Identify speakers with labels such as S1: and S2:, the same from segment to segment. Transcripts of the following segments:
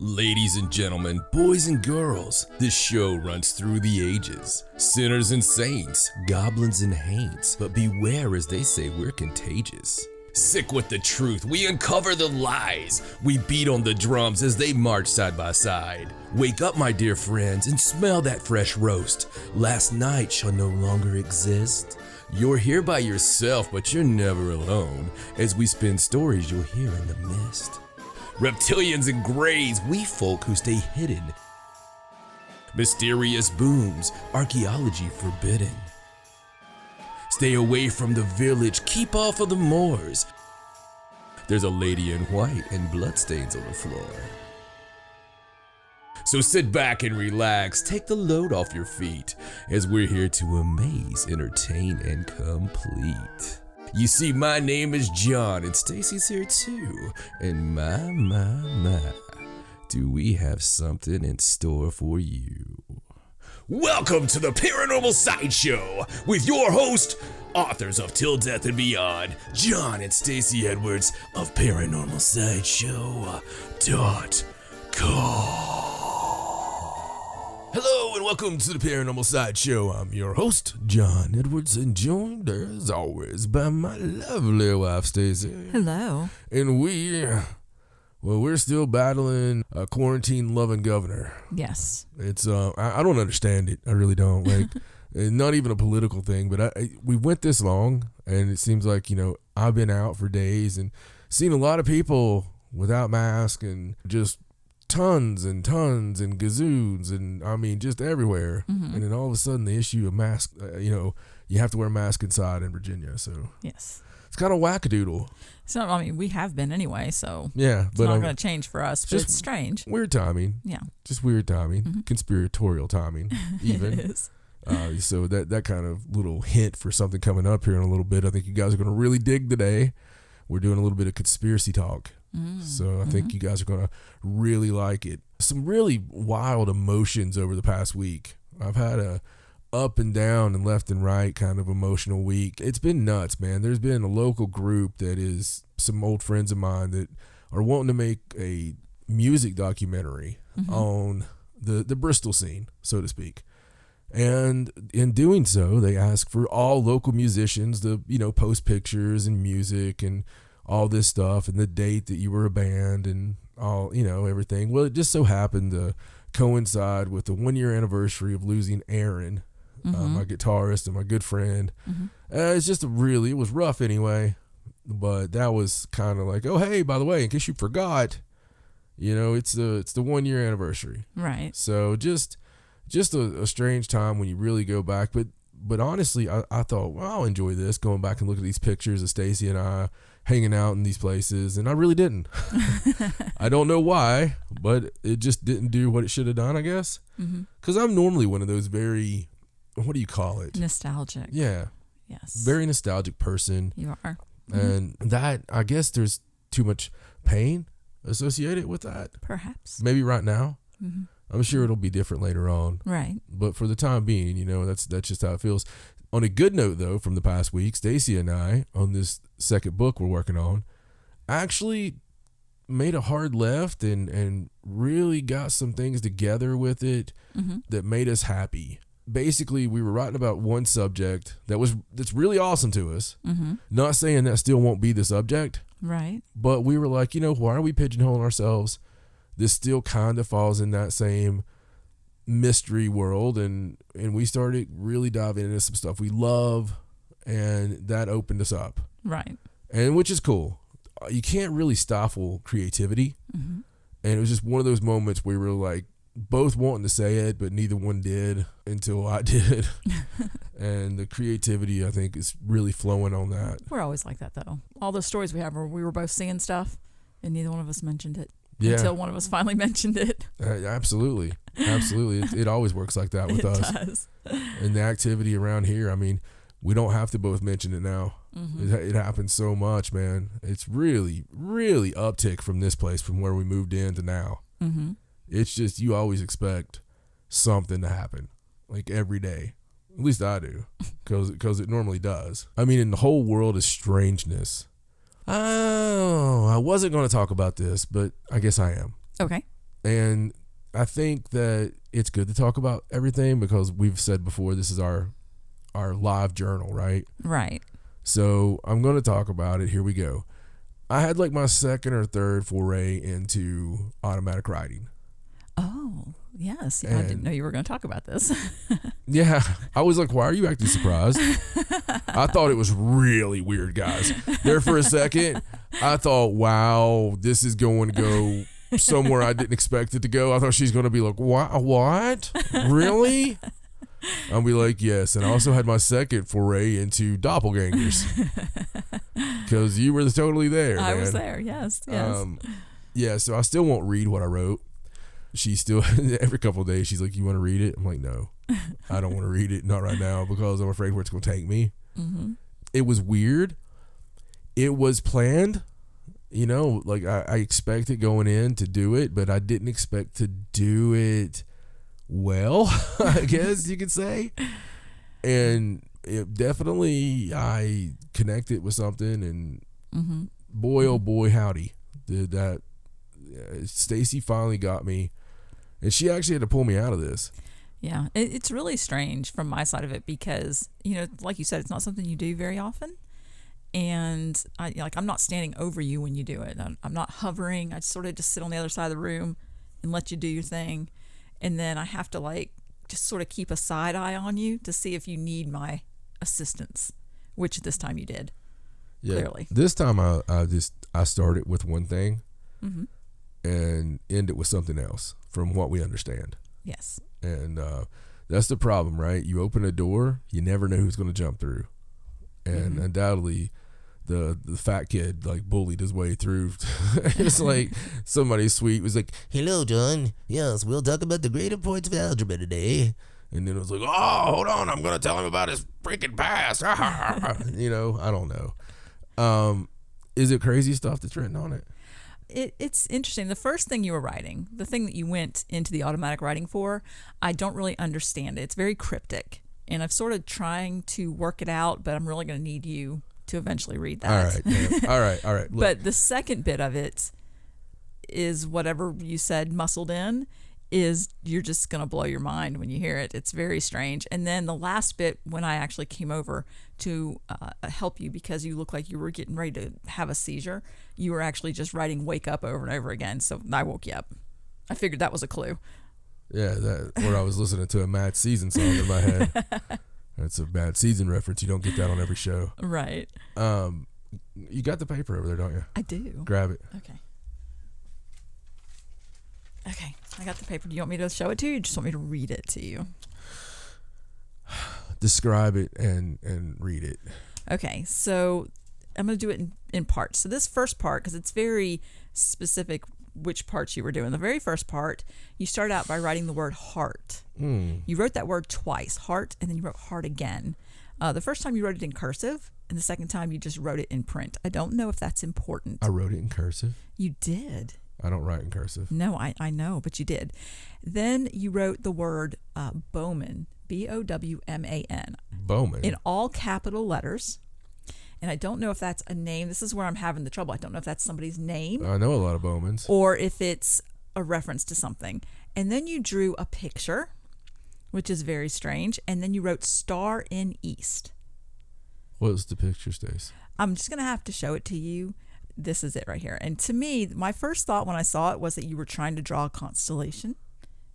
S1: Ladies and gentlemen, boys and girls, this show runs through the ages. Sinners and saints, goblins and haints, but beware as they say we're contagious. Sick with the truth, we uncover the lies. We beat on the drums as they march side by side. Wake up, my dear friends, and smell that fresh roast. Last night shall no longer exist. You're here by yourself, but you're never alone, as we spin stories you'll hear in the mist. Reptilians and greys, we folk who stay hidden. Mysterious booms, archaeology forbidden. Stay away from the village, keep off of the moors. There's a lady in white and bloodstains on the floor. So sit back and relax, take the load off your feet, as we're here to amaze, entertain, and complete. You see, my name is John, and Stacey's here too, and my, do we have something in store for you. Welcome to the Paranormal Sideshow, with your host, authors of Till Death and Beyond, John and Stacey Edwards of ParanormalSideshow.com. Hello and welcome to the Paranormal Sideshow. I'm your host, John Edwards, and joined as always by my lovely wife, Stacey.
S2: Hello.
S1: And we're still battling a quarantine-loving governor.
S2: Yes.
S1: It's I don't understand it. I really don't. Like, not even a political thing, but we went this long, and it seems like, I've been out for days and seen a lot of people without masks and just tons and gazoons and just everywhere. Mm-hmm. And then all of a sudden the issue of mask, you have to wear a mask inside in Virginia. So
S2: yes,
S1: it's kind of wackadoodle.
S2: It's not, we have been anyway, so
S1: yeah,
S2: it's not going to change for us, but it's strange.
S1: Weird timing.
S2: Yeah.
S1: Just weird timing. Mm-hmm. Conspiratorial timing, even.
S2: It is.
S1: So that kind of little hint for something coming up here in a little bit. I think you guys are going to really dig today. We're doing a little bit of conspiracy talk. So I think you guys are going to really like it. Some really wild emotions over the past week. I've had a up and down and left and right kind of emotional week. It's been nuts, man. There's been a local group that is some old friends of mine that are wanting to make a music documentary on the Bristol scene, so to speak. And in doing so, they ask for all local musicians to, post pictures and music and all this stuff and the date that you were a band and all, everything. Well, it just so happened to coincide with the 1 year anniversary of losing Aaron, my guitarist and my good friend. It's just it was rough anyway, but that was kind of like, oh, hey, by the way, in case you forgot, it's the 1 year anniversary.
S2: Right.
S1: So just a strange time when you really go back. But honestly, I thought, well, I'll enjoy this, going back and look at these pictures of Stacey and I hanging out in these places, and I really didn't. I don't know why, but it just didn't do what it should have done, I guess. Because I'm normally one of those very, what do you call it?
S2: Nostalgic.
S1: Yeah.
S2: Yes.
S1: Very nostalgic person.
S2: You are.
S1: And that, I guess there's too much pain associated with that.
S2: Perhaps.
S1: Maybe right now. I'm sure it'll be different later on.
S2: Right.
S1: But for the time being, that's just how it feels. On a good note, though, from the past week, Stacey and I, on this second book we're working on, actually made a hard left and really got some things together with it that made us happy. Basically, we were writing about one subject that's really awesome to us. Not saying that still won't be the subject.
S2: Right.
S1: But we were like, why are we pigeonholing ourselves? This still kind of falls in that same mystery world, and we started really diving into some stuff we love, and that opened us up.
S2: Right.
S1: And which is cool. You can't really stifle creativity. And it was just one of those moments where we were like both wanting to say it, but neither one did until I did. And the creativity, I think, is really flowing on that.
S2: We're always like that, though. All the stories we have where we were both seeing stuff and neither one of us mentioned it.
S1: Yeah.
S2: Until one of us finally mentioned it.
S1: Absolutely. It always works like that with us. It does. And the activity around here, we don't have to both mention it now. It happens so much, man. It's really, really uptick from this place, from where we moved in to now. It's just, you always expect something to happen, like every day. At least I do, because it normally does. In the whole world is strangeness. Oh, I wasn't going to talk about this, but I guess I am.
S2: Okay.
S1: And I think that it's good to talk about everything because we've said before this is our live journal, right?
S2: Right.
S1: So I'm going to talk about it. Here we go. I had like my second or third foray into automatic writing.
S2: Oh, yes. I didn't know you were going to talk about this.
S1: Yeah. I was like, why are you acting surprised? I thought it was really weird, guys. There for a second, I thought, wow, this is going to go somewhere I didn't expect it to go. I thought she's going to be like, what? Really? I'll be like, yes. And I also had my second foray into doppelgangers because you were totally there.
S2: I
S1: man.
S2: was there. Yes.
S1: Yeah. So I still won't read what I wrote. She still, every couple of days, she's like, you want to read it? I'm like, no, I don't want to read it. Not right now because I'm afraid where it's going to take me. Mm-hmm. It was weird. It was planned. You know, like I expected going in to do it, but I didn't expect to do it well, I guess you could say. And it definitely, I connected with something, and boy, oh boy, howdy, did that. Stacey finally got me, and she actually had to pull me out of this.
S2: Yeah, it's really strange from my side of it because, you know, like you said, it's not something you do very often. And I'm not standing over you when you do it. I'm not hovering. I sort of just sit on the other side of the room and let you do your thing. And then I have to like just sort of keep a side eye on you to see if you need my assistance, which this time you did. Yeah, clearly.
S1: This time I started with one thing and ended with something else from what we understand.
S2: Yes.
S1: And that's the problem, right? You open a door, you never know who's going to jump through. And undoubtedly the fat kid like bullied his way through. It's like somebody sweet was like, hello, John. Yes, we'll talk about the greater points of algebra today. And then it was like, oh, hold on, I'm going to tell him about his freaking past. You know, I don't know. Is it crazy stuff that's written on it?
S2: It's interesting. The first thing you were writing, the thing that you went into the automatic writing for, I don't really understand it. It's very cryptic. And I've sort of trying to work it out, but I'm really going to need you to eventually read that.
S1: All right. Yeah. All right. Look.
S2: But the second bit of it is whatever you said muscled in is you're just going to blow your mind when you hear it. It's very strange. And then the last bit, when I actually came over to help you because you looked like you were getting ready to have a seizure, you were actually just writing wake up over and over again. So I woke you up. I figured that was a clue.
S1: Yeah, where I was listening to a Mad Season song in my head. That's a Mad Season reference. You don't get that on every show.
S2: Right.
S1: You got the paper over there, don't you?
S2: I do.
S1: Grab it.
S2: Okay, I got the paper. Do you want me to show it to you or just want me to read it to you?
S1: Describe it and read it.
S2: Okay, so I'm going to do it in parts. So this first part, because it's very specific which parts you were doing. The very first part, you start out by writing the word heart. You wrote that word twice, heart, and then you wrote heart again. The first time you wrote it in cursive, and the second time you just wrote it in print. I don't know if that's important.
S1: I wrote it in cursive?
S2: You did.
S1: I don't write in cursive.
S2: No, I know, but you did. Then you wrote the word Bowman, Bowman.
S1: Bowman.
S2: In all capital letters. And I don't know if that's a name. This is where I'm having the trouble. I don't know if that's somebody's name.
S1: I know a lot of Bowmans.
S2: Or if it's a reference to something. And then you drew a picture, which is very strange. And then you wrote star in east.
S1: What was the picture, Stace?
S2: I'm just going to have to show it to you. This is it right here. And to me, my first thought when I saw it was that you were trying to draw a constellation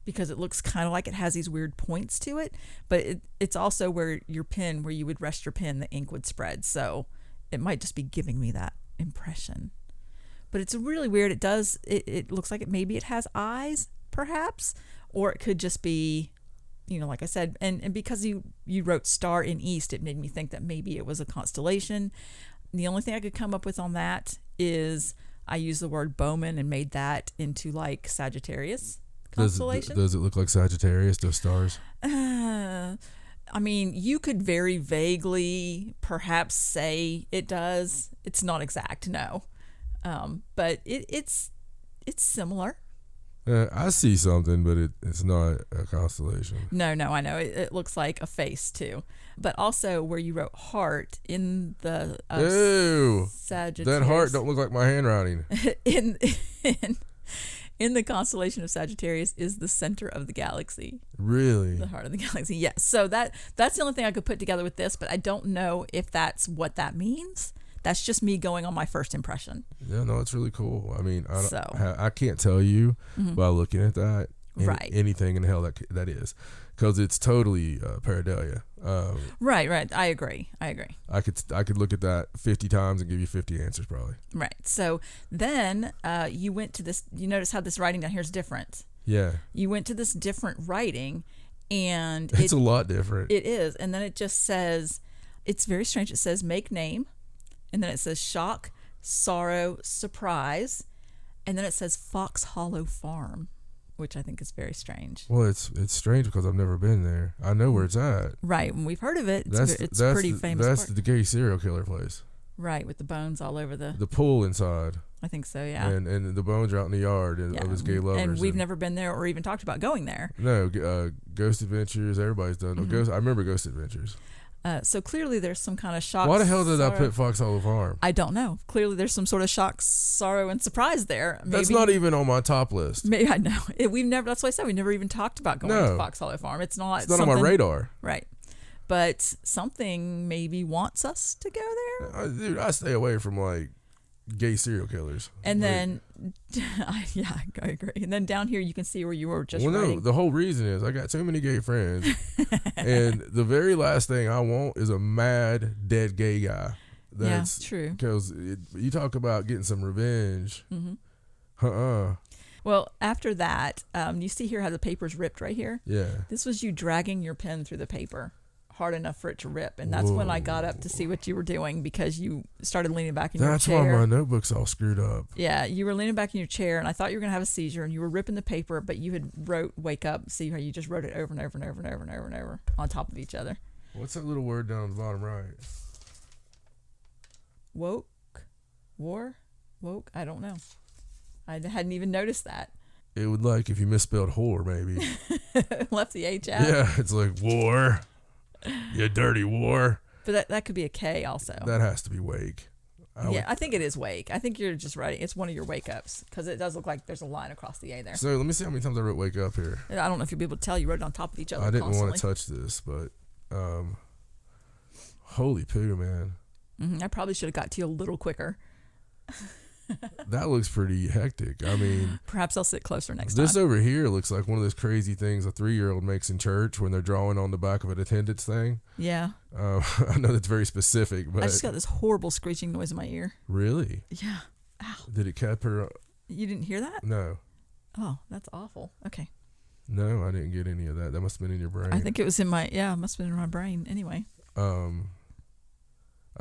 S2: because it looks kind of like it has these weird points to it. But it's also where your pen, where you would rest your pen, the ink would spread. So it might just be giving me that impression. But it's really weird. It looks like maybe it has eyes, perhaps. Or it could just be, you know, like I said, and because you wrote star in east, it made me think that maybe it was a constellation. The only thing I could come up with on that is I used the word Bowman and made that into like Sagittarius constellation.
S1: Does it look like Sagittarius, those stars?
S2: I mean, you could very vaguely perhaps say it does. It's not exact, no. But it's similar.
S1: I see something, but it's not a constellation.
S2: No, I know. It looks like a face, too. But also where you wrote heart in the
S1: Ew,
S2: Sagittarius.
S1: that heart don't look like my handwriting.
S2: in the constellation of Sagittarius is the center of the galaxy.
S1: Really?
S2: The heart of the galaxy, yes. So that's the only thing I could put together with this, but I don't know if that's what that means. That's just me going on my first impression.
S1: Yeah, no, it's really cool. I mean,
S2: So.
S1: I can't tell you by looking at that
S2: Right.
S1: anything in the hell that is, because it's totally pareidolia.
S2: Right. I agree.
S1: I could look at that 50 times and give you 50 answers probably.
S2: Right. So then you went to this. You notice how this writing down here is different.
S1: Yeah.
S2: You went to this different writing, and
S1: It's a lot different.
S2: It is, and then it just says, it's very strange. It says make name, and then it says shock, sorrow, surprise, and then it says Fox Hollow Farm, which I think is very strange.
S1: Well, it's strange because I've never been there. I know where it's at.
S2: Right, when we've heard of it, it's pretty famous.
S1: That's
S2: part.
S1: the gay serial killer place.
S2: Right, with the bones all over the
S1: pool inside.
S2: I think so, yeah.
S1: And the bones are out in the yard of his gay lovers.
S2: And we've never been there or even talked about going there.
S1: No, Ghost Adventures. Everybody's done. I remember Ghost Adventures.
S2: So clearly there's some kind of shock.
S1: Why the hell did I put Fox Hollow Farm?
S2: I don't know. Clearly there's some sort of shock, sorrow, and surprise there. Maybe,
S1: that's not even on my top list.
S2: Maybe I know. We've never. That's why I said we never even talked about going to Fox Hollow Farm. It's not
S1: on my radar.
S2: Right. But something maybe wants us to go there.
S1: Dude, I stay away from like gay serial killers.
S2: And then, I agree. And then down here you can see where you were just writing.
S1: No, the whole reason is I got too many gay friends. And the very last thing I want is a mad, dead gay guy. That's
S2: true.
S1: Because you talk about getting some revenge. Mm-hmm.
S2: Well, after that, you see here how the paper's ripped right here?
S1: Yeah.
S2: This was you dragging your pen through the paper hard enough for it to rip. And that's when I got up to see what you were doing because you started leaning back in your chair.
S1: That's why my notebook's all screwed up.
S2: Yeah, you were leaning back in your chair, and I thought you were going to have a seizure, and you were ripping the paper, but you had wrote "wake up." See how you just wrote it over and over and over and over and over and over on top of each other.
S1: What's that little word down on the bottom right?
S2: Woke? I don't know. I hadn't even noticed that.
S1: It would like if you misspelled whore, maybe.
S2: Left the H out.
S1: Yeah, it's like war. You dirty war.
S2: But that could be a K also.
S1: That has to be wake.
S2: I think it is wake. I think you're just writing. It's one of your wake ups because it does look like there's a line across the A there.
S1: So let me see how many times I wrote wake up here.
S2: I don't know if you'll be able to tell. You wrote it on top of each other.
S1: I didn't
S2: constantly.
S1: want to touch this, but holy poo, man.
S2: Mm-hmm. I probably should have got to you a little quicker.
S1: That looks pretty hectic. I mean,
S2: perhaps I'll sit closer next time.
S1: This over here looks like one of those crazy things a 3-year-old makes in church when they're drawing on the back of an attendance thing.
S2: Yeah.
S1: I know that's very specific, but
S2: I just got this horrible screeching noise in my ear.
S1: Really?
S2: Yeah. Ow.
S1: Did it cut her?
S2: You didn't hear that?
S1: No.
S2: Oh, that's awful. Okay.
S1: No, I didn't get any of that. That must have been in your brain.
S2: I think it was in my, it must have been in my brain. Anyway.
S1: I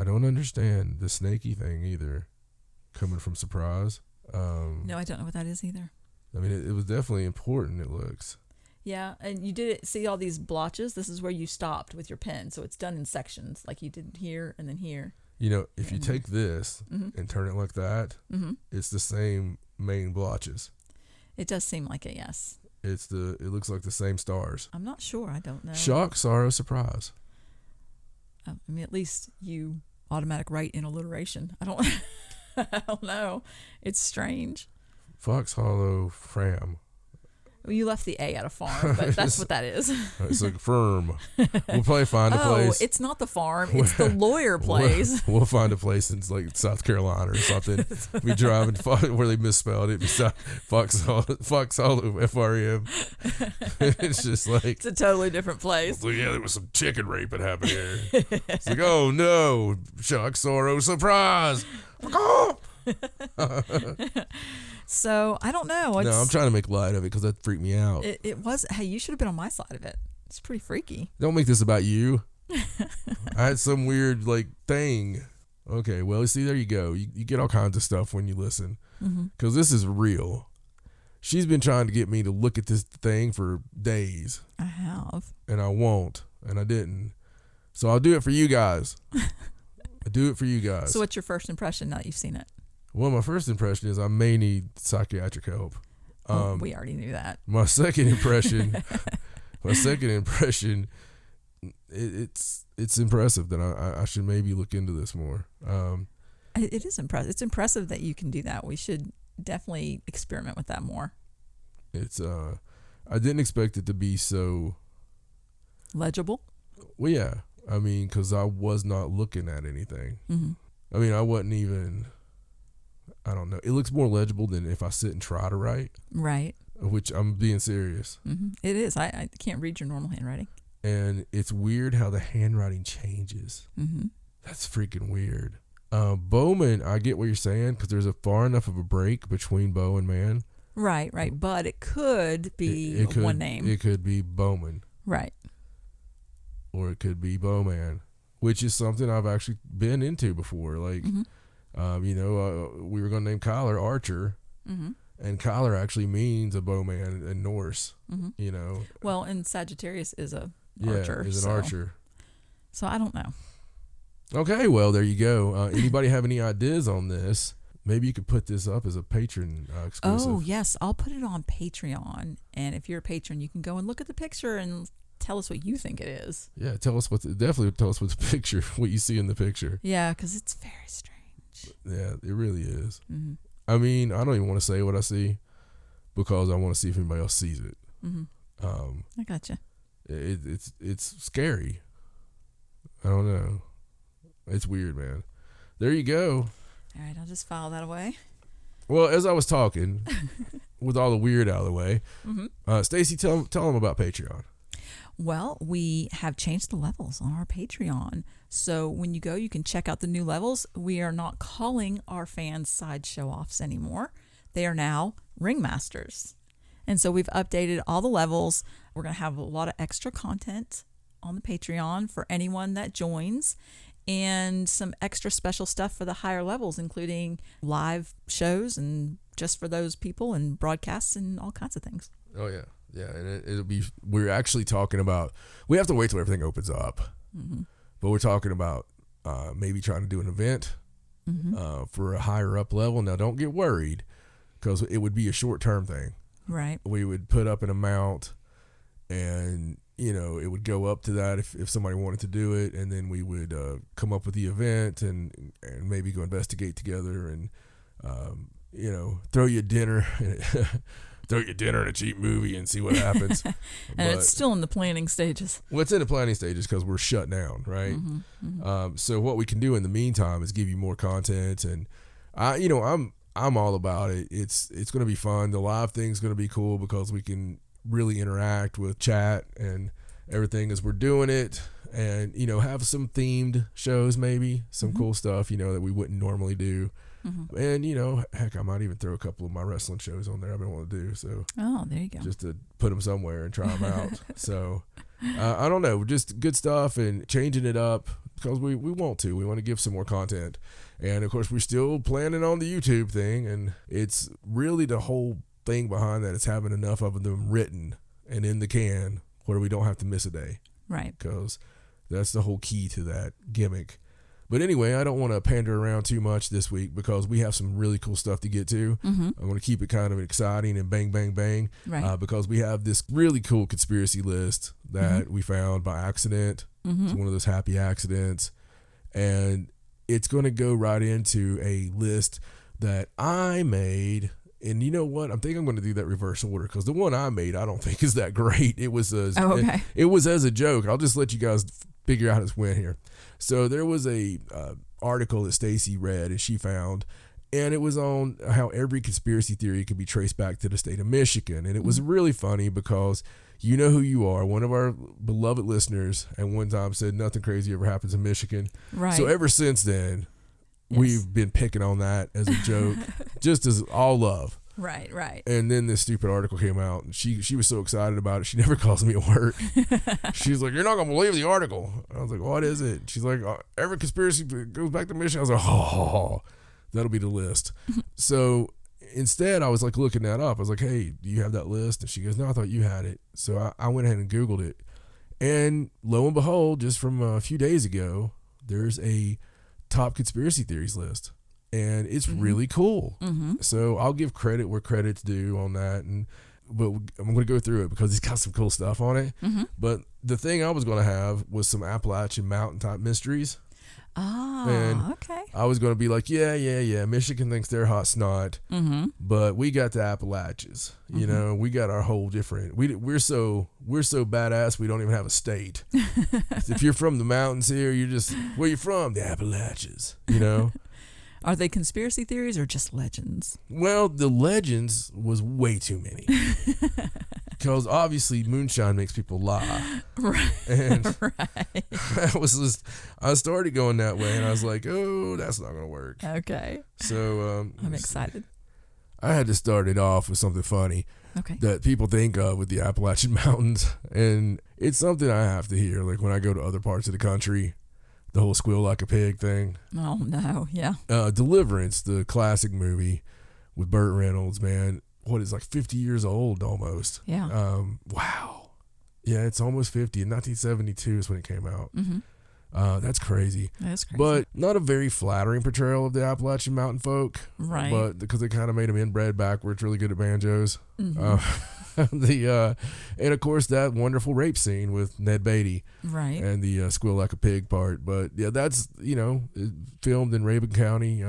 S1: don't understand the snaky thing either, coming from surprise.
S2: No, I don't know what that is either.
S1: I mean, it was definitely important, it looks.
S2: Yeah, and you did it, see all these blotches? This is where you stopped with your pen, so it's done in sections, like you did here and then here.
S1: You know, if you take this and turn it like that, it's the same main blotches.
S2: It does seem like it, yes.
S1: It looks like the same stars.
S2: I'm not sure, I don't know.
S1: Shock, sorrow, surprise.
S2: I mean, at least you automatic write in alliteration. I don't know. It's strange.
S1: Fox Hollow Fram.
S2: Well, you left the A out of farm, but that's what that is.
S1: It's like firm. We'll probably find a place.
S2: Oh, it's not the farm. It's the lawyer place.
S1: We'll find a place in like South Carolina or something. We driving where they misspelled it. Fox Hollow FRM. It's just like
S2: it's a totally different place.
S1: Like, yeah, there was some chicken rape that happened here. It's like, oh no, shock, sorrow, surprise.
S2: So I don't know.
S1: No, I'm trying to make light of it because that freaked me out.
S2: It was. Hey, you should have been on my side of it. It's pretty freaky.
S1: Don't make this about you. I had some weird like thing. Okay, well, see, there you go. You get all kinds of stuff when you listen because this is real. She's been trying to get me to look at this thing for days.
S2: I have,
S1: and I won't, and I didn't. So I'll do it for you guys. I do it for you guys.
S2: So what's your first impression now that you've seen it?
S1: Well, my first impression is I may need psychiatric help.
S2: We already knew that.
S1: My second impression, it's impressive that I should maybe look into this more.
S2: It is impressive. It's impressive that you can do that. We should definitely experiment with that more.
S1: It's I didn't expect it to be so
S2: legible.
S1: Well, yeah. I mean, because I was not looking at anything.
S2: Mm-hmm.
S1: I mean, I wasn't even. I don't know. It looks more legible than if I sit and try to write.
S2: Right.
S1: Which I'm being serious.
S2: Mm-hmm. It is. I can't read your normal handwriting.
S1: And it's weird how the handwriting changes.
S2: Mm-hmm.
S1: That's freaking weird. Bowman, I get what you're saying because there's a far enough of a break between bow and man.
S2: Right. But it could be one name.
S1: It could be Bowman.
S2: Right.
S1: Or it could be Bowman, which is something I've actually been into before. Like, we were going to name Kyler Archer. Mm-hmm. And Kyler actually means a bowman in Norse,
S2: mm-hmm. Well, and Sagittarius is a archer.
S1: Yeah, is an archer.
S2: So I don't know.
S1: Okay, well, there you go. Anybody have any ideas on this? Maybe you could put this up as a patron exclusive.
S2: Oh, yes. I'll put it on Patreon. And if you're a patron, you can go and look at the picture and tell us what you think it is.
S1: Yeah, definitely tell us what the picture, what you see in the picture.
S2: Yeah, because it's very strange.
S1: Yeah, it really is.
S2: Mm-hmm.
S1: I mean, I don't even want to say what I see because I want to see if anybody else sees it.
S2: Mm-hmm. I gotcha.
S1: It's scary. I don't know. It's weird, man. There you go.
S2: All right, I'll just file that away.
S1: Well, as I was talking, with all the weird out of the way,
S2: mm-hmm.
S1: Stacey, tell them about Patreon.
S2: Well, we have changed the levels on our Patreon. So when you go, you can check out the new levels. We are not calling our fans Sideshow offs anymore. They are now ringmasters. And so we've updated all the levels. We're going to have a lot of extra content on the Patreon for anyone that joins, and some extra special stuff for the higher levels, including live shows and just for those people, and broadcasts and all kinds of things.
S1: Oh, yeah. Yeah, and it'll be, we're actually talking about, we have to wait till everything opens up,
S2: mm-hmm.
S1: but we're talking about maybe trying to do an event
S2: mm-hmm.
S1: For a higher up level. Now, don't get worried because it would be a short-term thing.
S2: Right.
S1: We would put up an amount and, it would go up to that if somebody wanted to do it, and then we would come up with the event and maybe go investigate together and, throw you dinner throw your dinner and a cheap movie and see what happens.
S2: And it's still in the planning stages.
S1: Well, it's in the planning stages because we're shut down, right?
S2: Mm-hmm, mm-hmm.
S1: So what we can do in the meantime is give you more content, and I'm all about it. It's going to be fun. The live thing's going to be cool because we can really interact with chat and everything as we're doing it, and have some themed shows, maybe some
S2: mm-hmm.
S1: cool stuff that we wouldn't normally do.
S2: Mm-hmm.
S1: And heck, I might even throw a couple of my wrestling shows on there I've been wanting to do. So
S2: there you go.
S1: Just to put them somewhere and try them out. So I don't know, just good stuff and changing it up because we want to. We want to give some more content, and of course we're still planning on the YouTube thing, and it's really the whole thing behind that is having enough of them written and in the can where we don't have to miss a day.
S2: Right.
S1: Because that's the whole key to that gimmick. But anyway, I don't want to pander around too much this week because we have some really cool stuff to get to.
S2: Mm-hmm.
S1: I want to keep it kind of exciting and bang, bang, bang.
S2: Right.
S1: Because we have this really cool conspiracy list that
S2: mm-hmm.
S1: we found by accident.
S2: Mm-hmm.
S1: It's one of those happy accidents. And it's going to go right into a list that I made. And you know what? I think I'm going to do that reverse order because the one I made I don't think is that great. It was it was as a joke. I'll just let you guys figure out how this went here. So there was a article that Stacey read and she found, and it was on how every conspiracy theory can be traced back to the state of Michigan. And it was really funny because you know who you are. One of our beloved listeners at one time said nothing crazy ever happens in Michigan.
S2: Right.
S1: So ever since then, we've been picking on that as a joke, just as all love.
S2: Right, right.
S1: And then this stupid article came out, and she was so excited about it. She never calls me at work. She's like, "You're not gonna believe the article." I was like, "What is it?" She's like, "Every conspiracy goes back to Michigan." I was like, "Oh, that'll be the list." So instead, I was like looking that up. I was like, "Hey, do you have that list?" And she goes, "No, I thought you had it." So I went ahead and Googled it, and lo and behold, just from a few days ago, there's a top conspiracy theories list. And it's really cool.
S2: Mm-hmm.
S1: So I'll give credit where credit's due on that. But I'm going to go through it because it's got some cool stuff on it.
S2: Mm-hmm.
S1: But the thing I was going to have was some Appalachian mountain type mysteries.
S2: Ah, okay.
S1: I was going to be like, yeah. Michigan thinks they're hot snot, but we got the Appalachians. You know, we got our whole different. We're so badass. We don't even have a state. If you're from the mountains here, you're just where you from? The Appalachians. You know.
S2: Are they conspiracy theories or just legends?
S1: Well, the legends was way too many. Because obviously moonshine makes people lie.
S2: Right.
S1: And
S2: right.
S1: I started going that way, and I was like, oh, that's not going to work.
S2: Okay.
S1: So
S2: I'm excited.
S1: I had to start it off with something funny that people think of with the Appalachian Mountains. And it's something I have to hear, like when I go to other parts of the country, the whole squeal like a pig thing.
S2: Oh, no. Yeah.
S1: Deliverance, the classic movie with Burt Reynolds, man. What is like 50 years old almost.
S2: Yeah.
S1: Wow. Yeah, it's almost 50. In 1972 is when it came out. That's crazy.
S2: That's crazy.
S1: But not a very flattering portrayal of the Appalachian mountain folk.
S2: Right.
S1: But because they kind of made them inbred backwards, really good at banjos. And of course that wonderful rape scene with Ned Beatty.
S2: Right.
S1: And the squeal like a pig part. But yeah, that's, filmed in Rabun County,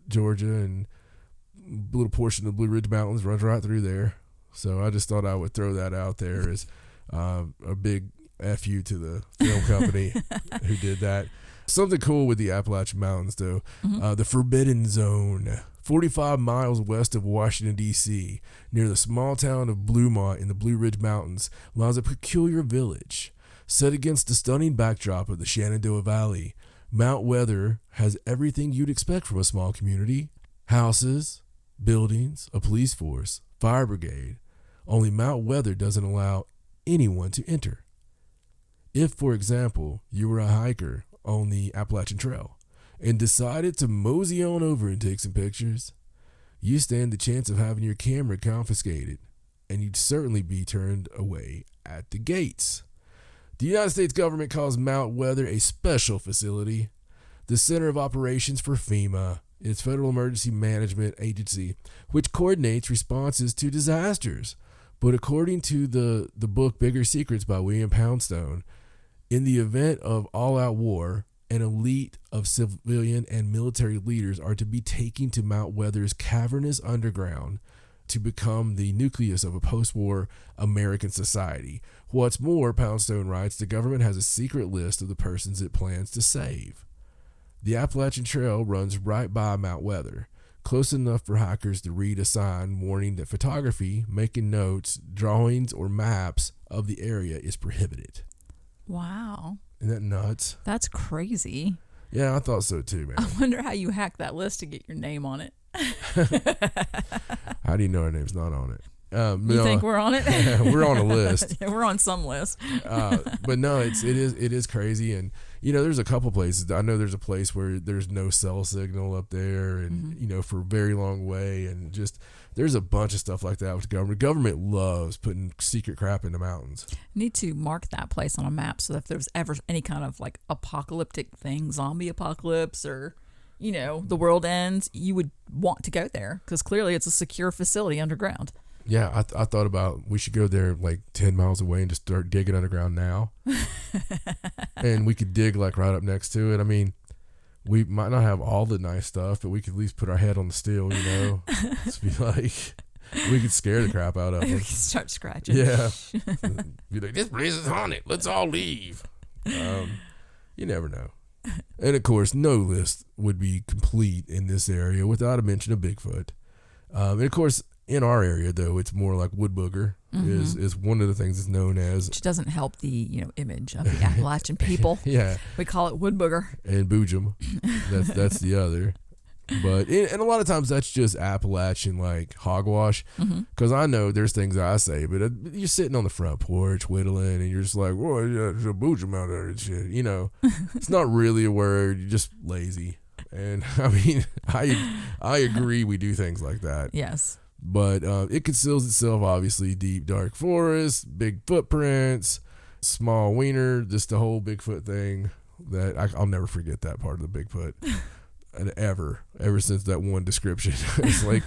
S1: Georgia, and a little portion of the Blue Ridge Mountains runs right through there. So I just thought I would throw that out there as a big F you to the film company who did that. Something cool with the Appalachian Mountains, though. The Forbidden Zone, 45 miles west of Washington, D.C., near the small town of Bluemont in the Blue Ridge Mountains, lies a peculiar village. Set against the stunning backdrop of the Shenandoah Valley, Mount Weather has everything you'd expect from a small community. Houses, buildings, a police force, fire brigade. Only Mount Weather doesn't allow anyone to enter. If, for example, you were a hiker on the Appalachian Trail and decided to mosey on over and take some pictures, you stand the chance of having your camera confiscated, and you'd certainly be turned away at the gates. The United States government calls Mount Weather a special facility, the center of operations for FEMA, its Federal Emergency Management Agency, which coordinates responses to disasters. But according to the book Bigger Secrets by William Poundstone, in the event of all-out war, an elite of civilian and military leaders are to be taken to Mount Weather's cavernous underground to become the nucleus of a post-war American society. What's more, Poundstone writes, the government has a secret list of the persons it plans to save. The Appalachian Trail runs right by Mount Weather, close enough for hikers to read a sign warning that photography, making notes, drawings, or maps of the area is prohibited.
S2: Wow.
S1: Isn't that nuts?
S2: That's crazy.
S1: Yeah, I thought so too, man.
S2: I wonder how you hacked that list to get your name on it.
S1: How do you know our name's not on it?
S2: You think we're on it?
S1: We're on a list.
S2: Yeah, we're on some list.
S1: But no, it is crazy. And there's a couple places. I know there's a place where there's no cell signal up there, and for a very long way, and just there's a bunch of stuff like that with the government. The government loves putting secret crap in the mountains.
S2: Need to mark that place on a map so that if there's ever any kind of like apocalyptic thing, zombie apocalypse, or the world ends, you would want to go there because clearly it's a secure facility underground.
S1: Yeah, I thought about we should go there like 10 miles away and just start digging underground now. And we could dig like right up next to it. I mean, we might not have all the nice stuff, but we could at least put our head on the steel, Just be like, we could scare the crap out of them.
S2: We could start scratching.
S1: Yeah. Be like, this place is haunted. Let's all leave. You never know. And of course, no list would be complete in this area without a mention of Bigfoot. And of course, in our area, though, it's more like wood booger is one of the things that's known as.
S2: Which doesn't help the image of the Appalachian people.
S1: Yeah,
S2: we call it wood booger.
S1: And boojum, that's the other. But and a lot of times that's just Appalachian like hogwash. Because I know there's things I say, but you're sitting on the front porch whittling, and you're just like, "Whoa, yeah, there's a boojum out there and shit." It's not really a word. You're just lazy. And I mean, I agree. We do things like that.
S2: Yes.
S1: But it conceals itself, obviously, deep, dark forests, big footprints, small wiener, just the whole Bigfoot thing. That I'll never forget that part of the Bigfoot. And ever since that one description. It's like,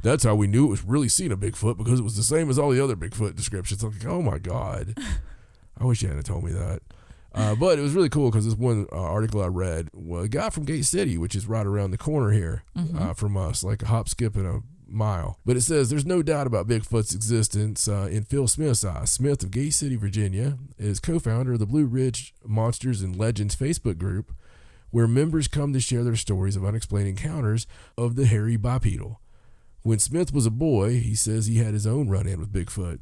S1: that's how we knew it was really seen a Bigfoot, because it was the same as all the other Bigfoot descriptions. I'm like, oh my God. I wish you hadn't told me that. But it was really cool because this one article I read, well, a guy from Gate City, which is right around the corner here from us, like a hop, skip, and a mile. But it says there's no doubt about Bigfoot's existence in Phil Smith's eyes. Smith of Gate City, Virginia, is co-founder of the Blue Ridge Monsters and Legends Facebook group, where members come to share their stories of unexplained encounters of the hairy bipedal. When Smith was a boy, he says he had his own run-in with Bigfoot.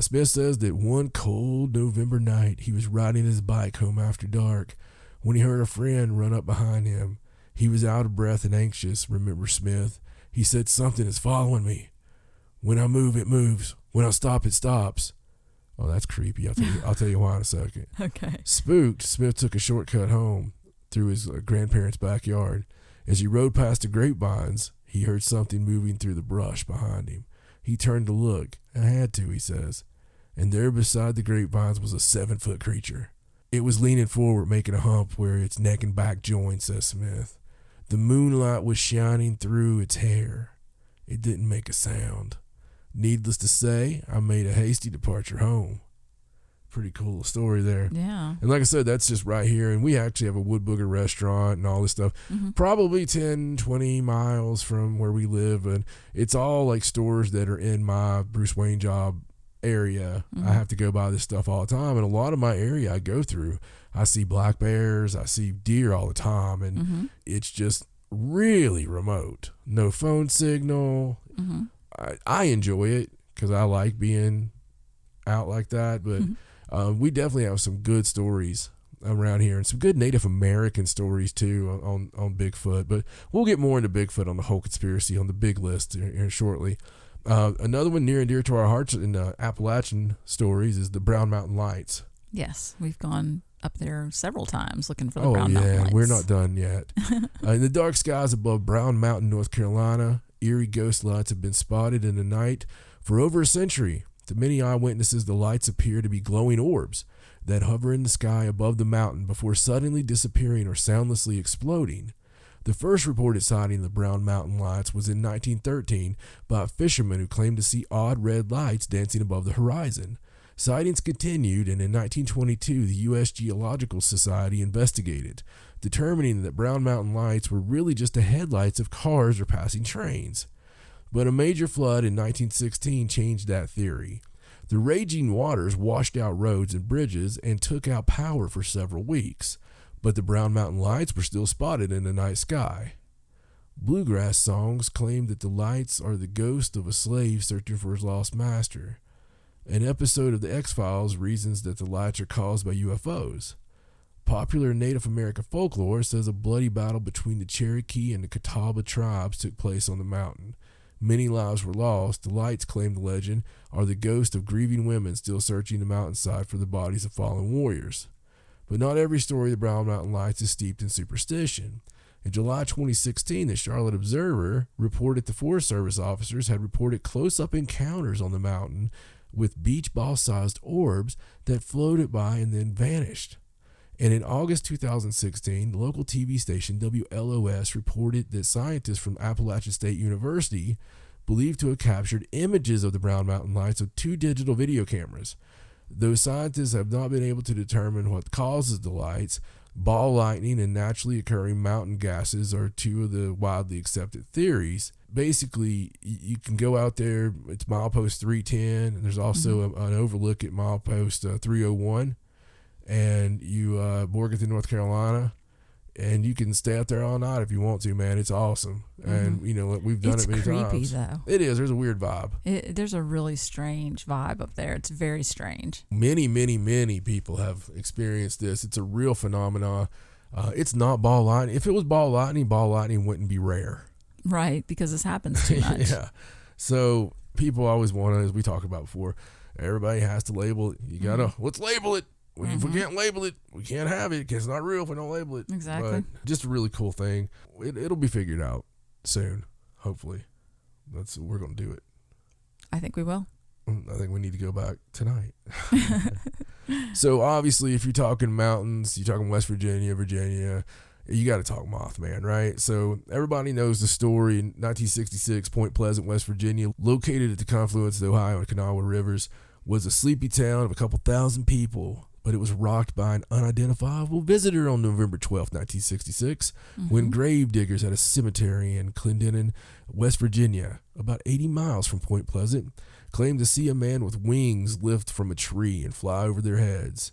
S1: Smith says that one cold November night, he was riding his bike home after dark when he heard a friend run up behind him. He was out of breath and anxious, remembers Smith. He said, "Something is following me. When I move, it moves. When I stop, it stops." Oh, that's creepy. I'll tell you why in a second.
S2: Okay.
S1: Spooked, Smith took a shortcut home through his grandparents' backyard. As he rode past the grapevines, he heard something moving through the brush behind him. He turned to look. "I had to," he says. And there beside the grapevines was a 7-foot creature. It was leaning forward, making a hump where its neck and back joined, says Smith. The moonlight was shining through its hair. It didn't make a sound. Needless to say, I made a hasty departure home. Pretty cool story there.
S2: Yeah.
S1: And like I said, that's just right here. And we actually have a Wood Booger restaurant and all this stuff. Probably 10, 20 miles from where we live. And it's all like stores that are in my Bruce Wayne job area. I have to go by this stuff all the time. And a lot of my area I go through, I see black bears, I see deer all the time. And it's just really remote. No phone signal. I enjoy it because I like being out like that. But we definitely have some good stories around here and some good Native American stories too on Bigfoot. But we'll get more into Bigfoot on the whole conspiracy on the big list here shortly. Another one near and dear to our hearts in Appalachian stories is the Brown Mountain Lights.
S2: Yes, we've gone up there several times looking for the Brown Mountain Lights.
S1: We're not done yet. In the dark skies above Brown Mountain, North Carolina, eerie ghost lights have been spotted in the night for over a century. To many eyewitnesses, the lights appear to be glowing orbs that hover in the sky above the mountain before suddenly disappearing or soundlessly exploding. The first reported sighting of the Brown Mountain Lights was in 1913 by a fisherman who claimed to see odd red lights dancing above the horizon. Sightings continued, and in 1922, the U.S. Geological Society investigated, determining that Brown Mountain Lights were really just the headlights of cars or passing trains. But a major flood in 1916 changed that theory. The raging waters washed out roads and bridges and took out power for several weeks, but the Brown Mountain Lights were still spotted in the night sky. Bluegrass songs claim that the lights are the ghost of a slave searching for his lost master. An episode of The X-Files reasons that the lights are caused by UFOs. Popular Native American folklore says a bloody battle between the Cherokee and the Catawba tribes took place on the mountain. Many lives were lost. The lights, claim the legend, are the ghost of grieving women still searching the mountainside for the bodies of fallen warriors. But not every story of the Brown Mountain Lights is steeped in superstition. In July 2016, the Charlotte Observer reported the Forest Service officers had reported close-up encounters on the mountain with beach ball-sized orbs that floated by and then vanished. And in August 2016, the local TV station WLOS reported that scientists from Appalachian State University believed to have captured images of the Brown Mountain Lights with 2 digital video cameras. Though scientists have not been able to determine what causes the lights, ball lightning and naturally occurring mountain gases are 2 of the widely accepted theories. Basically, you can go out there, it's milepost 310, and there's also an overlook at milepost 301. And you Morganton, North Carolina, and you can stay out there all night if you want to, man. It's awesome. And you know, we've done it many times.
S2: It's creepy though.
S1: It is. There's a weird vibe.
S2: There's a really strange vibe up there. It's very strange.
S1: Many people have experienced this. It's a real phenomenon. It's not ball lightning. If it was ball lightning wouldn't be rare.
S2: Right, because this happens too much.
S1: Yeah. So people always want to, as we talked about before, everybody has to label it. You gotta, let's label it. If we can't label it, we can't have it because it's not real if we don't label it.
S2: Exactly.
S1: But just a really cool thing. It'll be figured out soon, hopefully. We're going to do it.
S2: I think we will.
S1: I think we need to go back tonight. So obviously, if you're talking mountains, you're talking West Virginia, you got to talk Mothman, right? So everybody knows the story. In 1966, Point Pleasant, West Virginia, located at the confluence of the Ohio and Kanawha rivers, was a sleepy town of a couple thousand people. but it was rocked by an unidentifiable visitor on November 12, 1966, when grave diggers at a cemetery in Clendenin, West Virginia, about 80 miles from Point Pleasant, claimed to see a man with wings lift from a tree and fly over their heads.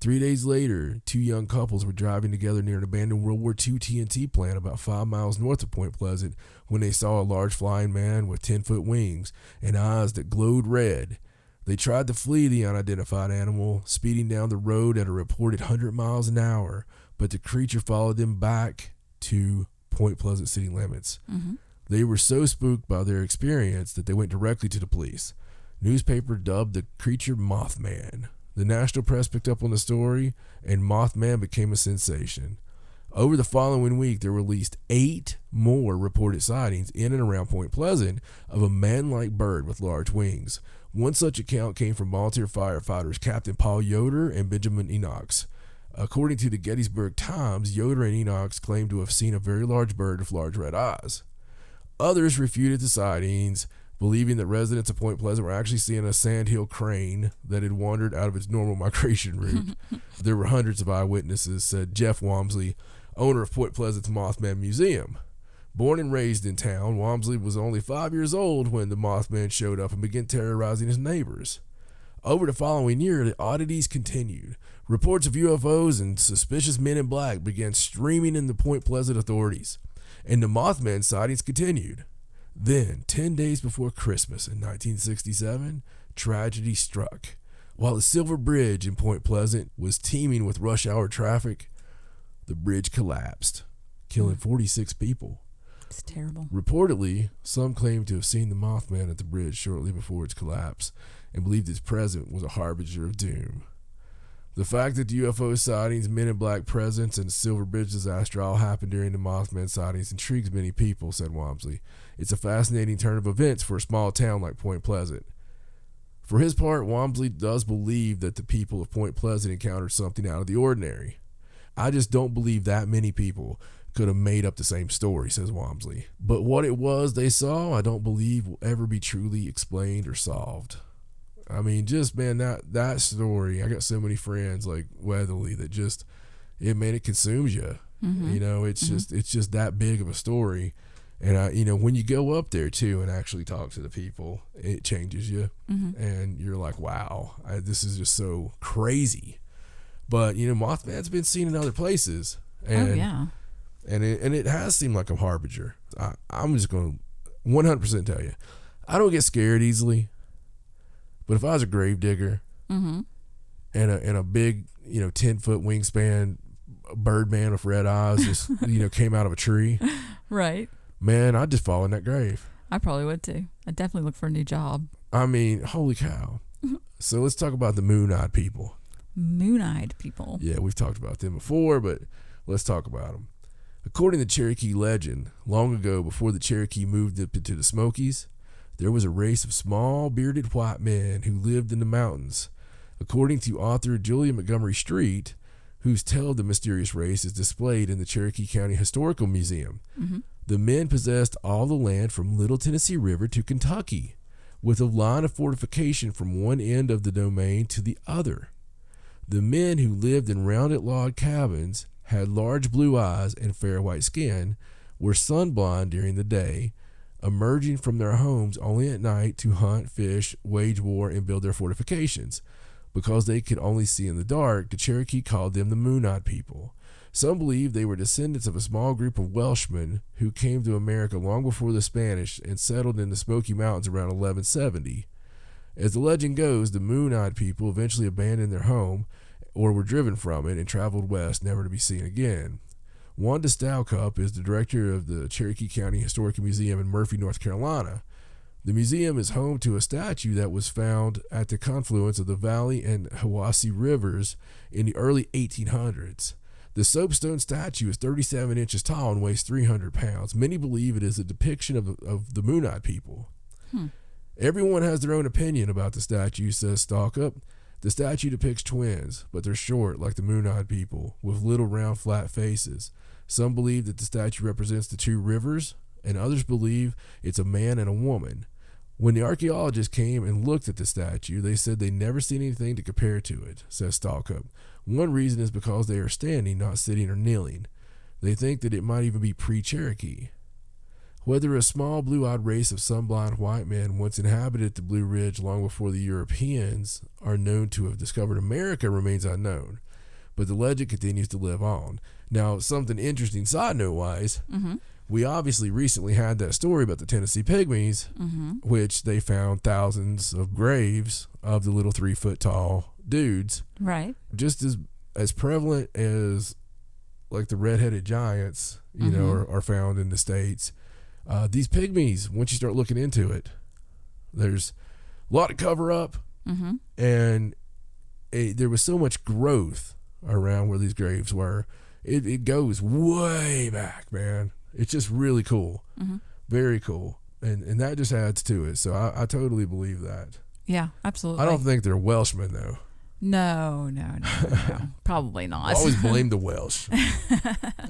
S1: 3 days later, two young couples were driving together near an abandoned World War II TNT plant about 5 miles north of Point Pleasant when they saw a large flying man with 10-foot wings and eyes that glowed red. They tried to flee the unidentified animal, speeding down the road at a reported 100 miles an hour, but the creature followed them back to Point Pleasant city limits. They were so spooked by their experience that they went directly to the police. Newspaper dubbed the creature Mothman. The national press picked up on the story, and Mothman became a sensation. Over the following week, there were at least 8 more reported sightings in and around Point Pleasant of a man-like bird with large wings. One such account came from volunteer firefighters Captain Paul Yoder and Benjamin Enochs. According to the Gettysburg Times, Yoder and Enochs claimed to have seen a very large bird with large red eyes. Others refuted the sightings, believing that residents of Point Pleasant were actually seeing a sandhill crane that had wandered out of its normal migration route. There were hundreds of eyewitnesses, said Jeff Walmsley, owner of Point Pleasant's Mothman Museum. Born and raised in town, Walmsley was only 5 years old when the Mothman showed up and began terrorizing his neighbors. Over the following year, the oddities continued. Reports of UFOs and suspicious men in black began streaming in the Point Pleasant authorities, and the Mothman sightings continued. Then, 10 days before Christmas in 1967, tragedy struck. While the Silver Bridge in Point Pleasant was teeming with rush hour traffic, the bridge collapsed, killing 46 people.
S2: It's terrible.
S1: Reportedly, some claimed to have seen the Mothman at the bridge shortly before its collapse and believed its presence was a harbinger of doom. The fact that the UFO sightings, men in black presence, and the Silver Bridge disaster all happened during the Mothman sightings intrigues many people, said Walmsley. It's a fascinating turn of events for a small town like Point Pleasant. For his part, Walmsley does believe that the people of Point Pleasant encountered something out of the ordinary. I just don't believe that many people could have made up the same story, says Walmsley. But what it was they saw, I don't believe will ever be truly explained or solved. I mean, just, man, that story, I got so many friends like Weatherly that just, it consumes you. You know, it's just that big of a story. And when you go up there too and actually talk to the people, it changes you. And you're like, wow, this is just so crazy. But, Mothman's been seen in other places. And, and it has seemed like a harbinger. I'm just going to 100% tell you, I don't get scared easily. But if I was a grave digger and a big, 10-foot wingspan birdman with red eyes just, came out of a tree.
S2: Right.
S1: Man, I'd just fall in that grave.
S2: I probably would too. I'd definitely look for a new job.
S1: I mean, holy cow. So let's talk about the moon-eyed people.
S2: Moon-eyed people.
S1: Yeah, we've talked about them before, but let's talk about them. According to Cherokee legend, long ago before the Cherokee moved up into the Smokies, there was a race of small, bearded white men who lived in the mountains. According to author Julia Montgomery Street, whose tale of the mysterious race is displayed in the Cherokee County Historical Museum, the men possessed all the land from Little Tennessee River to Kentucky, with a line of fortification from one end of the domain to the other. The men who lived in rounded log cabins, had large blue eyes and fair white skin, were sunblind during the day, emerging from their homes only at night to hunt, fish, wage war, and build their fortifications. Because they could only see in the dark, the Cherokee called them the Moon-Eyed People. Some believe they were descendants of a small group of Welshmen who came to America long before the Spanish and settled in the Smoky Mountains around 1170. As the legend goes, the Moon-Eyed People eventually abandoned their home or were driven from it and traveled west, never to be seen again. Wanda Staucup is the director of the Cherokee County Historical Museum in Murphy, North Carolina. The museum is home to a statue that was found at the confluence of the Valley and Hiwassee rivers in the early 1800s. The soapstone statue is 37 inches tall and weighs 300 pounds. Many believe it is a depiction of the Moon-Eyed People. Everyone has their own opinion about the statue, says Staucup. The statue depicts twins, but they're short like the Moon-Eyed People, with little round flat faces. Some believe that the statue represents the two rivers, and others believe it's a man and a woman. When the archaeologists came and looked at the statue, they said they never seen anything to compare to it, says Stalkup. One reason is because they are standing, not sitting or kneeling. They think that it might even be pre-Cherokee. Whether a small blue-eyed race of sunblind white men once inhabited the Blue Ridge long before the Europeans are known to have discovered America remains unknown, but the legend continues to live on. Now, something interesting side note-wise, we obviously recently had that story about the Tennessee Pygmies, which they found thousands of graves of the little 3-foot-tall dudes.
S2: Right.
S1: Just as prevalent as like the red-headed giants, you know, are found in the States. These Pygmies, once you start looking into it, there's a lot of cover-up, and there was so much growth around where these graves were. It goes way back, man. It's just really cool. Very cool. And that just adds to it. So I totally believe that.
S2: Yeah, absolutely.
S1: I don't think they're Welshmen, though.
S2: No. Probably not.
S1: I always blame the Welsh.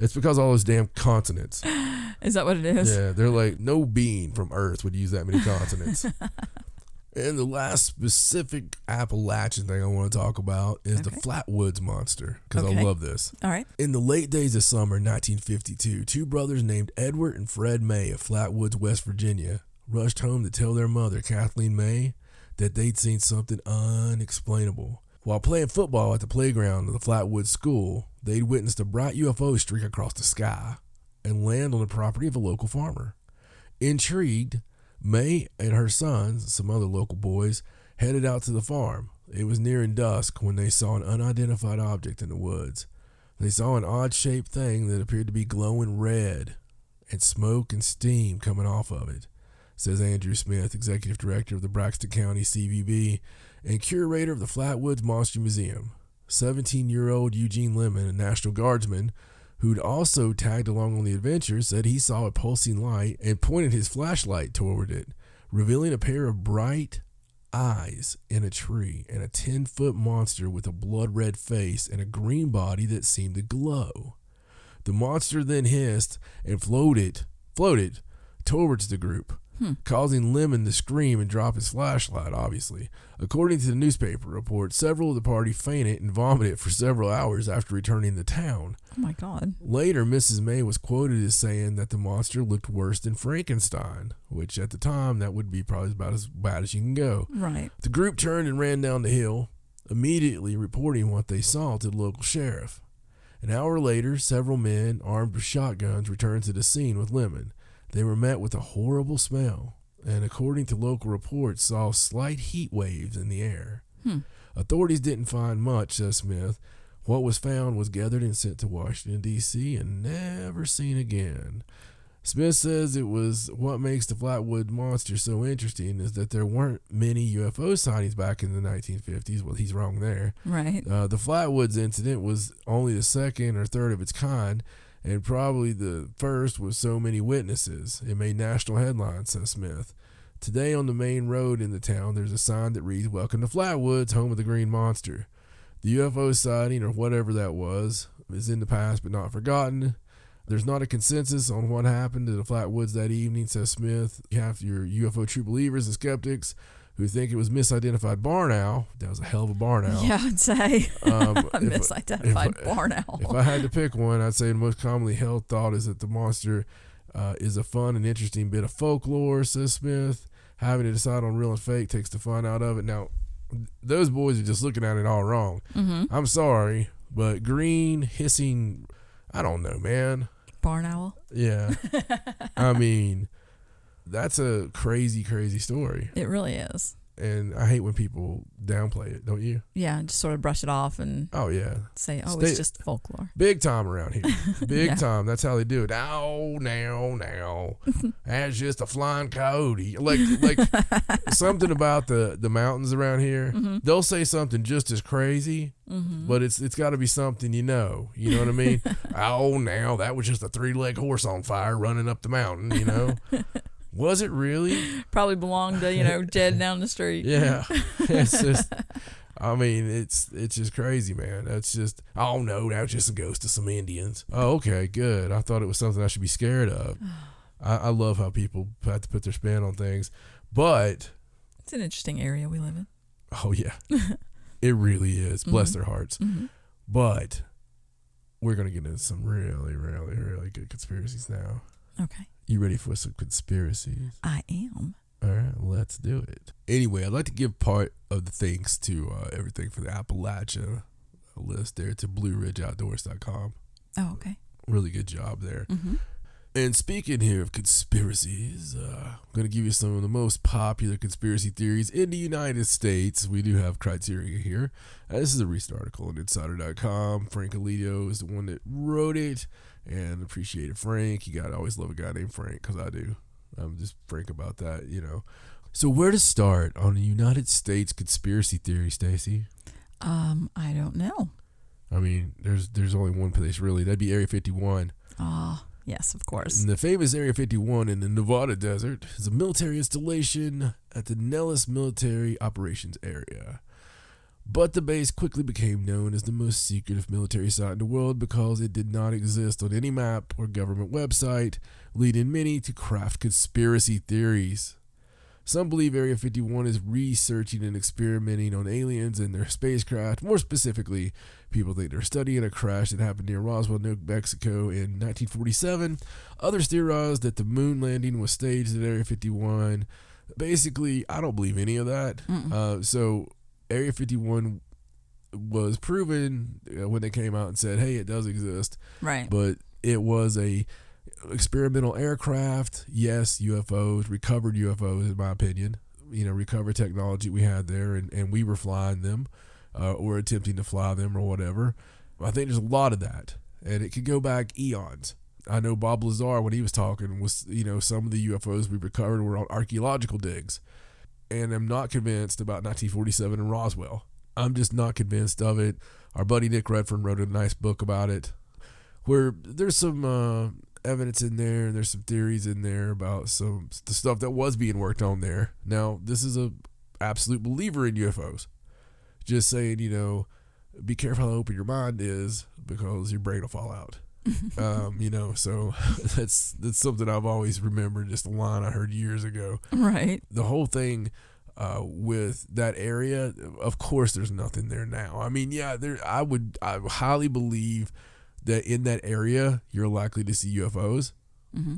S1: It's because all those damn consonants.
S2: Is that what it is?
S1: Yeah, they're like, no being from Earth would use that many consonants. And the last specific Appalachian thing I want to talk about is the Flatwoods Monster, because I love this.
S2: All right.
S1: In the late days of summer 1952, two brothers named Edward and Fred May of Flatwoods, West Virginia, rushed home to tell their mother, Kathleen May, that they'd seen something unexplainable. While playing football at the playground of the Flatwoods School, they'd witnessed a bright UFO streak across the sky and land on the property of a local farmer. Intrigued, May and her sons, some other local boys, headed out to the farm. It was nearing dusk when they saw an unidentified object in the woods. They saw an odd-shaped thing that appeared to be glowing red and smoke and steam coming off of it, says Andrew Smith, executive director of the Braxton County CVB and curator of the Flatwoods Monster Museum. 17-year-old Eugene Lemon, a National Guardsman, who'd also tagged along on the adventure, said he saw a pulsing light and pointed his flashlight toward it, revealing a pair of bright eyes in a tree and a 10-foot monster with a blood-red face and a green body that seemed to glow. The monster then hissed and floated towards the group, causing Lemon to scream and drop his flashlight, obviously. According to the newspaper report, several of the party fainted and vomited for several hours after returning to town.
S2: Oh, my God.
S1: Later, Mrs. May was quoted as saying that the monster looked worse than Frankenstein, which at the time, that would be probably about as bad as you can go.
S2: Right.
S1: The group turned and ran down the hill, immediately reporting what they saw to the local sheriff. An hour later, several men armed with shotguns returned to the scene with Lemon. They were met with a horrible smell, and according to local reports, saw slight heat waves in the air. Authorities didn't find much, says Smith. What was found was gathered and sent to Washington, D.C. and never seen again. Smith says it was what makes the Flatwood Monster so interesting is that there weren't many UFO sightings back in the 1950s. Well, he's wrong there.
S2: Right.
S1: The Flatwoods incident was only the second or third of its kind, and probably the first with so many witnesses. It made national headlines, says Smith. Today on the main road in the town, there's a sign that reads, "Welcome to Flatwoods, home of the Green Monster." The UFO sighting, or whatever that was, is in the past but not forgotten. There's not a consensus on what happened to the Flatwoods that evening, says Smith. You have your UFO true believers and skeptics who think it was misidentified barn owl. That was a hell of a barn owl.
S2: Yeah, I'd say misidentified barn owl.
S1: If I had to pick one, I'd say the most commonly held thought is that the monster is a fun and interesting bit of folklore, says Smith. Having to decide on real and fake takes the fun out of it. Now, those boys are just looking at it all wrong. I'm sorry, but green, hissing, I don't know, man.
S2: Barn owl?
S1: Yeah. I mean, that's a crazy, crazy story.
S2: It really is.
S1: And I hate when people downplay it, don't you?
S2: Yeah, just sort of brush it off and say, it's just folklore.
S1: Big time around here. Big time. That's how they do it. Oh, now. That's just a flying coyote. Like something about the mountains around here. They'll say something just as crazy, but it's got to be something you know. You know what I mean? Oh, now, that was just a 3-leg horse on fire running up the mountain, you know? Was it really?
S2: Probably belonged to, Jed down the street.
S1: Yeah. It's just, I mean, it's just crazy, man. That's just, oh no, that was just a ghost of some Indians. Oh, okay, good. I thought it was something I should be scared of. I love how people have to put their spin on things. But
S2: it's an interesting area we live in.
S1: Oh, yeah. It really is. Bless their hearts.
S2: Mm-hmm.
S1: But we're going to get into some really, really, really good conspiracies now.
S2: Okay.
S1: You ready for some conspiracies?
S2: I am.
S1: All right, let's do it. Anyway, I'd like to give part of the thanks to everything for the Appalachian list there to BlueRidgeOutdoors.com.
S2: Oh, okay.
S1: Really good job there.
S2: Mm-hmm.
S1: And speaking here of conspiracies, I'm going to give you some of the most popular conspiracy theories in the United States. We do have criteria here. This is a recent article on Insider.com. Frank Alito is the one that wrote it, and appreciate it, Frank. You got to always love a guy named Frank, because I do. I'm just frank about that, you know. So where to start on the United States conspiracy theory, Stacey?
S2: I don't know.
S1: I mean, there's only one place, really. That'd be Area 51.
S2: Yes, of course.
S1: And the famous Area 51 in the Nevada desert is a military installation at the Nellis Military Operations Area. But the base quickly became known as the most secretive military site in the world because it did not exist on any map or government website, leading many to craft conspiracy theories. Some believe Area 51 is researching and experimenting on aliens and their spacecraft. More specifically, people think they're studying a crash that happened near Roswell, New Mexico in 1947. Others theorize that the moon landing was staged at Area 51. Basically, I don't believe any of that. So Area 51 was proven when they came out and said, hey, it does exist.
S2: Right.
S1: But it was a experimental aircraft. Yes, UFOs, recovered UFOs, in my opinion. You know, recovered technology we had there, and we were flying them or attempting to fly them or whatever. I think there's a lot of that, and it could go back eons. I know Bob Lazar, when he was talking, was, you know, some of the UFOs we recovered were on archaeological digs. And I'm not convinced about 1947 and Roswell. I'm just not convinced of it. Our buddy Nick Redfern wrote a nice book about it, where there's some evidence in there, and there's some theories in there about the stuff that was being worked on there. Now, this is a absolute believer in UFOs. Just saying, you know, be careful how open your mind is, because your brain will fall out. You know, so that's something I've always remembered, just a line I heard years ago.
S2: Right.
S1: The whole thing with that area, of course there's nothing there now. I mean, yeah, I highly believe that in that area you're likely to see UFOs,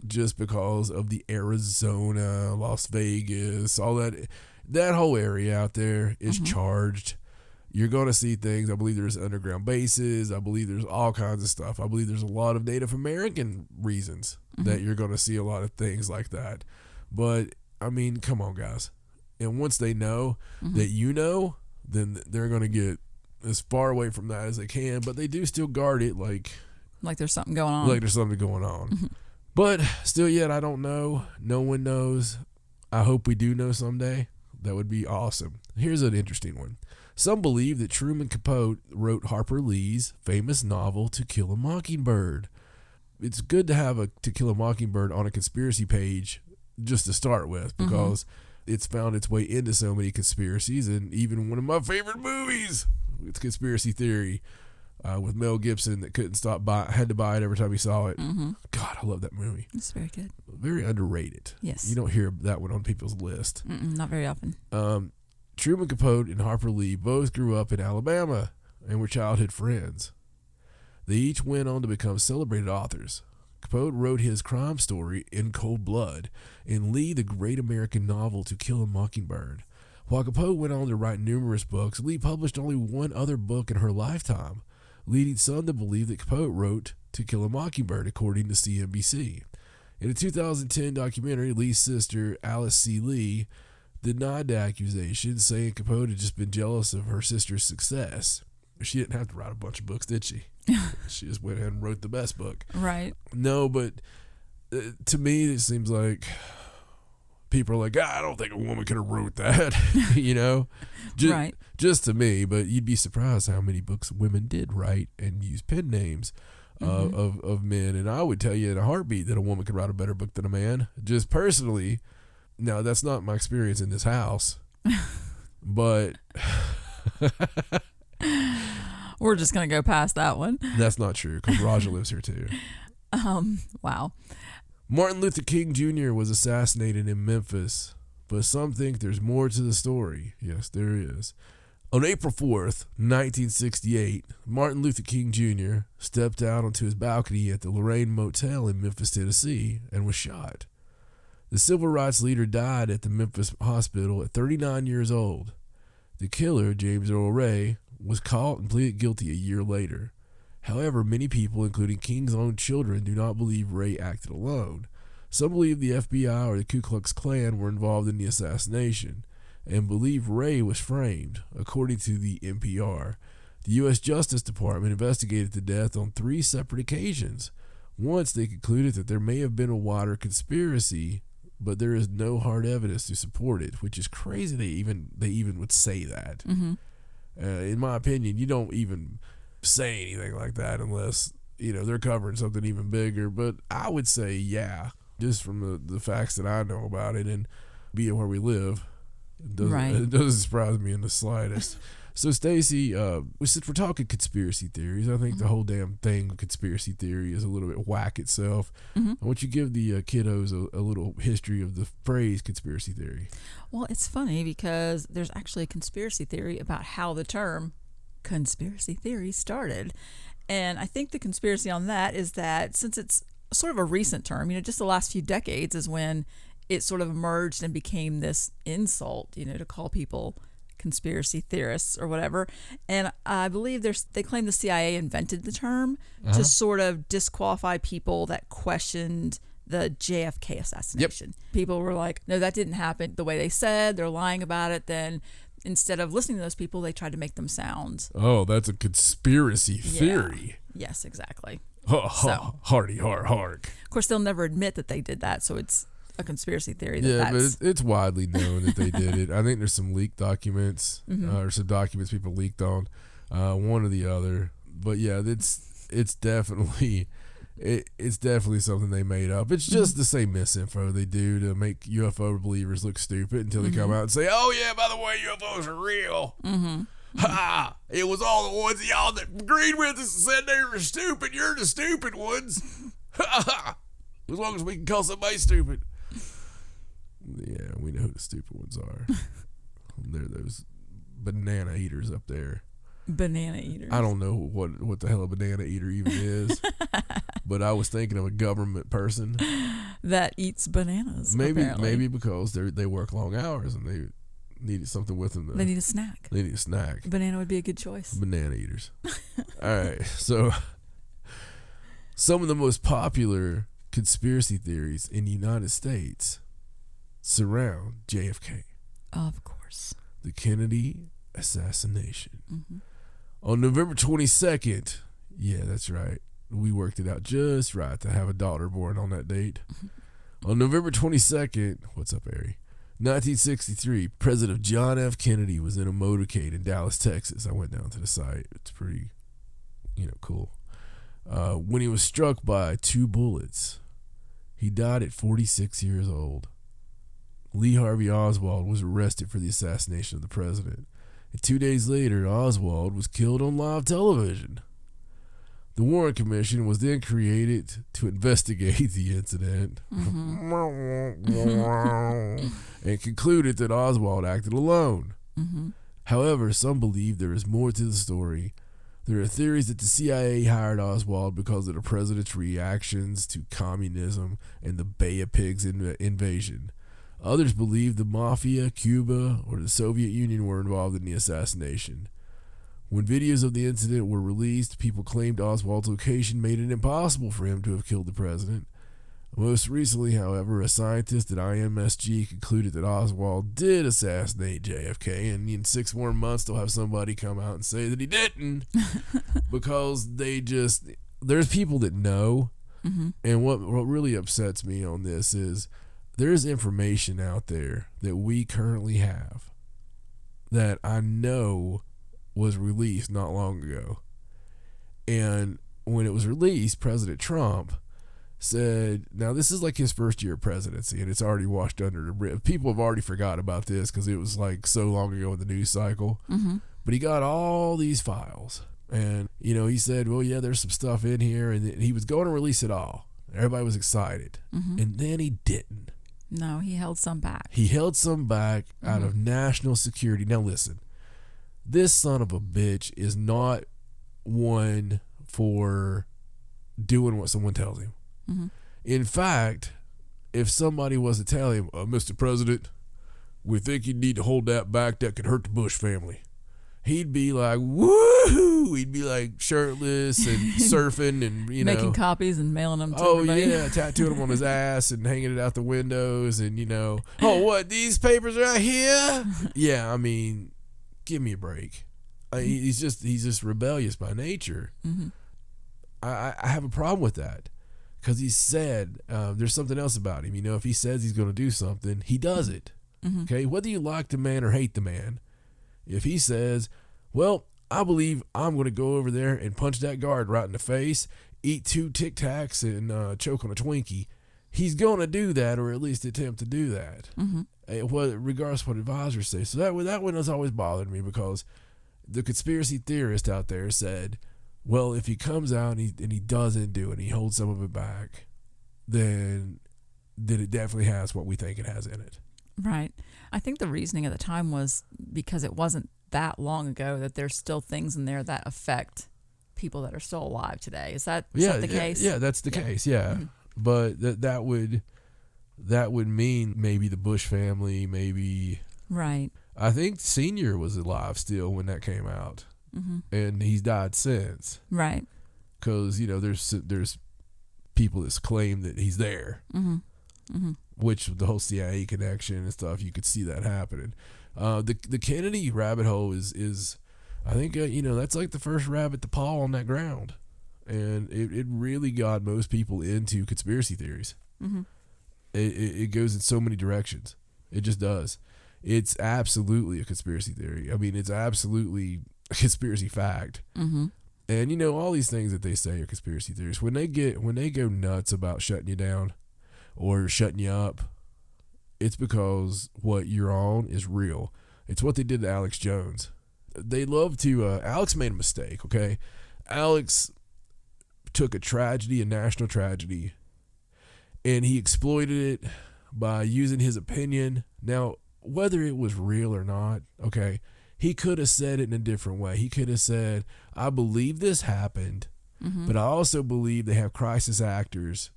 S1: just because of the Arizona, Las Vegas, all that whole area out there is charged. You're going to see things. I believe there's underground bases. I believe there's all kinds of stuff. I believe there's a lot of Native American reasons that you're going to see a lot of things like that. But, I mean, come on, guys. And once they know that you know, then they're going to get as far away from that as they can. But they do still guard it like
S2: there's something going on.
S1: Like there's something going on. But still yet, I don't know. No one knows. I hope we do know someday. That would be awesome. Here's an interesting one. Some believe that Truman Capote wrote Harper Lee's famous novel To Kill a Mockingbird. It's good to have a To Kill a Mockingbird on a conspiracy page just to start with, because it's found its way into so many conspiracies, and even one of my favorite movies, it's conspiracy theory with Mel Gibson that had to buy it every time he saw it. God, I love that movie.
S2: It's very good.
S1: Very underrated.
S2: Yes.
S1: You don't hear that one on people's list.
S2: Not very often.
S1: Truman Capote and Harper Lee both grew up in Alabama and were childhood friends. They each went on to become celebrated authors. Capote wrote his crime story In Cold Blood, and Lee the great American novel To Kill a Mockingbird. While Capote went on to write numerous books, Lee published only one other book in her lifetime, leading some to believe that Capote wrote To Kill a Mockingbird, according to CNBC. In a 2010 documentary, Lee's sister, Alice C. Lee, denied the accusation, saying Capote had just been jealous of her sister's success. She didn't have to write a bunch of books, did she? She just went ahead and wrote the best book.
S2: Right.
S1: No, but to me, it seems like people are like, I don't think a woman could have wrote that, you know?
S2: Right.
S1: Just to me, but you'd be surprised how many books women did write and use pen names of men. And I would tell you in a heartbeat that a woman could write a better book than a man, just personally. Now, that's not my experience in this house, but
S2: we're just going to go past that one.
S1: That's not true, because Raja lives here too.
S2: Wow.
S1: Martin Luther King Jr. was assassinated in Memphis but some think there's more to the story. Yes, there is. On April 4th, 1968, Martin Luther King Jr. stepped out onto his balcony at the Lorraine Motel in Memphis, Tennessee, and was shot. The civil rights leader died at the Memphis hospital at 39 years old. The killer, James Earl Ray, was caught and pleaded guilty a year later. However, many people, including King's own children, do not believe Ray acted alone. Some believe the FBI or the Ku Klux Klan were involved in the assassination, and believe Ray was framed. According to the NPR, the U.S. Justice Department investigated the death on 3 separate occasions. Once they concluded that there may have been a wider conspiracy, but there is no hard evidence to support it, which is crazy they even would say that.
S2: Mm-hmm.
S1: In my opinion, you don't even say anything like that unless, they're covering something even bigger. But I would say, yeah, just from the facts that I know about it and being where we live, it doesn't surprise me in the slightest. So, Stacey, since we're talking conspiracy theories, I think the whole damn thing, conspiracy theory, is a little bit whack itself. I want you to give the kiddos a little history of the phrase conspiracy theory.
S2: Well, it's funny because there's actually a conspiracy theory about how the term conspiracy theory started. And I think the conspiracy on that is that since it's sort of a recent term, just the last few decades is when it sort of emerged and became this insult, to call people conspiracy theorists or whatever. And I believe they claim the CIA invented the term to sort of disqualify people that questioned the JFK assassination. Yep. People were like, no, that didn't happen the way they said. They're lying about it. Then instead of listening to those people, they tried to make them sound.
S1: Oh, that's a conspiracy theory.
S2: Yeah. Yes, exactly.
S1: Hardy, hark.
S2: Of course, they'll never admit that they did that, so it's a conspiracy theory.
S1: But it's widely known that they did it. I think there's some leaked documents, or some documents people leaked on, one or the other. But yeah, it's definitely something they made up. It's just the same misinfo they do to make UFO believers look stupid until they come out and say, "Oh yeah, by the way, UFOs are real." Ha! It was all the ones y'all that agreed with us and said they were stupid. You're the stupid ones. Ha! As long as we can call somebody stupid. Yeah, we know who the stupid ones are. They're those banana eaters up there.
S2: Banana eaters.
S1: I don't know what the hell a banana eater even is, but I was thinking of a government person
S2: that eats bananas.
S1: Maybe because they work long hours and they needed something with them.
S2: They need a snack.
S1: Banana
S2: would be a good choice.
S1: Banana eaters. All right, so some of the most popular conspiracy theories in the United States surround JFK.
S2: Of course.
S1: The Kennedy assassination. On November 22nd, yeah, that's right. We worked it out just right to have a daughter born on that date. On November 22nd, what's up, Ari? 1963, President John F. Kennedy was in a motorcade in Dallas, Texas. I went down to the site. It's pretty, cool. When he was struck by 2 bullets. He died at 46 years old. Lee Harvey Oswald was arrested for the assassination of the president. And 2 days later, Oswald was killed on live television. The Warren Commission was then created to investigate the incident and concluded that Oswald acted alone. However, some believe there is more to the story. There are theories that the CIA hired Oswald because of the president's reactions to communism and the Bay of Pigs invasion. Others believe the Mafia, Cuba, or the Soviet Union were involved in the assassination. When videos of the incident were released, people claimed Oswald's location made it impossible for him to have killed the president. Most recently, however, a scientist at IMSG concluded that Oswald did assassinate JFK, and in 6 more months they'll have somebody come out and say that he didn't, because there's people that know, and what really upsets me on this is there's information out there that we currently have that I know was released not long ago, and when it was released, President Trump said, now this is like his first year of presidency and it's already washed under the bridge. People have already forgot about this because it was like so long ago in the news cycle. But he got all these files and, he said, well, yeah, there's some stuff in here, and he was going to release it all. Everybody was excited. And then he didn't.
S2: No, he held some back.
S1: He held some back out of national security. Now listen, this son of a bitch is not one for doing what someone tells him. In fact, if somebody was to tell him, Mr. President, we think you need to hold that back, that could hurt the Bush family, he'd be like, woo! He'd be like shirtless and surfing and,
S2: making copies and mailing them to everybody.
S1: Yeah, tattooing them on his ass and hanging it out the windows and, what, these papers right here? Yeah, I mean, give me a break. He's just rebellious by nature. I have a problem with that because he said there's something else about him. If he says he's going to do something, he does it. Okay, whether you like the man or hate the man, if he says, well, I believe I'm going to go over there and punch that guard right in the face, eat 2 Tic Tacs and choke on a Twinkie, he's going to do that, or at least attempt to do that. Regardless of what advisors say. So that one has always bothered me because the conspiracy theorist out there said, well, if he comes out and he doesn't do it, and he holds some of it back, then it definitely has what we think it has in it.
S2: Right. I think the reasoning at the time was because it wasn't that long ago that there's still things in there that affect people that are still alive today. Is that the case?
S1: Yeah, that's the case. Yeah, but that would mean maybe the Bush family, maybe.
S2: Right.
S1: I think Senior was alive still when that came out, and he's died since.
S2: Right.
S1: Because there's people that claim that he's there. Which the whole CIA connection and stuff, you could see that happening. The Kennedy rabbit hole is I think that's like the first rabbit to paw on that ground, and it really got most people into conspiracy theories. It goes in so many directions. It just does. It's absolutely a conspiracy theory. I mean, it's absolutely a conspiracy fact. And all these things that they say are conspiracy theories. When they go nuts about shutting you down or shutting you up, it's because what you're on is real. It's what they did to Alex Jones. They love to Alex made a mistake, okay? Alex took a national tragedy, and he exploited it by using his opinion. Now, whether it was real or not, okay, he could have said it in a different way. He could have said, I believe this happened, but I also believe they have crisis actors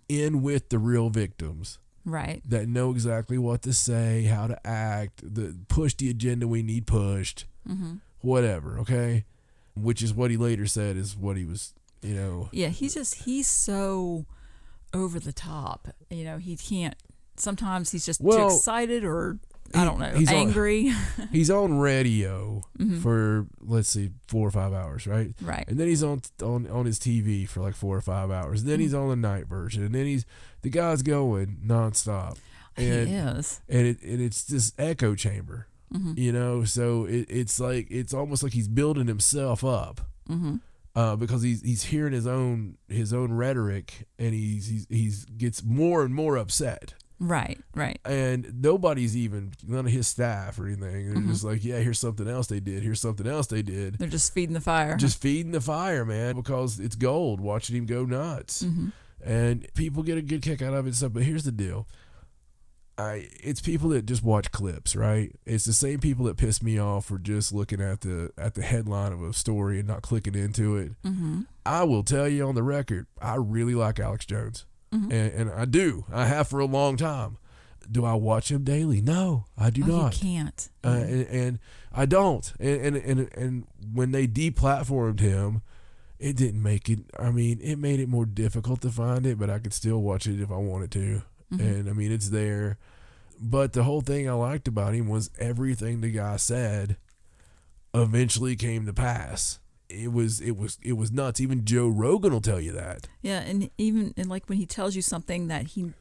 S1: in with the real victims.
S2: Right.
S1: That know exactly what to say, how to act, push the agenda we need pushed, whatever, okay? Which is what he later said is what he was,
S2: Yeah, he's so over the top. He can't, sometimes he's just too excited or, I don't know, angry.
S1: He's on radio for, let's see, 4 or 5 hours, right?
S2: Right.
S1: And then he's on his TV for like 4 or 5 hours. And then he's on the night version. And then the guy's going nonstop. And,
S2: he is.
S1: And it's this echo chamber, so it's almost like he's building himself up. Because he's hearing his own rhetoric, and he's gets more and more upset.
S2: Right.
S1: And nobody's even, none of his staff or anything. They're just like, yeah, here's something else they did. Here's something else they did.
S2: They're just feeding the fire.
S1: Just feeding the fire, man, because it's gold watching him go nuts. And people get a good kick out of it and stuff. But here's the deal. It's people that just watch clips, right? It's the same people that piss me off for just looking at the headline of a story and not clicking into it. I will tell you on the record, I really like Alex Jones. And I do. I have for a long time. Do I watch him daily? No, I do not.
S2: You can't.
S1: And I don't. And when they deplatformed him, it didn't make it. I mean, it made it more difficult to find it, but I could still watch it if I wanted to. And I mean, it's there. But the whole thing I liked about him was everything the guy said eventually came to pass. It was nuts. Even Joe Rogan will tell you that.
S2: Yeah, and like when he tells you something that he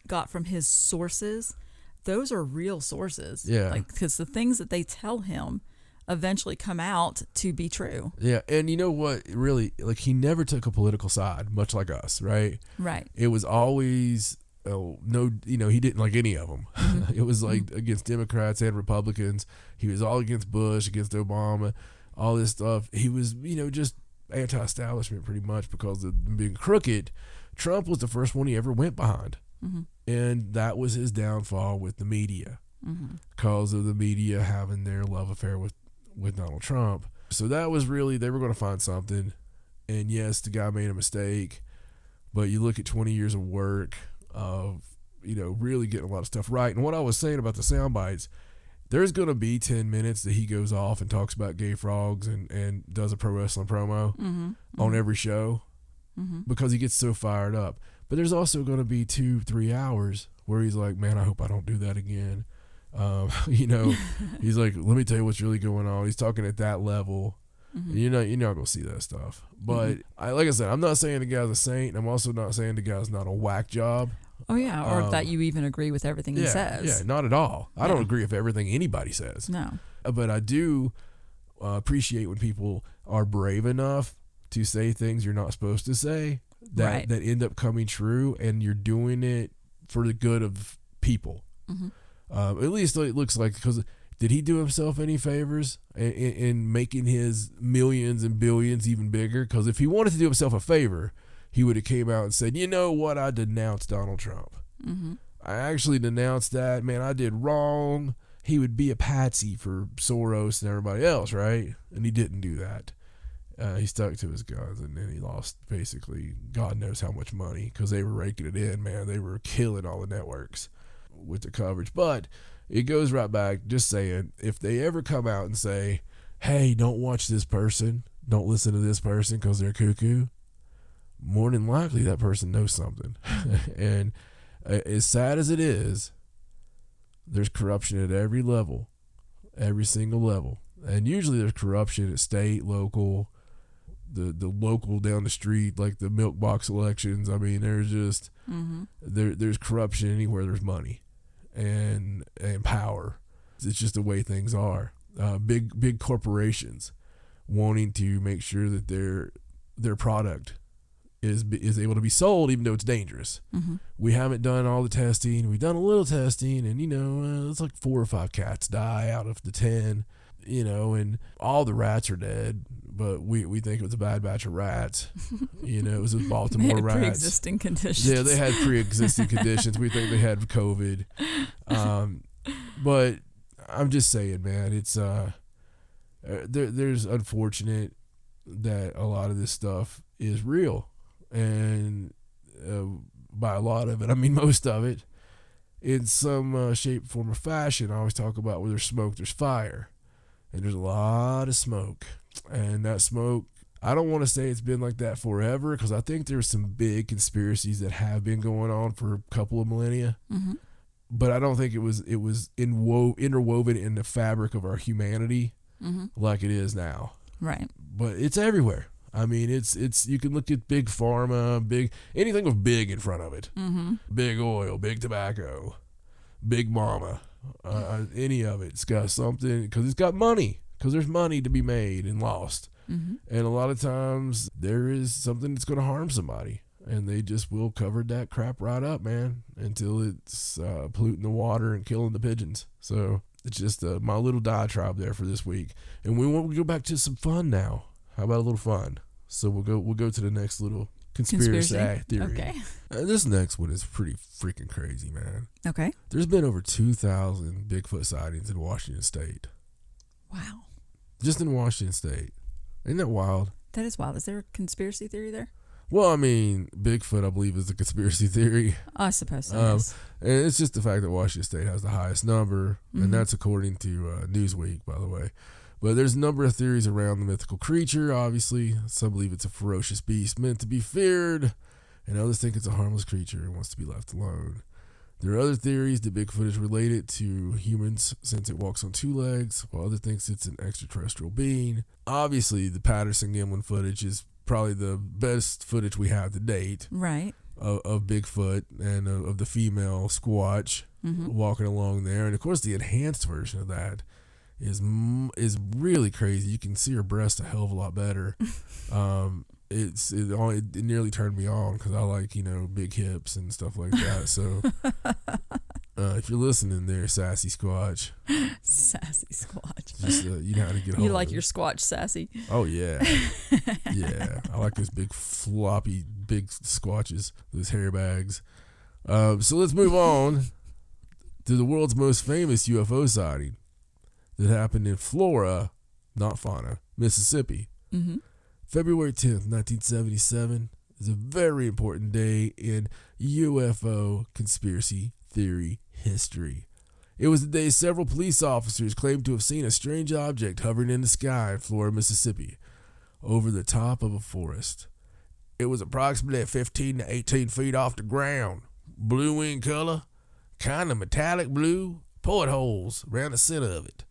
S2: got from his sources, those are real sources.
S1: Yeah.
S2: Like, because the things that they tell him eventually come out to be true.
S1: Yeah, and you know what? Really, like, he never took a political side, much like us, right?
S2: Right.
S1: It was always he didn't like any of them. It was like against Democrats and Republicans. He was all against Bush, against Obama. All this stuff. He was, just anti-establishment pretty much because of being crooked. Trump was the first one he ever went behind. And that was his downfall with the media, because of the media having their love affair with Donald Trump. So that was really, they were going to find something. And yes, the guy made a mistake, but you look at 20 years of work of, really getting a lot of stuff right. And what I was saying about the sound bites, there's going to be 10 minutes that he goes off and talks about gay frogs and does a pro wrestling promo on every show because he gets so fired up. But there's also going to be 2-3 hours where he's like, man, I hope I don't do that again. He's like, let me tell you what's really going on. He's talking at that level. You're not going to see that stuff. But like I said, I'm not saying the guy's a saint. I'm also not saying the guy's not a whack job.
S2: Oh, yeah, or that you even agree with everything he says.
S1: Yeah, not at all. I don't agree with everything anybody says.
S2: No.
S1: But I do appreciate when people are brave enough to say things you're not supposed to say that end up coming true, and you're doing it for the good of people. At least it looks like, because did he do himself any favors in making his millions and billions even bigger? Because if he wanted to do himself a favor, he would have came out and said, you know what, I denounced Donald Trump. I actually denounced that. Man, I did wrong. He would be a patsy for Soros and everybody else, right? And he didn't do that. He stuck to his guns, and then he lost basically God knows how much money, because they were raking it in, man. They were killing all the networks with the coverage. But it goes right back, just saying, if they ever come out and say, hey, don't watch this person, don't listen to this person because they're cuckoo, more than likely that person knows something. And as sad as it is, there's corruption at every level, every single level. And usually there's corruption at state, local, the local down the street, like the milk box elections. I mean, there's just there's corruption anywhere there's money and power. It's just the way things are. Big corporations wanting to make sure that their product is able to be sold, even though it's dangerous. We haven't done all the testing. We've done a little testing, and it's like 4 or 5 cats die out of the 10. And all the rats are dead, but we think it was a bad batch of rats. It was those Baltimore
S2: they had
S1: rats.
S2: Pre-existing conditions.
S1: Yeah, they had pre-existing conditions. We think they had COVID. But I'm just saying, man, it's there's unfortunate that a lot of this stuff is real, and by a lot of it, I mean most of it, in some shape, form, or fashion. I always talk about where there's smoke, there's fire. And there's a lot of smoke. And that smoke, I don't want to say it's been like that forever, because I think there's some big conspiracies that have been going on for a couple of millennia. But I don't think it was interwoven in the fabric of our humanity like it is now.
S2: Right.
S1: But it's everywhere. I mean, it's you can look at big pharma, anything with big in front of it. Big oil, big tobacco, big mama. Any of it's got something, because it's got money, because there's money to be made and lost. And a lot of times there is something that's going to harm somebody, and they just will cover that crap right up, man, until it's polluting the water and killing the pigeons. So it's just my little diatribe there for this week. And we want to go back to some fun now. How about a little fun? So we'll go to the next little conspiracy theory.
S2: Okay.
S1: This next one is pretty freaking crazy, man.
S2: Okay.
S1: There's been over 2,000 Bigfoot sightings in Washington State.
S2: Wow.
S1: Just in Washington State. Isn't that wild?
S2: That is wild. Is there a conspiracy theory there?
S1: Well, I mean, Bigfoot, I believe, is a conspiracy theory.
S2: I suppose so. Yes.
S1: And it's just the fact that Washington State has the highest number, and that's according to Newsweek, by the way. But there's a number of theories around the mythical creature, obviously. Some believe it's a ferocious beast meant to be feared, and others think it's a harmless creature and wants to be left alone. There are other theories that Bigfoot is related to humans since it walks on 2 legs, while others think it's an extraterrestrial being. Obviously, the Patterson-Gimlin footage is probably the best footage we have to date.
S2: Right.
S1: Of Bigfoot and of the female Squatch walking along there. And, of course, the enhanced version of that is really crazy. You can see her breast a hell of a lot better. It nearly turned me on, because I like, big hips and stuff like that. So if you're listening there, sassy Squatch.
S2: Sassy Squatch.
S1: Just you know how to get hold
S2: You
S1: of
S2: like
S1: it.
S2: your Squatch sassy.
S1: Oh yeah. Yeah. I like those big floppy big Squatches, those hair bags. So let's move on to the world's most famous UFO sighting that happened in Flora, not Fauna, Mississippi.
S2: Mm-hmm.
S1: February 10th, 1977 is a very important day in UFO conspiracy theory history. It was the day several police officers claimed to have seen a strange object hovering in the sky in Flora, Mississippi, over the top of a forest. It was approximately 15 to 18 feet off the ground, blue in color, kind of metallic blue, portholes around the center of it,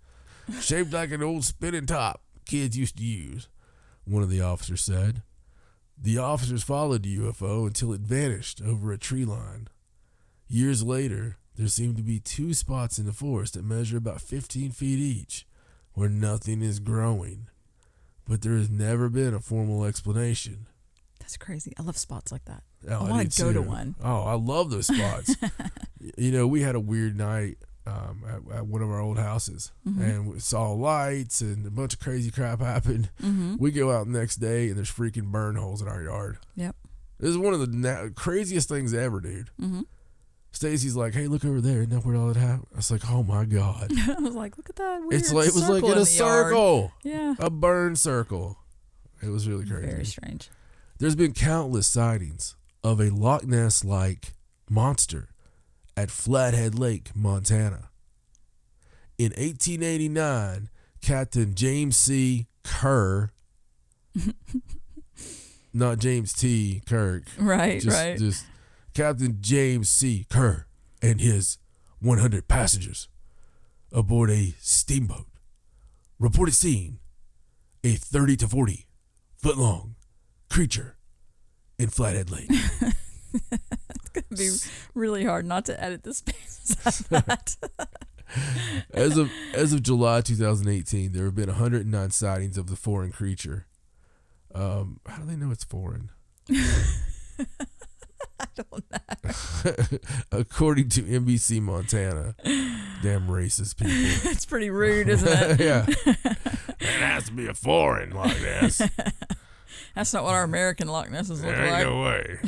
S1: shaped like an old spinning top kids used to use, one of the officers said. The officers followed the UFO until it vanished over a tree line. Years later, there seemed to be two spots in the forest that measure about 15 feet each, where nothing is growing. But there has never been a formal explanation.
S2: That's crazy. I love spots like that.
S1: Oh,
S2: I want to go to one.
S1: Oh, I love those spots. We had a weird night at one of our old houses, and we saw lights and a bunch of crazy crap happened.
S2: Mm-hmm.
S1: We go out the next day, and there's freaking burn holes in our yard.
S2: Yep.
S1: This is one of the craziest things ever, dude.
S2: Mm-hmm.
S1: Stacy's like, "Hey, look over there. Isn't that where all that happened?" I was like, "Oh my god!"
S2: I was like, "Look at that weird
S1: It was like in a
S2: yard.
S1: circle.
S2: Yeah,
S1: A burn circle. It was really crazy.
S2: Very strange.
S1: There's been countless sightings of a Loch Ness-like monster at Flathead Lake, Montana. In 1889, Captain James C. Kerr, not James T. Kirk,
S2: Right.
S1: just Captain James C. Kerr and his 100 passengers aboard a steamboat reported seeing a 30 to 40 foot long creature in Flathead Lake.
S2: It's going to be really hard not to edit this piece of that.
S1: As of July 2018, there have been 109 sightings of the foreign creature. How do they know it's foreign?
S2: I don't know.
S1: According to NBC Montana. Damn racist people.
S2: It's pretty rude, isn't it?
S1: Yeah. It has to be a foreign Loch Ness.
S2: That's not what our American Loch Nesses look
S1: There
S2: like.
S1: ain't no way.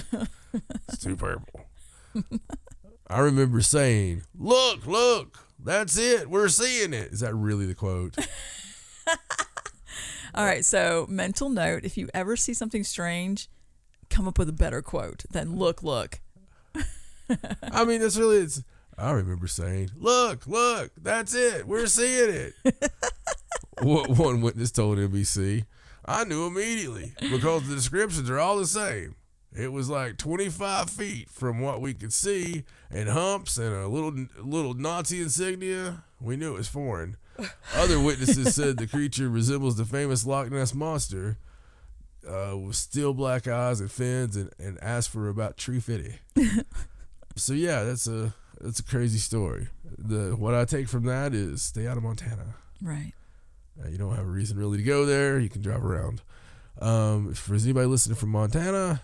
S1: It's too purple. I remember saying, look, that's it. We're seeing it. Is that really the quote?
S2: All right, so mental note, if you ever see something strange, come up with a better quote than look.
S1: I mean, I remember saying, look, that's it. We're seeing it. One witness told NBC, I knew immediately because the descriptions are all the same. It was like 25 feet from what we could see, and humps and a little Nazi insignia. We knew it was foreign. Other witnesses said the creature resembles the famous Loch Ness monster, with steel black eyes and fins, and asked for about $350. So yeah, that's a crazy story. What I take from that is stay out of Montana.
S2: Right.
S1: You don't have a reason really to go there. You can drive around. If there's anybody listening from Montana,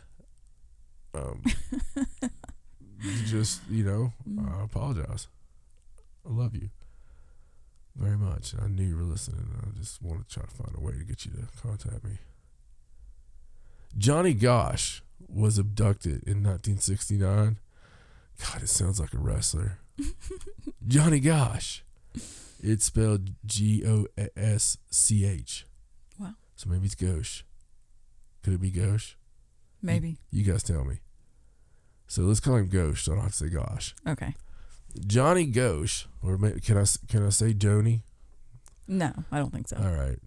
S1: just, I apologize. I love you very much. I knew you were listening. I just wanted to try to find a way to get you to contact me. Johnny Gosh was abducted in 1969. God, it sounds like a wrestler. Johnny Gosh. It's spelled Gosch.
S2: Wow.
S1: So maybe it's Gauche. Could it be Gauche?
S2: Maybe.
S1: You guys tell me. So let's call him Gauche, so I don't have to say Gosh.
S2: Okay.
S1: Johnny Gauche, or can I say Joni?
S2: No, I don't think so.
S1: All right.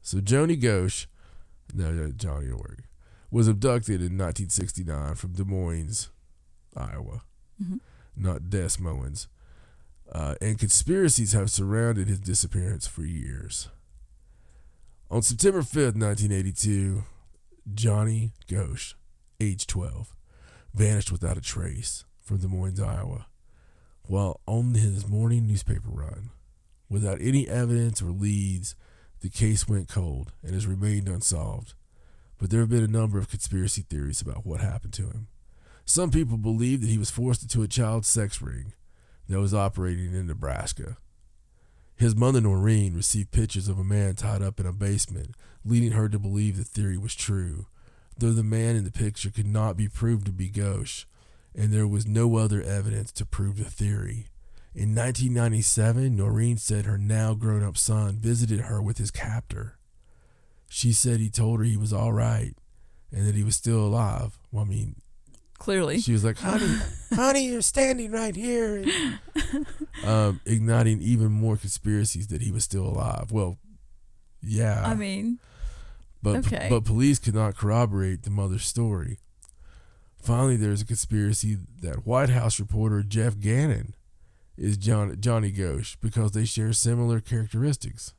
S1: So Joni Gauche, no, Johnny will work, was abducted in 1969 from Des Moines, Iowa.
S2: Mm-hmm.
S1: Not Des Moines. And conspiracies have surrounded his disappearance for years. On September 5th, 1982, Johnny Gauche, age 12, vanished without a trace from Des Moines, Iowa, while on his morning newspaper run. Without any evidence or leads, the case went cold and has remained unsolved. But there have been a number of conspiracy theories about what happened to him. Some people believe that he was forced into a child sex ring that was operating in Nebraska. His mother, Noreen, received pictures of a man tied up in a basement, leading her to believe the theory was true, though the man in the picture could not be proved to be Gauche, and there was no other evidence to prove the theory. In 1997, Noreen said her now grown-up son visited her with his captor. She said he told her he was all right and that he was still alive. Well, I mean,
S2: clearly.
S1: She was like, honey, you're standing right here. Igniting even more conspiracies that he was still alive. Well, yeah.
S2: I mean,
S1: but
S2: okay.
S1: But police could not corroborate the mother's story. Finally, there's a conspiracy that White House reporter Jeff Gannon is Johnny Ghost because they share similar characteristics.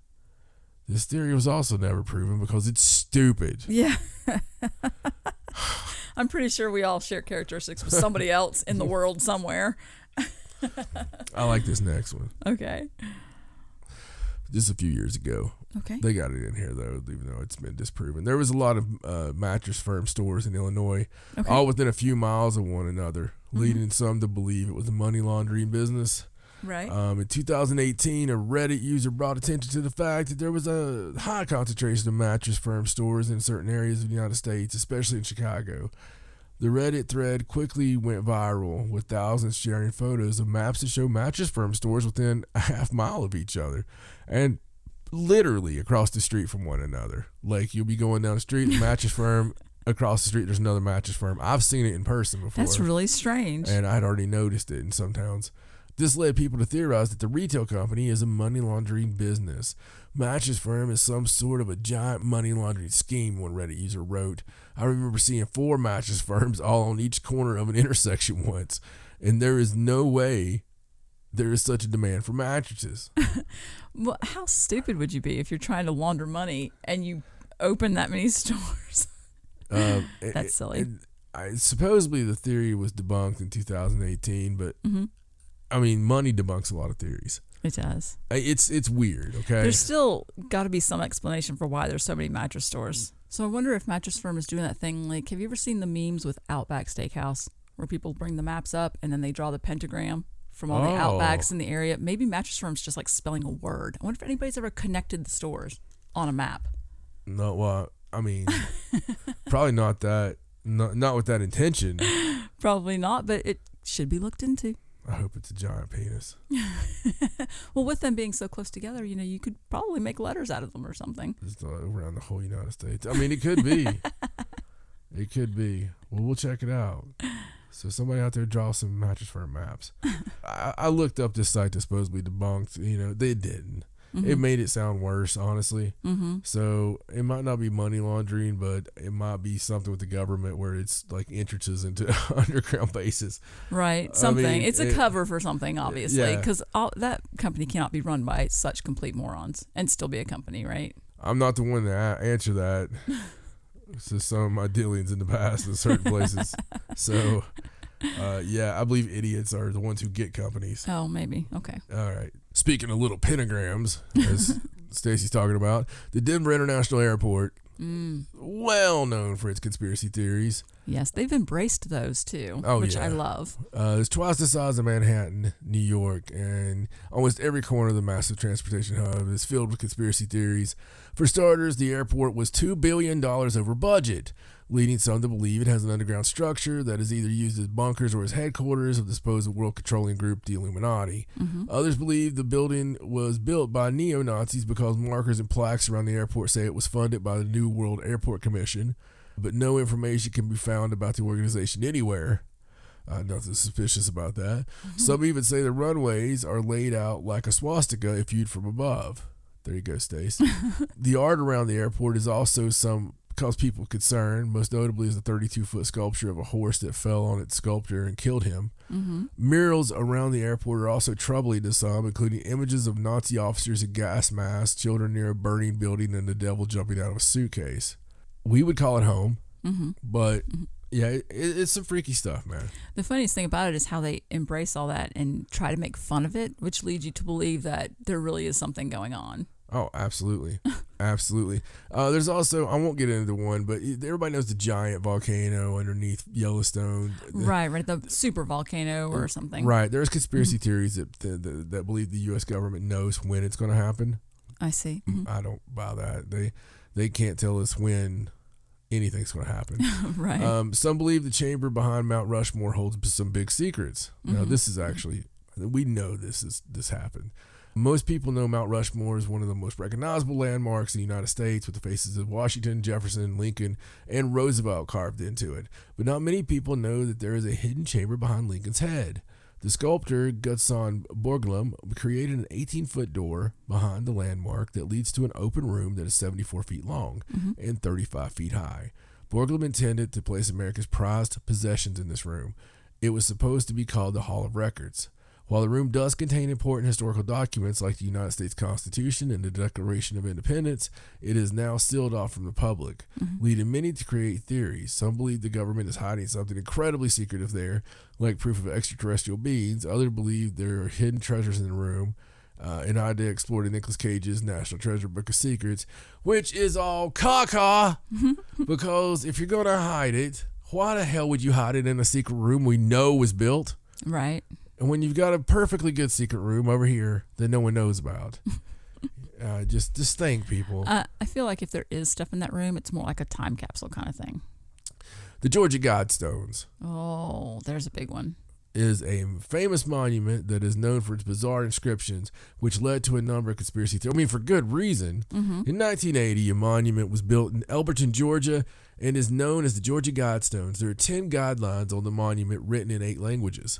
S1: This theory was also never proven because it's stupid.
S2: Yeah. I'm pretty sure we all share characteristics with somebody else in the world somewhere.
S1: I like this next one.
S2: Okay.
S1: Just a few years ago.
S2: Okay.
S1: They got it in here, though, even though it's been disproven. There was a lot of mattress firm stores in Illinois, all within a few miles of one another, leading some to believe it was a money laundering business.
S2: Right.
S1: In 2018, a Reddit user brought attention to the fact that there was a high concentration of mattress firm stores in certain areas of the United States, especially in Chicago. The Reddit thread quickly went viral, with thousands sharing photos of maps that show mattress firm stores within a half mile of each other, and literally across the street from one another. Like, you'll be going down the street, the mattress firm, across the street there's another mattress firm. I've seen it in person before.
S2: That's really strange.
S1: And I'd already noticed it in some towns. This led people to theorize that the retail company is a money laundering business. Mattress firm is some sort of a giant money laundering scheme, one Reddit user wrote. I remember seeing 4 mattress firms all on each corner of an intersection once, and there is no way there is such a demand for mattresses.
S2: Well, how stupid would you be if you're trying to launder money and you open that many stores? That's silly.
S1: Supposedly the theory was debunked in 2018, but I mean, money debunks a lot of theories.
S2: It does.
S1: It's weird, okay?
S2: There's still got to be some explanation for why there's so many mattress stores. So I wonder if Mattress Firm is doing that thing. Like, have you ever seen the memes with Outback Steakhouse where people bring the maps up and then they draw the pentagram from all the Outbacks in the area? Maybe Mattress Firm's just like spelling a word. I wonder if anybody's ever connected the stores on a map.
S1: No, well, I mean, probably not that. Not with that intention.
S2: Probably not, but it should be looked into.
S1: I hope it's a giant penis.
S2: Well, with them being so close together, you know, you could probably make letters out of them or something.
S1: Just around the whole United States. I mean, it could be. It could be. Well, we'll check it out. So somebody out there draw some Mattress Firm maps. I looked up this site that supposedly debunked. You know, they didn't. It made it sound worse, honestly. So it might not be money laundering, but it might be something with the government where it's like entrances into underground bases.
S2: Right, something. I mean, it's a cover for something, obviously, because that company cannot be run by such complete morons and still be a company, right?
S1: I'm not the one to answer that. It's just some of my dealings in the past in certain places. So, yeah, I believe idiots are the ones who get companies.
S2: Oh, maybe. Okay.
S1: All right. Speaking of little pentagrams, as Stacey's talking about, the Denver International Airport, well known for its conspiracy theories.
S2: Yes, they've embraced those too, which I love.
S1: It's twice the size of Manhattan, New York, and almost every corner of the massive transportation hub is filled with conspiracy theories. For starters, the airport was $2 billion over budget, leading some to believe it has an underground structure that is either used as bunkers or as headquarters of the supposed world-controlling group, the Illuminati. Others believe the building was built by neo-Nazis because markers and plaques around the airport say it was funded by the New World Airport Commission, but no information can be found about the organization anywhere. Nothing suspicious about that. Some even say the runways are laid out like a swastika if viewed from above. There you go, Stace. The art around the airport is also cause people concern. Most notably is the 32-foot sculpture of a horse that fell on its sculptor and killed him. Murals around the airport are also troubling to some, including images of Nazi officers in gas masks, children near a burning building, and the devil jumping out of a suitcase. We would call it home, but yeah, it's some freaky stuff, man. The
S2: funniest thing about it is how they embrace all that and try to make fun of it, which leads you to believe that there really is something going on.
S1: Oh, absolutely. Absolutely. There's also, I won't get into one, but everybody knows the giant volcano underneath Yellowstone.
S2: Right, the super volcano or something.
S1: Right. There's conspiracy theories that believe the U.S. government knows when it's going to happen.
S2: I see.
S1: I don't buy that. They can't tell us when, anything's going to happen.
S2: Right.
S1: Some believe the chamber behind Mount Rushmore holds some big secrets. Now, this is actually, we know this happened. Most people know Mount Rushmore is one of the most recognizable landmarks in the United States, with the faces of Washington, Jefferson, Lincoln, and Roosevelt carved into it. But not many people know that there is a hidden chamber behind Lincoln's head. The sculptor Gutzon Borglum created an 18-foot door behind the landmark that leads to an open room that is 74 feet long and 35 feet high. Borglum intended to place America's prized possessions in this room. It was supposed to be called the Hall of Records. While the room does contain important historical documents like the United States Constitution and the Declaration of Independence, it is now sealed off from the public, leading many to create theories. Some believe the government is hiding something incredibly secretive there, like proof of extraterrestrial beings. Others believe there are hidden treasures in the room. An idea explored in Nicolas Cage's National Treasure Book of Secrets, which is all caca, because if you're going to hide it, why the hell would you hide it in a secret room we know was built?
S2: Right.
S1: And when you've got a perfectly good secret room over here that no one knows about, just think, people.
S2: I feel like if there is stuff in that room, it's more like a time capsule kind of thing.
S1: The Georgia Guidestones.
S2: Oh, there's a big one.
S1: Is a famous monument that is known for its bizarre inscriptions, which led to a number of conspiracy theories. I mean, for good reason. In 1980, a monument was built in Elberton, Georgia, and is known as the Georgia Guidestones. There are 10 guidelines on the monument written in 8 languages,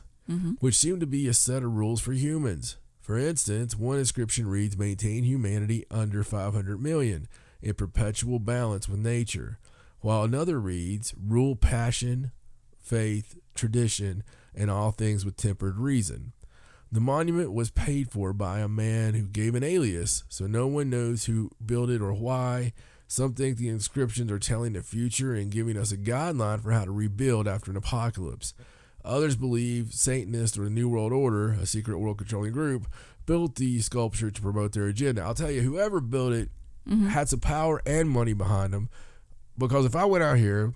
S1: which seem to be a set of rules for humans. For instance, one inscription reads, "Maintain humanity under 500 million in perpetual balance with nature," while another reads, "Rule passion, faith, tradition, and all things with tempered reason." The monument was paid for by a man who gave an alias, so no one knows who built it or why. Some think the inscriptions are telling the future and giving us a guideline for how to rebuild after an apocalypse. Others believe Satanists or the New World Order, a secret world-controlling group, built the sculpture to promote their agenda. I'll tell you, whoever built it had some power and money behind them, because if I went out here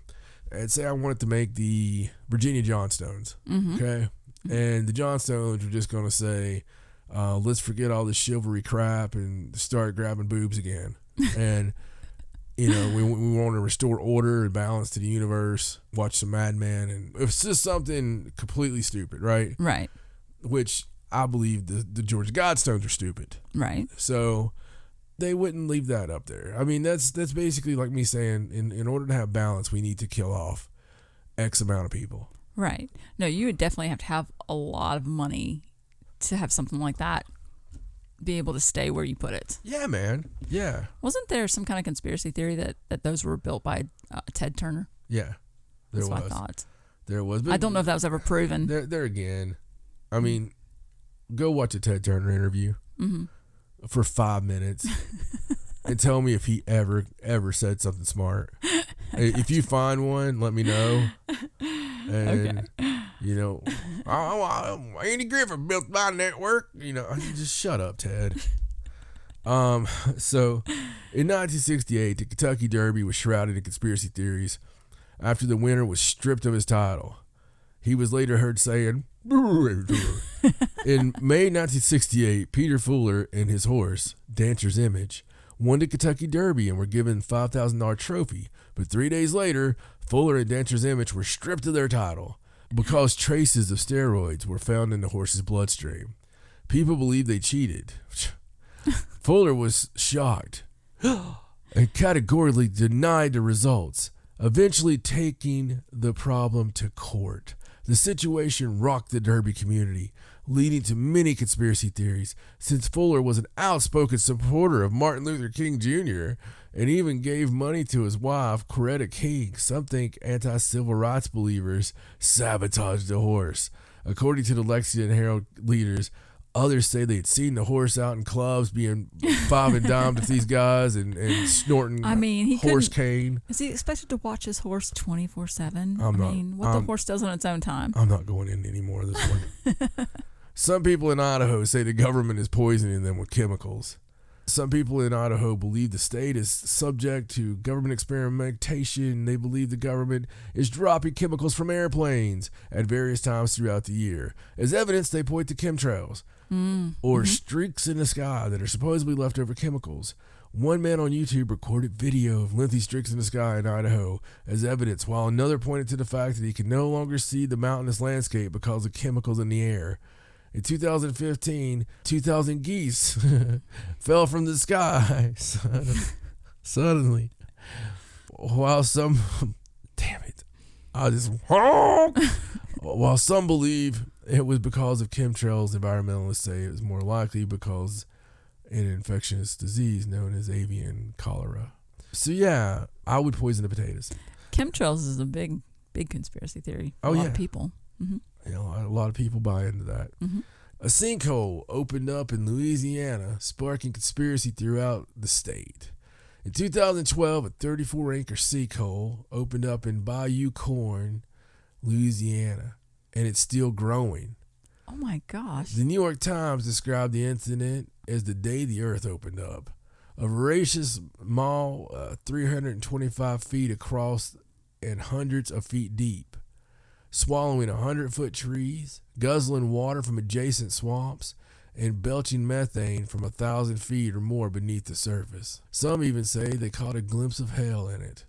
S1: and say I wanted to make the Virginia Johnstones, okay, and the Johnstones were just going to say, let's forget all this chivalry crap and start grabbing boobs again. And, you know, we want to restore order and balance to the universe, watch some Mad Men, and it's just something completely stupid, right?
S2: Right.
S1: Which I believe the Georgia Guidestones are stupid.
S2: Right.
S1: So they wouldn't leave that up there. I mean, that's basically like me saying, in order to have balance, we need to kill off X amount of people.
S2: Right. No, you would definitely have to have a lot of money to have something like that be able to stay where you put it.
S1: Yeah, man. Yeah.
S2: Wasn't there some kind of conspiracy theory that those were built by Ted Turner?
S1: Yeah.
S2: That's what I thought.
S1: There was. But
S2: I don't know if that was ever proven.
S1: There again, I mean, go watch a Ted Turner interview for 5 minutes and tell me if he ever said something smart. If you find one, let me know. And, you know, Andy Griffith built my network. You know, just shut up, Ted. So, in 1968, the Kentucky Derby was shrouded in conspiracy theories after the winner was stripped of his title. He was later heard saying, in May 1968, Peter Fuller and his horse, Dancer's Image, won the Kentucky Derby and were given a $5,000 trophy. But 3 days later, Fuller and Dancer's Image were stripped of their title because traces of steroids were found in the horse's bloodstream. People believed they cheated. Fuller was shocked and categorically denied the results, eventually taking the problem to court. The situation rocked the Derby community, leading to many conspiracy theories, since Fuller was an outspoken supporter of Martin Luther King Jr. and even gave money to his wife, Coretta King. Some think anti-civil rights believers sabotaged the horse. According to the Lexington Herald leaders, others say they had seen the horse out in clubs being five and dimed with these guys and snorting horse cane.
S2: Is he expected to watch his horse 24/7? What the horse does on its own time.
S1: I'm not going in anymore this one. Some people in Idaho say the government is poisoning them with chemicals. Some people in Idaho believe the state is subject to government experimentation. They believe the government is dropping chemicals from airplanes at various times throughout the year. As evidence, they point to chemtrails or streaks in the sky that are supposedly leftover chemicals. One man on YouTube recorded video of lengthy streaks in the sky in Idaho as evidence, while another pointed to the fact that he could no longer see the mountainous landscape because of chemicals in the air. In 2015, 2,000 geese fell from the sky suddenly, while some while some believe it was because of chemtrails, environmentalists say it was more likely because an infectious disease known as avian cholera. So yeah, I would poison the potatoes.
S2: Chemtrails is a big conspiracy theory. A lot of people. Mm-hmm.
S1: Yeah, a lot of people buy into that.
S2: Mm-hmm.
S1: A sinkhole opened up in Louisiana, sparking conspiracy throughout the state. In 2012, a 34-acre sinkhole opened up in Bayou Corn, Louisiana, and it's still growing.
S2: Oh my gosh.
S1: The New York Times described the incident as the day the earth opened up. A voracious maw 325 feet across and hundreds of feet deep, swallowing 100-foot trees, guzzling water from adjacent swamps, and belching methane from 1,000 feet or more beneath the surface. Some even say they caught a glimpse of hell in it.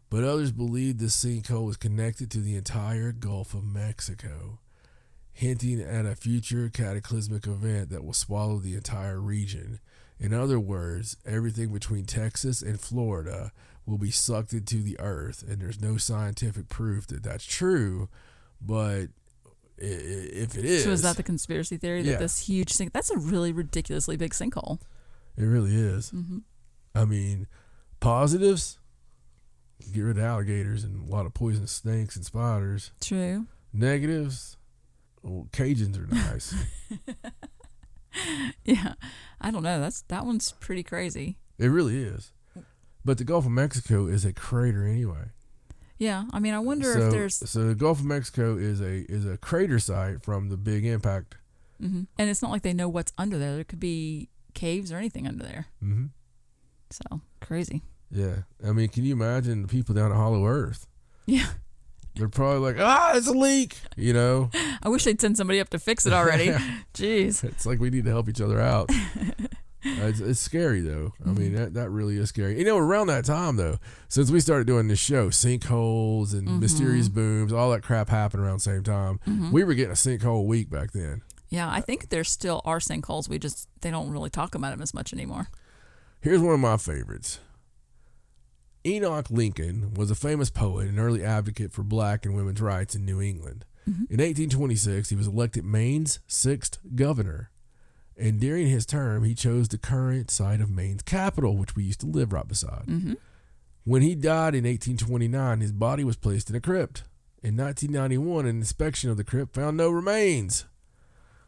S1: But others believe this sinkhole was connected to the entire Gulf of Mexico, hinting at a future cataclysmic event that will swallow the entire region. In other words, everything between Texas and Florida will be sucked into the earth, and there's no scientific proof that that's true, but if it is...
S2: So is that the conspiracy theory, that this huge sink... That's a really ridiculously big sinkhole.
S1: It really is.
S2: Mm-hmm.
S1: I mean, positives, get rid of alligators and a lot of poisonous snakes and spiders.
S2: True.
S1: Negatives... Well, Cajuns are nice.
S2: Yeah, I don't know. That one's pretty crazy.
S1: It really is. But the Gulf of Mexico is a crater anyway.
S2: Yeah, I mean, I wonder if there's...
S1: So the Gulf of Mexico is a crater site from the big impact.
S2: Mm-hmm. And it's not like they know what's under there. There could be caves or anything under there.
S1: Mm-hmm.
S2: So, crazy.
S1: Yeah. I mean, can you imagine the people down at Hollow Earth?
S2: Yeah.
S1: They're probably like, it's a leak, you know?
S2: I wish they'd send somebody up to fix it already. Jeez.
S1: It's like we need to help each other out. It's scary, though. I mean, that really is scary. You know, around that time, though, since we started doing this show, sinkholes and mysterious booms, all that crap happened around the same time. Mm-hmm. We were getting a sinkhole week back then.
S2: Yeah, I think there still are sinkholes. They don't really talk about them as much anymore.
S1: Here's one of my favorites. Enoch Lincoln was a famous poet and early advocate for black and women's rights in New England. Mm-hmm. In 1826, he was elected Maine's 6th governor. And during his term, he chose the current site of Maine's capital, which we used to live right beside. Mm-hmm. When he died in 1829, his body was placed in a crypt. In 1991, an inspection of the crypt found no remains.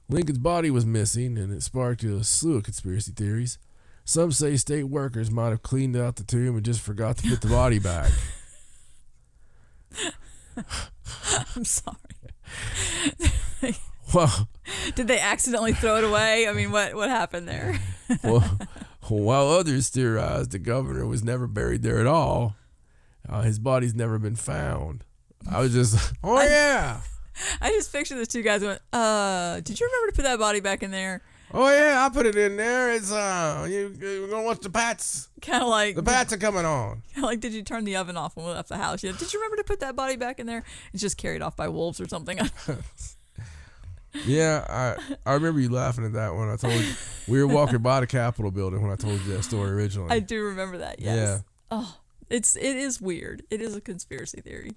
S1: Lincoln's body was missing, and it sparked a slew of conspiracy theories. Some say state workers might have cleaned out the tomb and just forgot to put the body back.
S2: I'm sorry.
S1: Well,
S2: did they accidentally throw it away? I mean, what happened there?
S1: Well, while others theorized the governor was never buried there at all, his body's never been found. I was just, yeah.
S2: I just picture the two guys going, did you remember to put that body back in there?
S1: Oh yeah, I put it in there. It's you're gonna watch the Pats.
S2: Kind of like
S1: the Pats are coming on.
S2: Kind of like, did you turn the oven off when we left the house? Did you remember to put that body back in there? It's just carried off by wolves or something.
S1: Yeah, I remember you laughing at that when I told you we were walking by the Capitol building when I told you that story originally.
S2: I do remember that. Yes.
S1: Yeah.
S2: Oh, it is weird. It is a conspiracy theory.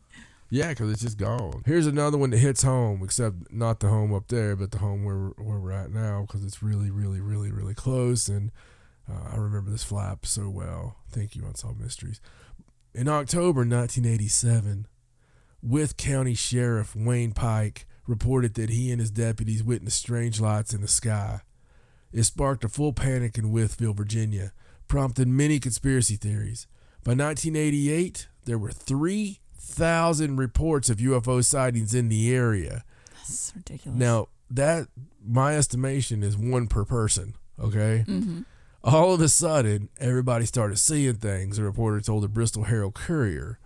S1: Yeah, because it's just gone. Here's another one that hits home, except not the home up there, but the home where we're at now, because it's really, really, really, really close. And I remember this flap so well. Thank you, Unsolved Mysteries. In October 1987, Wythe County Sheriff Wayne Pike reported that he and his deputies witnessed strange lights in the sky. It sparked a full panic in Wytheville, Virginia, prompted many conspiracy theories. By 1988, there were 3,000 reports of UFO sightings in the area.
S2: That's ridiculous.
S1: Now, my estimation is one per person, okay?
S2: Mm-hmm.
S1: All of a sudden, everybody started seeing things, a reporter told the Bristol Herald-Courier.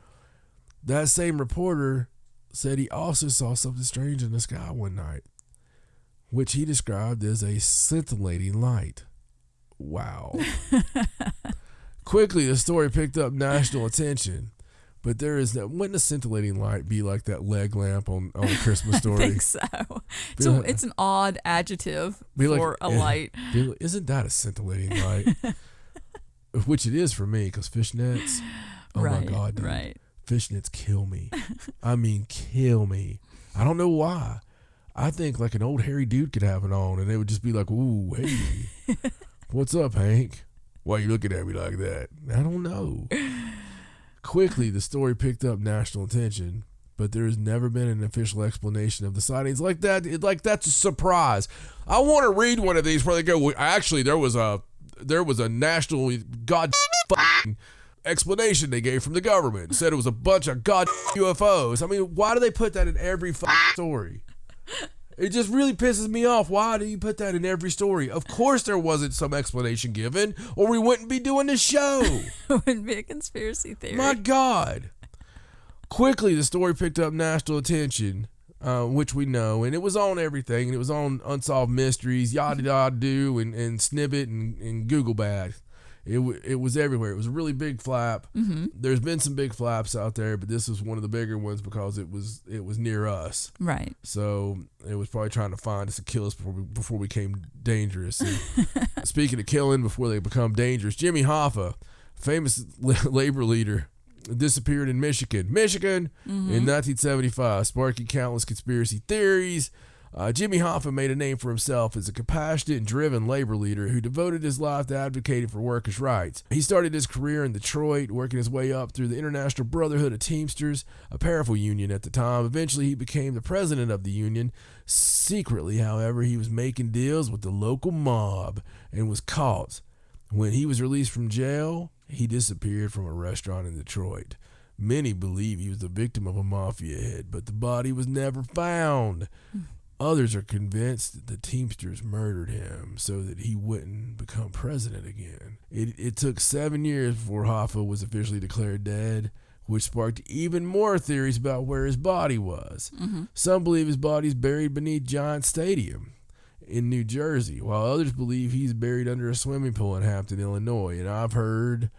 S1: That same reporter said he also saw something strange in the sky one night, which he described as a scintillating light. Wow. Quickly, the story picked up national attention. But wouldn't a scintillating light be like that leg lamp on a Christmas Story?
S2: I think so. So it's an odd adjective for a light.
S1: Isn't that a scintillating light? Which it is for me, because fishnets, my God, dude.
S2: Right.
S1: Fishnets kill me. I mean, kill me. I don't know why. I think like an old hairy dude could have it on, and they would just be like, ooh, hey, what's up, Hank? Why are you looking at me like that? I don't know. Quickly, the story picked up national attention, but there has never been an official explanation of the sightings like that. That's a surprise. I want to read one of these where they go, actually, there was a national explanation they gave from the government. It said it was a bunch of UFOs. I mean, why do they put that in every story? It just really pisses me off. Why do you put that in every story? Of course there wasn't some explanation given, or we wouldn't be doing this show.
S2: It wouldn't be a conspiracy theory.
S1: My God. Quickly, the story picked up national attention, which we know, and it was on everything, and it was on Unsolved Mysteries, yada yada do, and Snippet, and Google Bad. It was everywhere. It was a really big flap. Mm-hmm. There's been some big flaps out there, but this was one of the bigger ones because it was near us.
S2: Right.
S1: So it was probably trying to find us and kill us before we became dangerous. And speaking of killing before they become dangerous, Jimmy Hoffa, famous labor leader, disappeared in Michigan in 1975, sparking countless conspiracy theories. Jimmy Hoffa made a name for himself as a compassionate and driven labor leader who devoted his life to advocating for workers' rights. He started his career in Detroit, working his way up through the International Brotherhood of Teamsters, a powerful union at the time. Eventually, he became the president of the union. Secretly, however, he was making deals with the local mob and was caught. When he was released from jail, he disappeared from a restaurant in Detroit. Many believe he was the victim of a mafia hit, but the body was never found. Others are convinced that the Teamsters murdered him so that he wouldn't become president again. It took 7 years before Hoffa was officially declared dead, which sparked even more theories about where his body was. Mm-hmm. Some believe his body is buried beneath Giant Stadium in New Jersey, while others believe he's buried under a swimming pool in Hampton, Illinois. And I've heard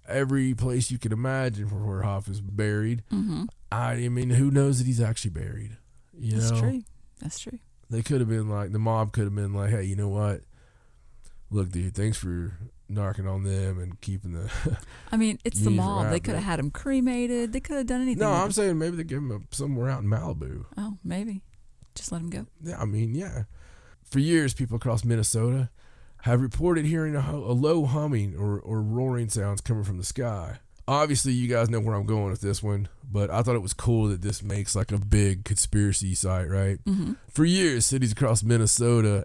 S1: every place you can imagine for where Hoffa's buried. Mm-hmm. I mean, who knows that he's actually buried?
S2: That's true. That's true.
S1: They could have been like, the mob could have been like, hey, you know what? Look, dude, thanks for narking on them and keeping the...
S2: I mean, it's the mob. They could have had him cremated. They could have done anything.
S1: No, I'm saying maybe they give him up somewhere out in Malibu.
S2: Oh, maybe. Just let him go.
S1: Yeah, I mean, yeah. For years, people across Minnesota have reported hearing a low humming or roaring sounds coming from the sky. Obviously, you guys know where I'm going with this one, but I thought it was cool that this makes like a big conspiracy site, right? Mm-hmm. For years, cities across Minnesota,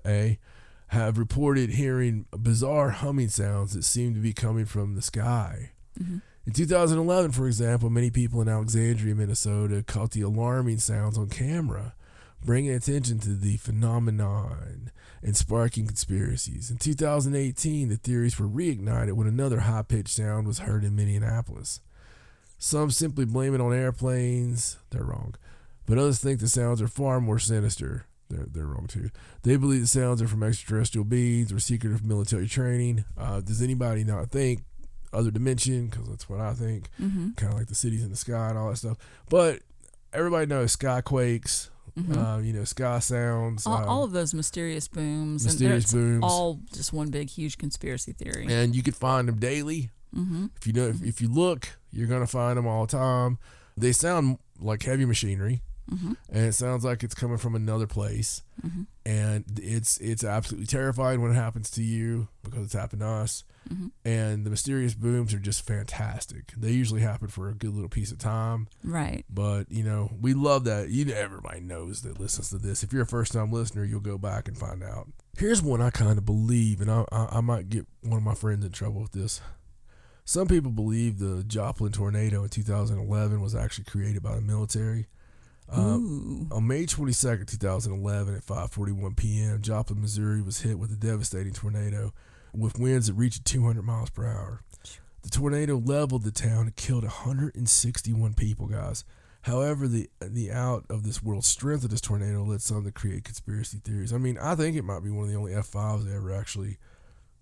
S1: have reported hearing bizarre humming sounds that seem to be coming from the sky. Mm-hmm. In 2011, for example, many people in Alexandria, Minnesota, caught the alarming sounds on camera, bringing attention to the phenomenon and sparking conspiracies. In 2018, the theories were reignited when another high-pitched sound was heard in Minneapolis. Some simply blame it on airplanes. They're wrong. But others think the sounds are far more sinister. They're wrong too. They believe the sounds are from extraterrestrial beings or secretive military training. Does anybody not think other dimension? Because that's what I think. Mm-hmm. Kind of like the cities in the sky and all that stuff. But everybody knows skyquakes. Mm-hmm. Sky sounds.
S2: All of those mysterious booms.
S1: Mysterious booms.
S2: All just one big, huge conspiracy theory.
S1: And you can find them daily. Mm-hmm. If you look, you're gonna find them all the time. They sound like heavy machinery, mm-hmm. and it sounds like it's coming from another place. Mm-hmm. And it's absolutely terrifying when it happens to you because it's happened to us. Mm-hmm. And the mysterious booms are just fantastic. They usually happen for a good little piece of time.
S2: Right.
S1: But, we love that. Everybody knows that listens to this. If you're a first-time listener, you'll go back and find out. Here's one I kind of believe, and I might get one of my friends in trouble with this. Some people believe the Joplin tornado in 2011 was actually created by the military. On May 22nd, 2011 at 5:41 p.m., Joplin, Missouri was hit with a devastating tornado with winds that reached 200 miles per hour. The tornado leveled the town and killed 161 people, guys. However, the out of this world strength of this tornado led some to create conspiracy theories. I mean, I think it might be one of the only F5s they ever actually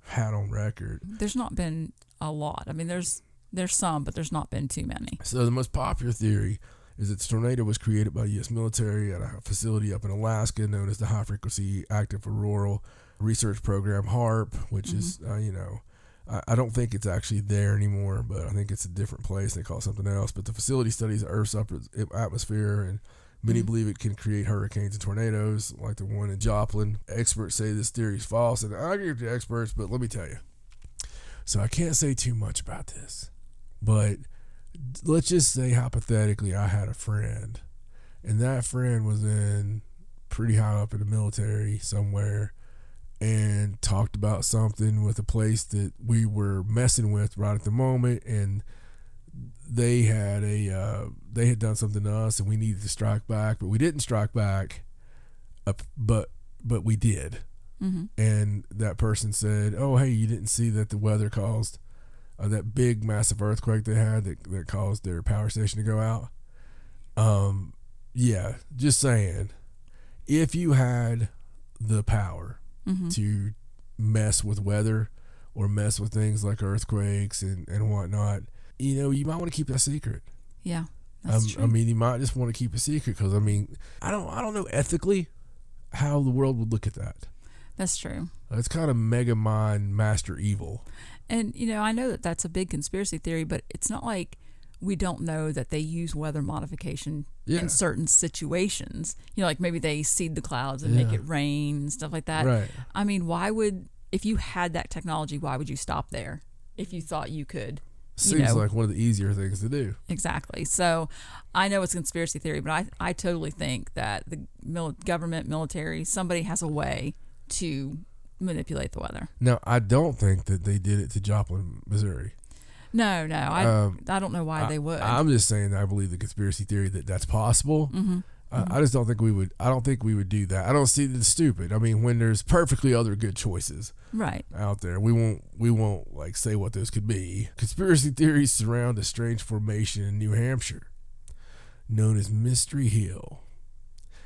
S1: had on record.
S2: There's not been a lot. I mean, there's some, but there's not been too many.
S1: So the most popular theory is that the tornado was created by the U.S. military at a facility up in Alaska known as the High Frequency Active Auroral Research Program, HARP, which is, I don't think it's actually there anymore, but I think it's a different place. They call it something else. But the facility studies Earth's upper atmosphere, and many believe it can create hurricanes and tornadoes like the one in Joplin. Experts say this theory is false, and I agree with the experts, but let me tell you. So I can't say too much about this, but let's just say hypothetically I had a friend, and that friend was in pretty high up in the military somewhere and talked about something with a place that we were messing with right at the moment, and they had done something to us and we needed to strike back, but we didn't strike back, but we did. And that person said, oh, hey, you didn't see that the weather caused that big massive earthquake they had that caused their power station to go out. Yeah, just saying, if you had the power to mess with weather or mess with things like earthquakes and whatnot, you might want to keep that secret.
S2: Yeah, that's true.
S1: I mean, you might just want to keep a secret because, I mean, I don't know ethically how the world would look at that.
S2: That's true.
S1: It's kind of mega mind master evil.
S2: And, I know that that's a big conspiracy theory, but it's not like we don't know that they use weather modification in certain situations. Like maybe they seed the clouds and make it rain and stuff like that.
S1: Right.
S2: I mean, if you had that technology, why would you stop there if you thought you could?
S1: Seems like one of the easier things to do.
S2: Exactly. So I know it's a conspiracy theory, but I totally think that the government, military, somebody has a way to manipulate the weather.
S1: Now, I don't think that they did it to Joplin, Missouri.
S2: No, I don't know why they would.
S1: I'm just saying that I believe the conspiracy theory that's possible. I just don't think we would. I don't think we would do that. I don't see it as stupid. I mean, when there's perfectly other good choices out there, we won't like say what those could be. Conspiracy theories surround a strange formation in New Hampshire, known as Mystery Hill.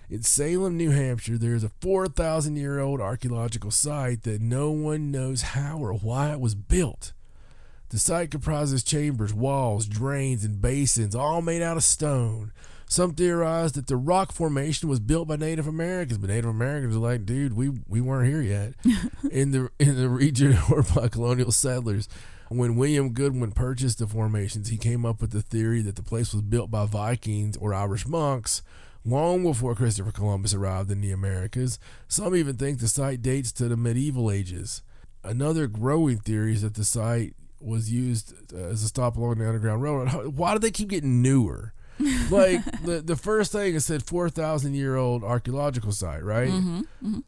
S1: In Salem, New Hampshire, there is a 4,000-year-old archaeological site that no one knows how or why it was built. The site comprises chambers, walls, drains, and basins, all made out of stone. Some theorize that the rock formation was built by Native Americans, but Native Americans are like, dude, we weren't here yet. in the region or by colonial settlers. When William Goodwin purchased the formations, he came up with the theory that the place was built by Vikings or Irish monks long before Christopher Columbus arrived in the Americas. Some even think the site dates to the medieval ages. Another growing theory is that the site was used as a stop along the Underground Railroad. Why do they keep getting newer? Like the first thing it said 4,000-year-old archaeological site, right?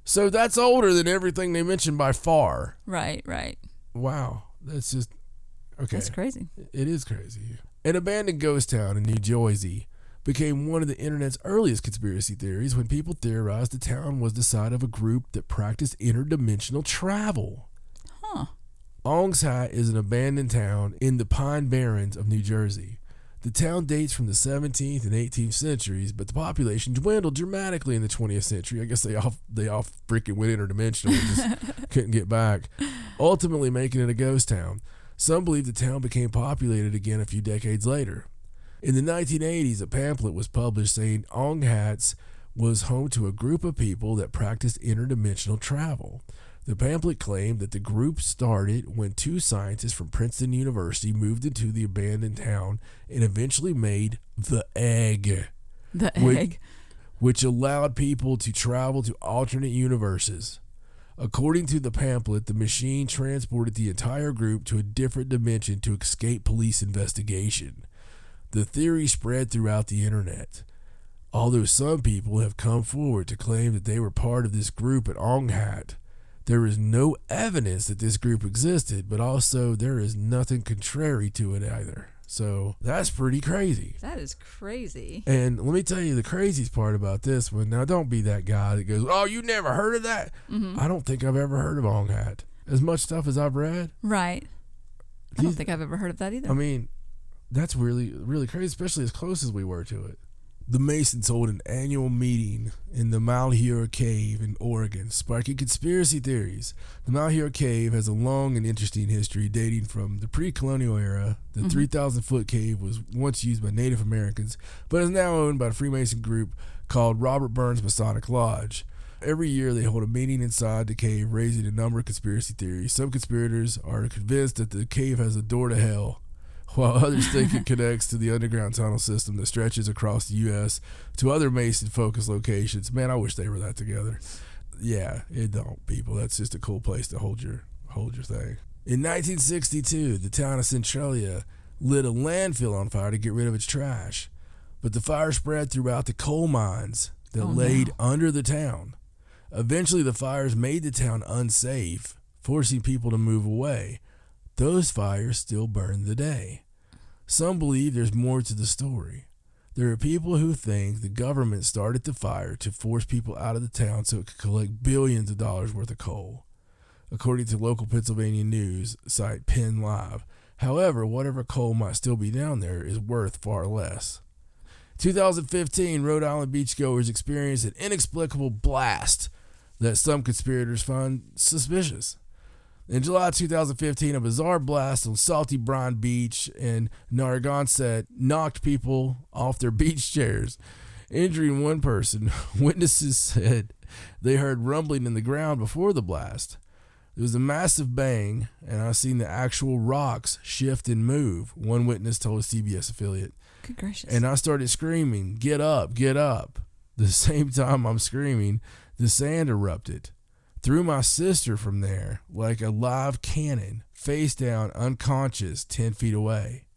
S1: So that's older than everything they mentioned by far.
S2: Right.
S1: Wow, that's just okay.
S2: That's crazy.
S1: It is crazy. An abandoned ghost town in New Jersey became one of the internet's earliest conspiracy theories when people theorized the town was the site of a group that practiced interdimensional travel. Ong's Hat is an abandoned town in the Pine Barrens of New Jersey. The town dates from the 17th and 18th centuries, but the population dwindled dramatically in the 20th century. I guess they all freaking went interdimensional and just couldn't get back, ultimately making it a ghost town. Some believe the town became populated again a few decades later. In the 1980s, a pamphlet was published saying Ong Hats was home to a group of people that practiced interdimensional travel. The pamphlet claimed that the group started when two scientists from Princeton University moved into the abandoned town and eventually made the egg.
S2: The egg?
S1: Which allowed people to travel to alternate universes. According to the pamphlet, the machine transported the entire group to a different dimension to escape police investigation. The theory spread throughout the internet. Although some people have come forward to claim that they were part of this group at Ong Hat, there is no evidence that this group existed, but also there is nothing contrary to it either. So that's pretty crazy.
S2: That is crazy.
S1: And let me tell you the craziest part about this one. Now, don't be that guy that goes, oh, you never heard of that? I don't think I've ever heard of Ong Hat. As much stuff as I've read.
S2: Right. I don't think I've ever heard of that either.
S1: I mean, that's really, really crazy, especially as close as we were to it. The Masons hold an annual meeting in the Malheur Cave in Oregon, sparking conspiracy theories. The Malheur Cave has a long and interesting history dating from the pre-colonial era. The 3,000-foot cave was once used by Native Americans, but is now owned by a Freemason group called Robert Burns Masonic Lodge. Every year they hold a meeting inside the cave, raising a number of conspiracy theories. Some conspirators are convinced that the cave has a door to hell, while others think it connects to the underground tunnel system that stretches across the U.S. to other Mason-focused locations. Man, I wish they were that together. Yeah, it don't, people. That's just a cool place to hold your thing. In 1962, the town of Centralia lit a landfill on fire to get rid of its trash, but the fire spread throughout the coal mines that laid under the town. Eventually, the fires made the town unsafe, forcing people to move away. Those fires still burn today. Some believe there's more to the story. There are people who think the government started the fire to force people out of the town so it could collect billions of dollars worth of coal, according to local Pennsylvania news site Penn Live. However, whatever coal might still be down there is worth far less. 2015, Rhode Island beachgoers experienced an inexplicable blast that some conspirators find suspicious. In July 2015, a bizarre blast on Salty Brine Beach in Narragansett knocked people off their beach chairs, injuring one person. Witnesses said they heard rumbling in the ground before the blast. It was a massive bang, and I seen the actual rocks shift and move, one witness told a CBS affiliate.
S2: Good gracious.
S1: And I started screaming, "Get up, get up." The same time I'm screaming, the sand erupted. Threw my sister from there like a live cannon, face down, unconscious, 10 feet away.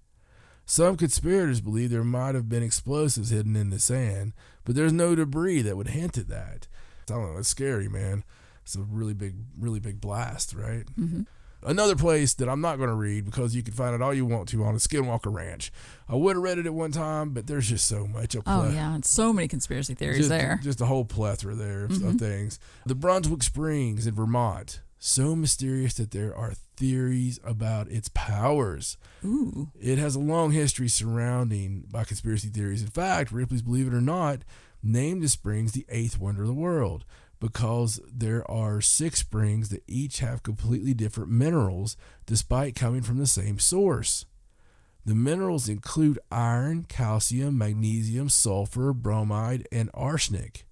S1: Some conspirators believe there might have been explosives hidden in the sand, but there's no debris that would hint at that. I don't know, it's scary, man. It's a really big blast, right? Mm-hmm. Another place that I'm not going to read because you can find it all you want to on a Skinwalker Ranch. I would have read it at one time, but there's just so much.
S2: Oh, yeah. And so many conspiracy theories there.
S1: Just a whole plethora there of things. The Brunswick Springs in Vermont. So mysterious that there are theories about its powers.
S2: Ooh.
S1: It has a long history surrounding by conspiracy theories. In fact, Ripley's Believe It or Not named the springs the eighth wonder of the world, because there are 6 springs that each have completely different minerals despite coming from the same source. The minerals include iron, calcium, magnesium, sulfur, bromide, and arsenic.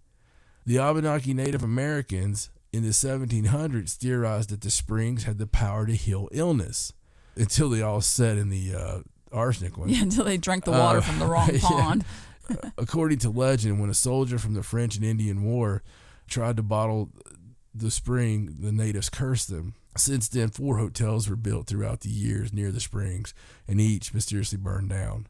S1: The Abenaki Native Americans in the 1700s theorized that the springs had the power to heal illness, until they all set in the arsenic one.
S2: Yeah, until they drank the water from the wrong pond.
S1: According to legend, when a soldier from the French and Indian War tried to bottle the spring, the natives cursed them. Since then, 4 hotels were built throughout the years near the springs, and each mysteriously burned down.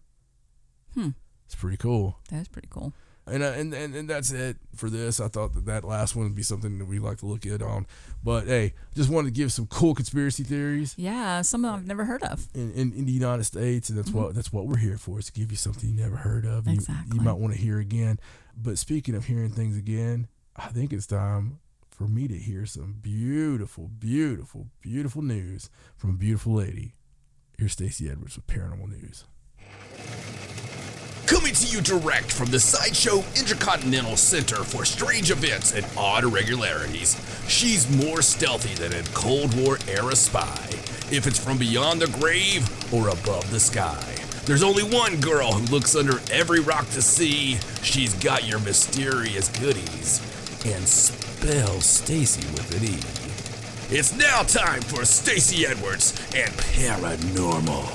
S1: It's pretty cool.
S2: That's pretty cool.
S1: And that's it for this. I thought that last one would be something that we like to look at on. But hey, just wanted to give some cool conspiracy theories.
S2: Yeah, some of them I've never heard of.
S1: In the United States, and that's what we're here for, is to give you something you never heard of.
S2: Exactly.
S1: You might want to hear again. But speaking of hearing things again, I think it's time for me to hear some beautiful, beautiful, beautiful news from a beautiful lady. Here's Stacey Edwards with Paranormal News.
S3: Coming to you direct from the Sideshow Intercontinental Center for Strange Events and Odd Irregularities. She's more stealthy than a Cold War era spy, if it's from beyond the grave or above the sky. There's only one girl who looks under every rock to see. She's got your mysterious goodies, and spells Stacey with an E. It's now time for Stacey Edwards and Paranormal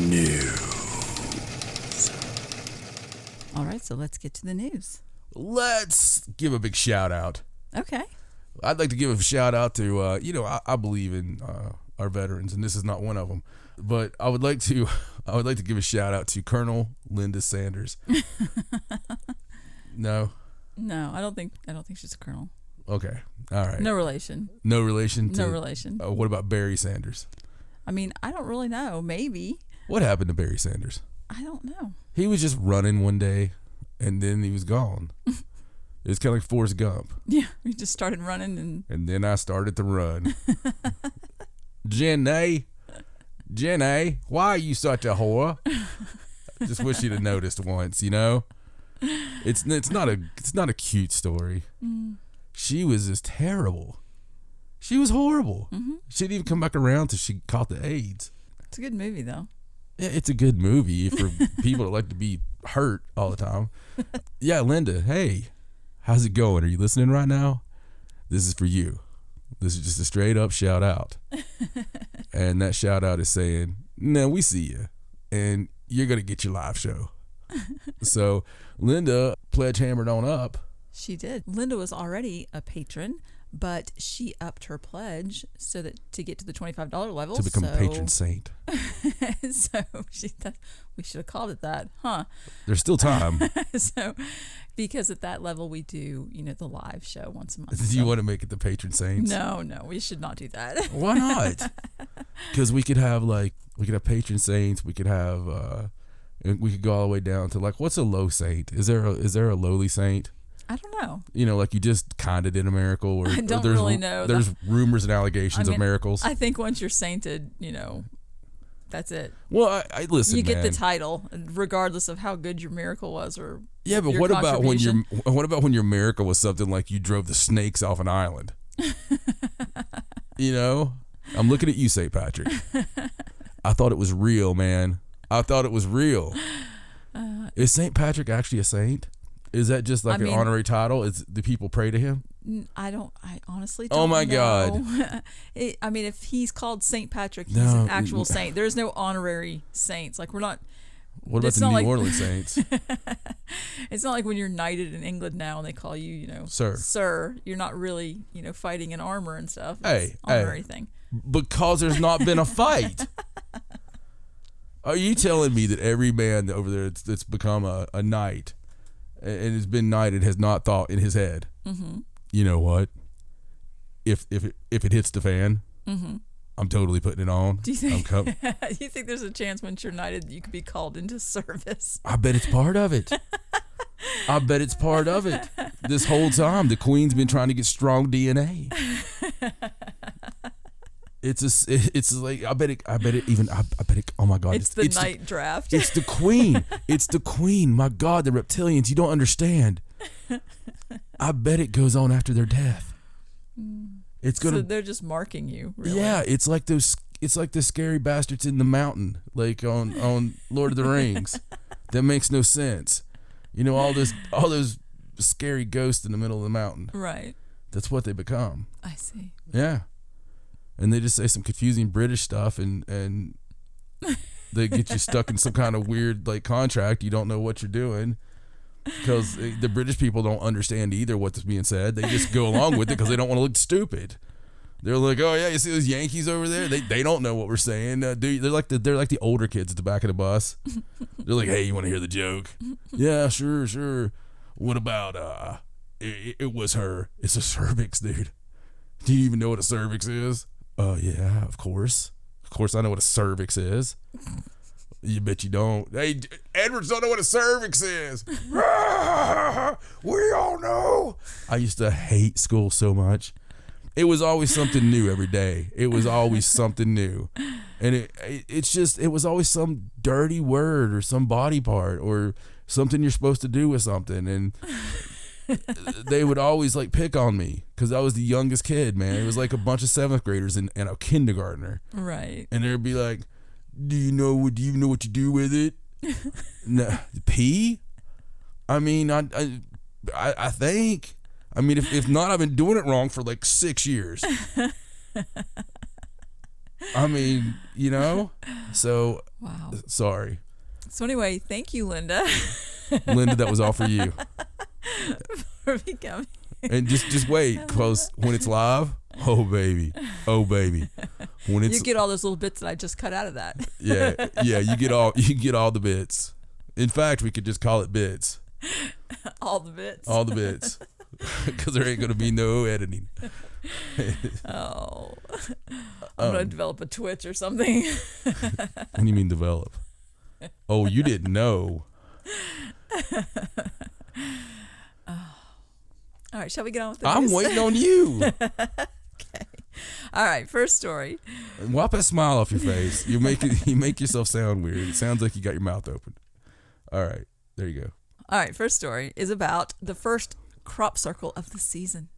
S3: News.
S2: All right, so let's get to the news.
S1: Let's give a big shout out.
S2: Okay.
S1: I'd like to give a shout out to, I believe in our veterans, and this is not one of them, but I would like to give a shout out to Colonel Linda Sanders. No,
S2: I don't think she's a colonel.
S1: Okay, all right.
S2: No relation.
S1: No relation.
S2: No relation.
S1: What about Barry Sanders?
S2: I mean, I don't really know. Maybe.
S1: What happened to Barry Sanders?
S2: I don't know.
S1: He was just running one day, and then he was gone. It was kind of like Forrest Gump.
S2: Yeah, we just started running,
S1: and then I started to run. Jenny, why are you such a whore? I just wish you'd have noticed once, you know? It's not a cute story. She was just terrible. She was horrible. She didn't even come back around till she caught the AIDS.
S2: It's a good movie, though.
S1: Yeah, it's a good movie for people that like to be hurt all the time. Yeah, Linda, hey, how's it going? Are you listening right now? This is for you. This is just a straight up shout out. And that shout out is saying, no, we see you. And you're going to get your live show. So Linda pledge hammered on up.
S2: She did. Linda was already a patron, but she upped her pledge so that to get to the $25 level.
S1: To become a patron saint.
S2: So she thought we should have called it that, huh?
S1: There's still time.
S2: So because at that level we do, the live show once a month.
S1: Do you want to make it the patron saints?
S2: No, we should not do that.
S1: Why not? Because we could have patron saints. We could have we could go all the way down to what's a low saint? Is there a lowly saint?
S2: I don't know.
S1: You just kind of did a miracle, or
S2: I don't
S1: there's,
S2: really know.
S1: There's rumors and allegations of miracles.
S2: I think once you're sainted, that's it.
S1: Well, I listen.
S2: You get the title, regardless of how good your miracle was, or
S1: yeah. But what about when your miracle was something like you drove the snakes off an island? I'm looking at you, St. Patrick. I thought it was real, man. I thought it was real. Is St. Patrick actually a saint? Is that just an honorary title? Do people pray to him?
S2: I honestly don't know.
S1: Oh my God.
S2: If he's called St. Patrick, he's an actual saint. There's no honorary saints. We're not.
S1: What about the New Orleans Saints?
S2: It's not like when you're knighted in England now and they call you,
S1: sir.
S2: Sir. You're not really, fighting in armor and stuff.
S1: It's
S2: an honorary thing.
S1: Because there's not been a fight. Are you telling me that every man over there that's become a knight and has been knighted has not thought in his head, you know what? If it hits the fan, I'm totally putting it on.
S2: Do you think? Do you think there's a chance once you're knighted you could be called into service?
S1: I bet it's part of it. I bet it's part of it. This whole time, the Queen's been trying to get strong DNA. It's like I bet it. Oh my God!
S2: It's the night draft.
S1: It's the Queen. It's the Queen. My God, the reptilians. You don't understand. I bet it goes on after their death. It's gonna.
S2: So they're just marking you. Really.
S1: Yeah, it's like those. It's like the scary bastards in the mountain, like on Lord of the Rings. That makes no sense. All those scary ghosts in the middle of the mountain.
S2: Right.
S1: That's what they become.
S2: I see.
S1: Yeah. And they just say some confusing British stuff, and they get you stuck in some kind of weird contract. You don't know what you're doing because the British people don't understand either what's being said. They just go along with it because they don't want to look stupid. They're like, oh yeah, you see those Yankees over there? They don't know what we're saying. They're like the older kids at the back of the bus. They're like, hey, you want to hear the joke? Yeah, sure. What about it was her. It's a cervix, dude. Do you even know what a cervix is? Yeah, of course. Of course I know what a cervix is. You bet you don't. Hey, Edwards don't know what a cervix is. We all know. I used to hate school so much. It was always something new every day. It was always something new. And it was always some dirty word or some body part or something you're supposed to do with something. And they would always pick on me because I was the youngest kid, man. It was like a bunch of 7th graders and a kindergartner.
S2: Right.
S1: And they'd be like, do you know what you do with it? No, pee? I mean, I think. I mean, if not, I've been doing it wrong for 6 years. I mean, so
S2: wow.
S1: Sorry.
S2: So anyway, thank you, Linda.
S1: Linda, that was all for you.
S2: For becoming.
S1: And just wait, because when it's live, oh baby, when it's
S2: you get all those little bits that I just cut out of that.
S1: yeah, you get all the bits. In fact, we could just call it bits.
S2: All the bits,
S1: because there ain't gonna be no editing.
S2: Oh, I'm gonna develop a Twitch or something.
S1: What do you mean develop? Oh, you didn't know.
S2: All right, shall we get on with the
S1: I'm
S2: news?
S1: waiting on you.
S2: Okay. All right, first story.
S1: Wipe that smile off your face. You make yourself sound weird. It sounds like you got your mouth open. All right, there you go.
S2: All right, first story is about the first crop circle of the season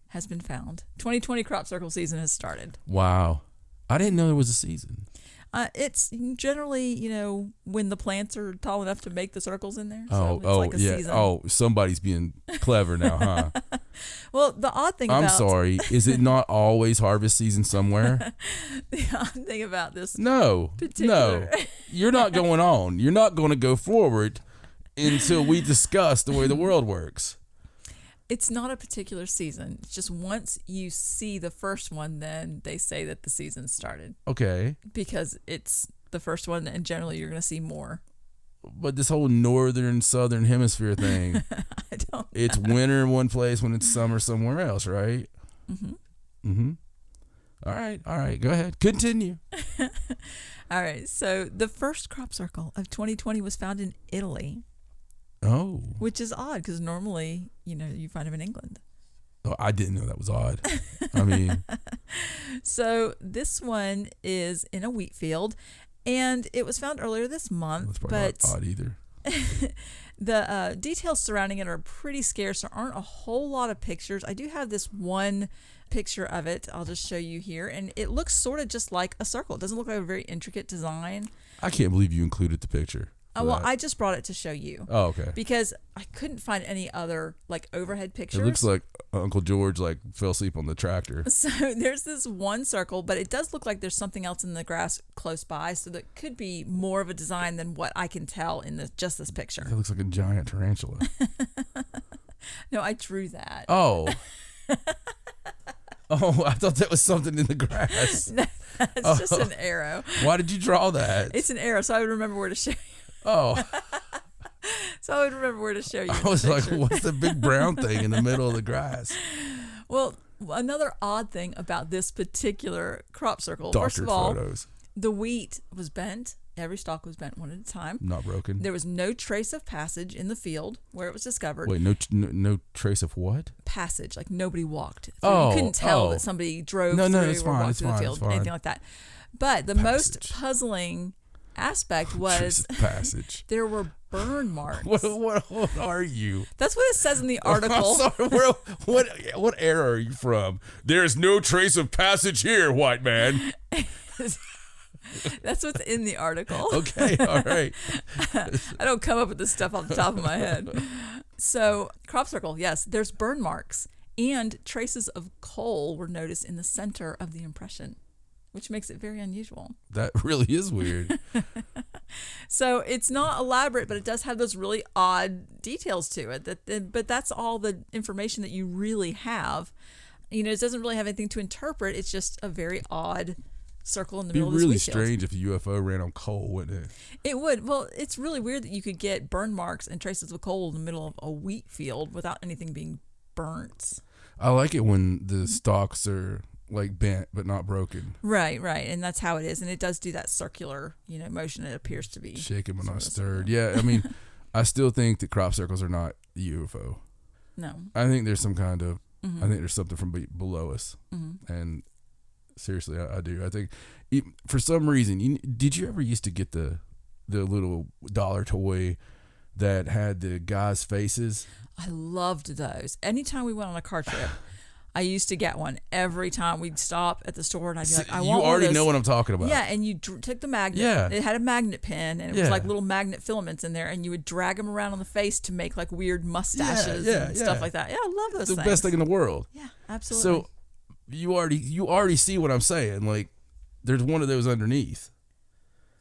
S2: has been found. 2020 crop circle season has started.
S1: Wow. I didn't know there was a season.
S2: It's generally, when the plants are tall enough to make the circles in there.
S1: Oh,
S2: So it's like a
S1: yeah.
S2: season.
S1: Oh, somebody's being clever now, huh?
S2: Well, the odd thing
S1: I'm
S2: about
S1: sorry. Is it not always harvest season somewhere?
S2: the odd thing about this
S1: No.
S2: particular
S1: You're not going on. You're not going to go forward until we discuss the way the world works.
S2: It's not a particular season. It's just once you see the first one, then they say that the season started.
S1: Okay.
S2: Because it's the first one, and generally you're going to see more.
S1: But this whole northern, southern hemisphere thing,
S2: I don't know.
S1: it's winter in one place when it's summer somewhere else, right?
S2: Mm-hmm.
S1: Mm-hmm. All right. Go ahead. Continue.
S2: All right. So the first crop circle of 2020 was found in Italy.
S1: Oh.
S2: Which is odd because normally, you find them in England.
S1: Oh, I didn't know that was odd. I mean.
S2: So this one is in a wheat field, and it was found earlier this month.
S1: That's probably not odd either.
S2: The details surrounding it are pretty scarce. There aren't a whole lot of pictures. I do have this one picture of it. I'll just show you here. And it looks sort of just like a circle. It doesn't look like a very intricate design.
S1: I can't believe you included the picture.
S2: Well, I just brought it to show you.
S1: Oh, okay.
S2: Because I couldn't find any other overhead pictures.
S1: It looks like Uncle George fell asleep on the tractor.
S2: So there's this one circle, but it does look like there's something else in the grass close by. So that could be more of a design than what I can tell in just this picture.
S1: It looks like a giant tarantula.
S2: No, I drew that.
S1: Oh. Oh, I thought that was something in the grass.
S2: It's just an arrow.
S1: Why did you draw that?
S2: It's an arrow, so I would remember where to show you.
S1: Oh.
S2: So I would remember where to show you.
S1: I was like, what's the big brown thing in the middle of the grass?
S2: Well, another odd thing about this particular crop circle,
S1: Doctored
S2: first of all,
S1: photos.
S2: the wheat was bent. Every stalk was bent one at a time.
S1: Not broken.
S2: There was no trace of passage in the field where it was discovered.
S1: Wait, no trace of what?
S2: Passage, like nobody walked.
S1: Oh,
S2: you couldn't tell that somebody drove through
S1: it's
S2: or
S1: fine,
S2: walked
S1: it's
S2: through the
S1: fine,
S2: field,
S1: it's fine.
S2: anything like that. But the most puzzling aspect was
S1: passage.
S2: there were burn marks.
S1: What are you?
S2: That's what it says in the article.
S1: I'm sorry, what era are you from? There's no trace of passage here, white man.
S2: That's what's in the article.
S1: Okay, all right.
S2: I don't come up with this stuff off the top of my head. So, crop circle, yes, there's burn marks, and traces of coal were noticed in the center of the impression, which makes it very unusual.
S1: That really is weird.
S2: So it's not elaborate, but it does have those really odd details to it. But that's all the information that you really have. It doesn't really have anything to interpret. It's just a very odd circle in the middle of this
S1: It'd be
S2: wheat
S1: really
S2: field.
S1: strange if a UFO ran on coal, wouldn't it?
S2: It would. Well, it's really weird that you could get burn marks and traces of coal in the middle of a wheat field without anything being burnt.
S1: I like it when the stalks are bent but not broken.
S2: Right. And that's how it is. And it does do that circular, motion. It appears to be.
S1: Shaken but not stirred. Yeah, I mean, I still think that crop circles are not UFO.
S2: No.
S1: I think there's some kind of, I think there's something from below us.
S2: Mm-hmm.
S1: And seriously, I do. I think for some reason, did you ever used to get the little dollar toy that had the guys' faces?
S2: I loved those. Anytime we went on a car trip, I used to get one every time we'd stop at the store, and I'd be like, I want one of
S1: You already
S2: those.
S1: know what I'm talking about.
S2: Yeah, and you took the magnet.
S1: Yeah.
S2: It had a magnet pin, and it was like little magnet filaments in there, and you would drag them around on the face to make weird mustaches and stuff like that. Yeah, I love those
S1: It's the
S2: things.
S1: best thing in the world.
S2: Yeah, absolutely.
S1: So you already see what I'm saying. There's one of those underneath.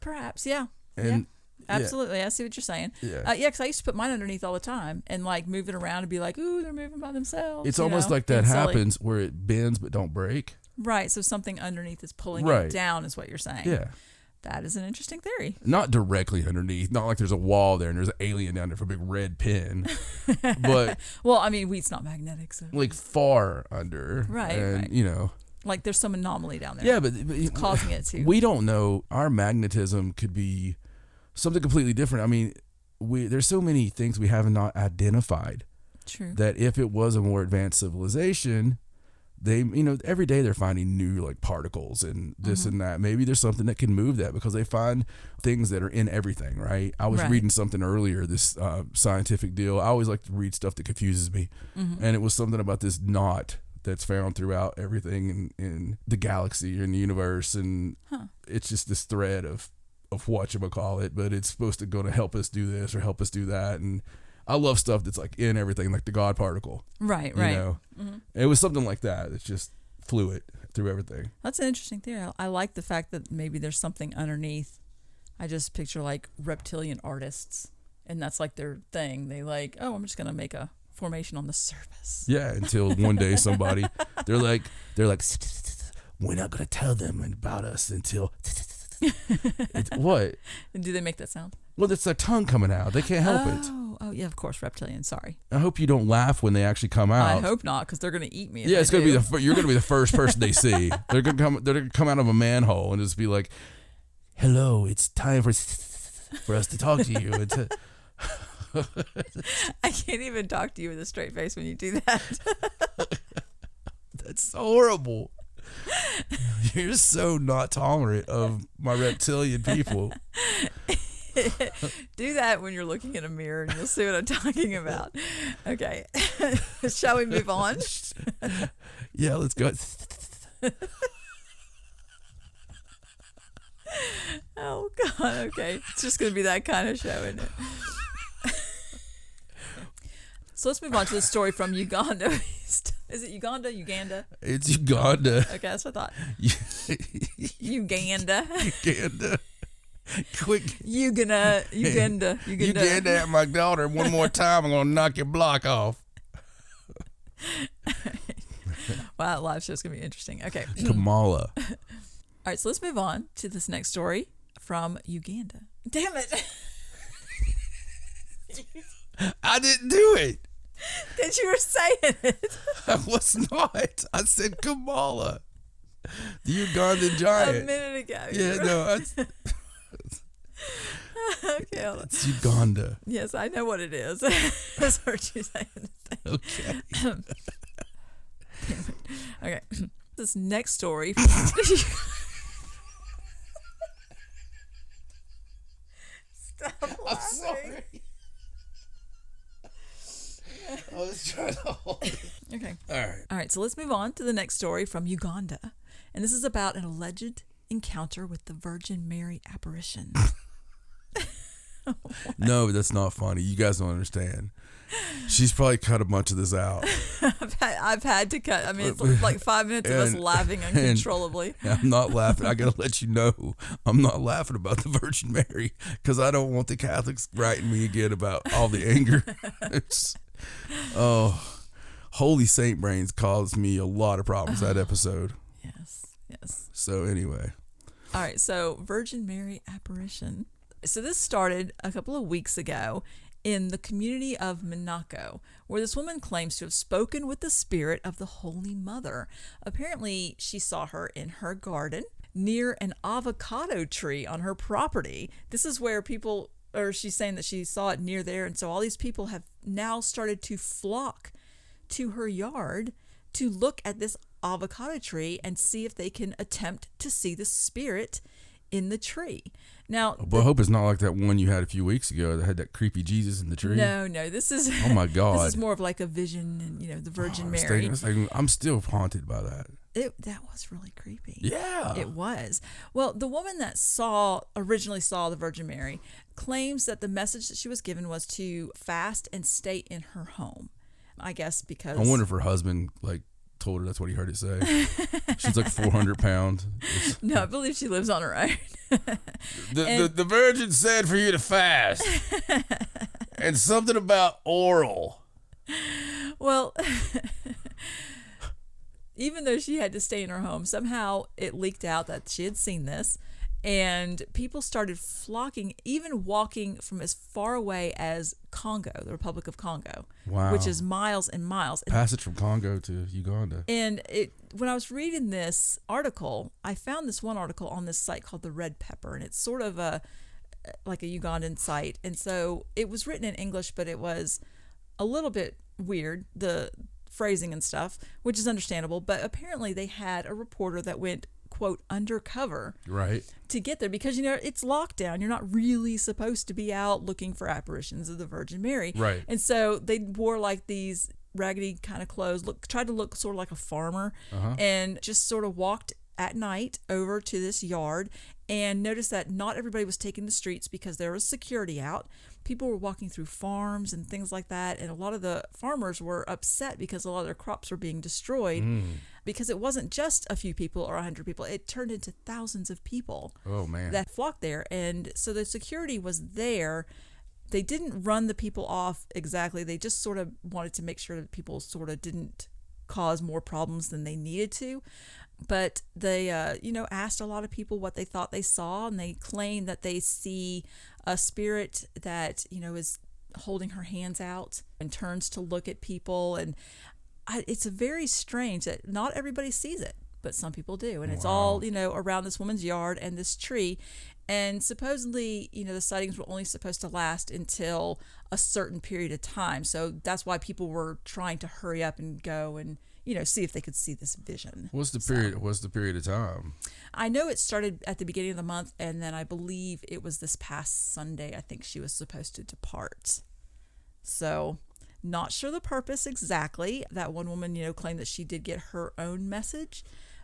S2: Perhaps, yeah.
S1: And
S2: absolutely. I see what you're saying.
S1: Yeah.
S2: Because I used to put mine underneath all the time and move it around and be like, ooh, they're moving by themselves.
S1: It's almost like that
S2: It's silly.
S1: happens where it bends but don't break.
S2: Right. So something underneath is pulling
S1: Right.
S2: it down is what you're saying.
S1: Yeah.
S2: That is an interesting theory.
S1: Not directly underneath. Not like there's a wall there and there's an alien down there for a big red pin. But
S2: Well, I mean, wheat's not magnetic, so
S1: far under.
S2: Right,
S1: And,
S2: right. There's some anomaly down there.
S1: Yeah, but
S2: it's causing it to.
S1: We don't know. Our magnetism could be something completely different. I mean, there's so many things we have not identified.
S2: True.
S1: That if it was a more advanced civilization, they, every day they're finding new like particles and this and that. Maybe there's something that can move that, because they find things that are in everything, right? I was reading something earlier, this scientific deal. I always like to read stuff that confuses me. And it was something about this knot that's found throughout everything in the galaxy or in the universe. And it's just this thread of whatchamacallit, but it's supposed to go to help us do this or help us do that. And I love stuff that's like in everything, like the God particle.
S2: Right.
S1: It was something like that. It's just fluid through everything.
S2: That's an interesting theory. I like the fact that maybe there's something underneath. I just picture like reptilian artists, and that's like their thing. They like, oh, I'm just going to make a formation on the surface.
S1: Yeah, until one day somebody, they're like, we're not going to tell them about us until... What?
S2: And do they make that sound?
S1: Well, it's their tongue coming out. They can't help it.
S2: Oh, yeah, of course, reptilian. Sorry.
S1: I hope you don't laugh when they actually come out.
S2: I hope not, because they're going to eat me.
S1: Yeah, it's going to be you're going to be the first person they see. They're going to come out of a manhole and just be like, "Hello, it's time for us to talk to you."
S2: I can't even talk to you with a straight face when you do that.
S1: That's horrible. You're so not tolerant of my reptilian people.
S2: Do that when you're looking in a mirror and you'll see what I'm talking about. Okay. Shall we move on?
S1: Yeah, let's go.
S2: Oh, God. Okay. It's just going to be that kind of show, isn't it? So let's move on to the story from Uganda. Is it Uganda? Uganda?
S1: It's Uganda.
S2: Okay, that's what I thought. Uganda.
S1: Uganda. Quick.
S2: Uganda.
S1: Uganda at my daughter one more time. I'm going to knock your block off.
S2: Wow, that live show's going to be interesting. Okay.
S1: Kamala.
S2: All right, so let's move on to this next story from Uganda. Damn it.
S1: I didn't do it.
S2: Because you were saying it.
S1: I was not. I said Kamala. The Ugandan giant.
S2: A minute ago.
S1: Yeah, no.
S2: Okay, hold on.
S1: It's Uganda.
S2: Yes, I know what it is. I heard you saying the thing.
S1: Okay.
S2: Okay. This next story. Stop laughing.
S1: I'm sorry. I was trying to hold it.
S2: Okay.
S1: All
S2: right. So let's move on to the next story from Uganda. And this is about an alleged encounter with the Virgin Mary apparition.
S1: No, but that's not funny. You guys don't understand. She's probably cut a bunch of this out.
S2: I've had to cut. I mean, it's like 5 minutes of us laughing uncontrollably.
S1: I'm not laughing. I got to let you know, I'm not laughing about the Virgin Mary, because I don't want the Catholics writing me again about all the anger. Holy Saint Brains caused me a lot of problems that episode.
S2: Yes.
S1: So anyway.
S2: All right. So Virgin Mary apparition. So this started a couple of weeks ago in the community of Monaco, where this woman claims to have spoken with the spirit of the Holy Mother. Apparently, she saw her in her garden near an avocado tree on her property. This is where she's saying that she saw it near there, and so all these people have now started to flock to her yard to look at this avocado tree and see if they can attempt to see the spirit in the tree. Now,
S1: I hope it's not like that one you had a few weeks ago that had that creepy Jesus in the tree.
S2: No, this is.
S1: Oh my God!
S2: This is more of like a vision, and the Virgin Mary.
S1: I'm still haunted by that.
S2: That was really creepy.
S1: Yeah,
S2: it was. Well, the woman that originally saw the Virgin Mary claims that the message that she was given was to fast and stay in her home. I guess because
S1: I wonder if her husband told her that's what he heard it say. She's like 400 pounds.
S2: No, I believe she lives on her own.
S1: The Virgin said for you to fast. And something about oral.
S2: Well, even though she had to stay in her home, somehow it leaked out that she had seen this. And people started flocking, even walking from as far away as Congo, the Republic of Congo,
S1: wow,
S2: which is miles and miles.
S1: Passage from Congo to Uganda.
S2: And when I was reading this article, I found this one article on this site called The Red Pepper, and it's sort of like a Ugandan site. And so it was written in English, but it was a little bit weird. The phrasing and stuff, which is understandable. But apparently they had a reporter that went, quote, undercover to get there because, it's lockdown. You're not really supposed to be out looking for apparitions of the Virgin Mary.
S1: Right.
S2: And so they wore like these raggedy kind of clothes, tried to look sort of like a farmer, and just sort of walked at night over to this yard and noticed that not everybody was taking the streets because there was security out. People were walking through farms and things like that, and a lot of the farmers were upset because a lot of their crops were being destroyed because it wasn't just a few people or 100 people. It turned into thousands of people that flocked there, and so the security was there. They didn't run the people off exactly. They just sort of wanted to make sure that people sort of didn't cause more problems than they needed to. But they, asked a lot of people what they thought they saw, and they claim that they see a spirit that, is holding her hands out and turns to look at people. And it's very strange that not everybody sees it, but some people do. And it's all, around this woman's yard and this tree. And supposedly, the sightings were only supposed to last until a certain period of time. So that's why people were trying to hurry up and go and, see if they could see this vision.
S1: What's the period? What's the period of time?
S2: I know it started at the beginning of the month, and then I believe it was this past Sunday. I think she was supposed to depart. So, not sure the purpose exactly. That one woman, claimed that she did get her own message.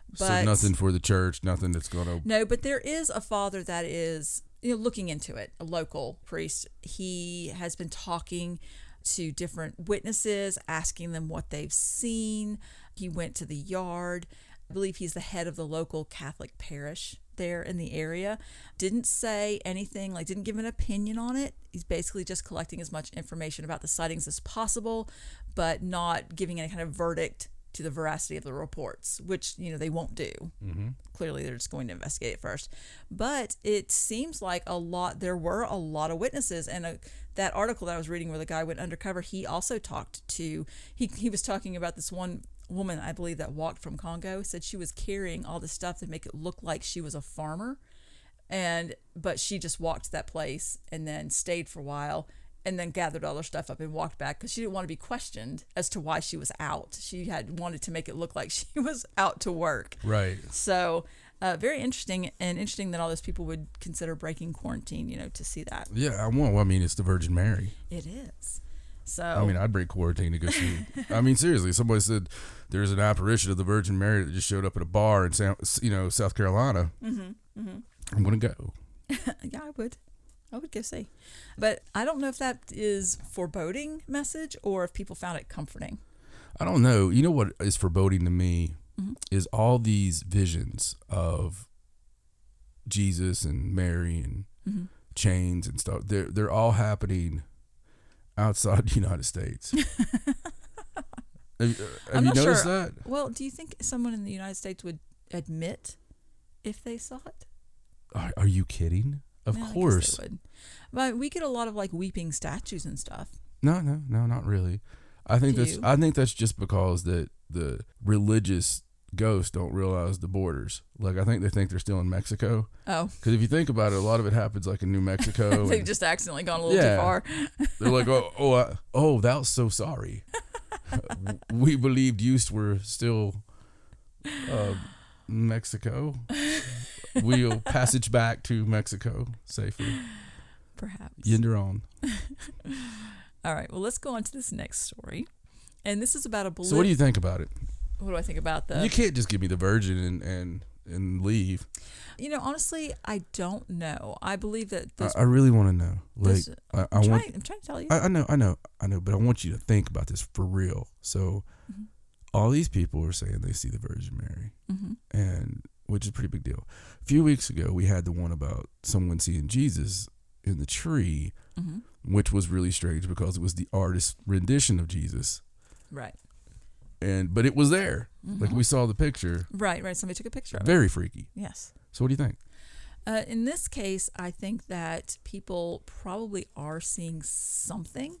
S2: But
S1: so nothing for the church, nothing that's going to...
S2: No, but there is a father that is looking into it, a local priest. He has been talking to different witnesses, asking them what they've seen. He went to the yard. I believe he's the head of the local Catholic parish there in the area. Didn't say anything, didn't give an opinion on it. He's basically just collecting as much information about the sightings as possible, but not giving any kind of verdict to the veracity of the reports, which, they won't do. Clearly, they're just going to investigate it first. But it seems like there were a lot of witnesses. And that article that I was reading where the guy went undercover, he also talked to, he was talking about this one woman, I believe, that walked from Congo, said she was carrying all this stuff to make it look like she was a farmer. But she just walked to that place and then stayed for a while and then gathered all her stuff up and walked back because she didn't want to be questioned as to why she was out. She had wanted to make it look like she was out to work.
S1: Right.
S2: So very interesting, and interesting that all those people would consider breaking quarantine, to see that.
S1: Yeah, it's the Virgin Mary.
S2: It is. So
S1: I'd break quarantine to go see. Seriously, somebody said there's an apparition of the Virgin Mary that just showed up at a bar in South Carolina. I'm gonna go.
S2: Yeah, I would go see. But I don't know if that is foreboding message or if people found it comforting.
S1: I don't know. You know what is foreboding to me is all these visions of Jesus and Mary and chains and stuff. They're all happening outside the United States. Have you noticed that?
S2: Well, do you think someone in the United States would admit if they saw it?
S1: Are you kidding? Of course.
S2: I guess they would. But we get a lot of weeping statues and stuff.
S1: No, not really. I think that's just because the religious ghosts don't realize the borders. I think they think they're still in Mexico. Oh. Because if you think about it, a lot of it happens in New Mexico.
S2: They've just accidentally gone a little too far.
S1: They're like, that was so sorry. We believed you were still Mexico. We'll passage back to Mexico safely.
S2: Perhaps.
S1: Yonder on.
S2: All right. Well, let's go on to this next story. And this is about a
S1: So what do you think about it?
S2: What do I think about the...
S1: You can't just give me the Virgin and leave.
S2: Honestly, I don't know. I believe that this...
S1: I really want to know.
S2: I'm trying to tell you.
S1: I know, but I want you to think about this for real. So all these people are saying they see the Virgin Mary, and which is a pretty big deal. A few weeks ago, we had the one about someone seeing Jesus in the tree, which was really strange because it was the artist's rendition of Jesus.
S2: Right.
S1: But it was there. We saw the picture.
S2: Right. Somebody took a picture of it.
S1: Very freaky.
S2: Yes.
S1: So what do you think?
S2: In this case, I think that people probably are seeing something.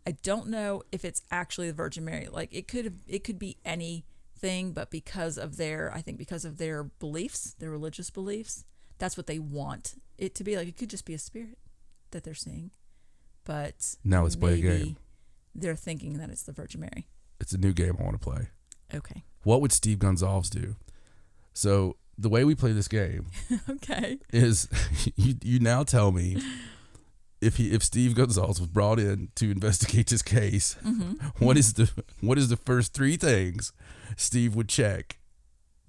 S2: I don't know if it's actually the Virgin Mary. It could be anything, but because of their beliefs, their religious beliefs, that's what they want it to be. It could just be a spirit that they're seeing. But
S1: now let's play a game.
S2: They're thinking that it's the Virgin Mary.
S1: It's a new game I want to play.
S2: Okay.
S1: What would Steve Gonzalez do? So the way we play this game
S2: Okay.
S1: is you now tell me if Steve Gonzalez was brought in to investigate this case, what is the first 3 things Steve would check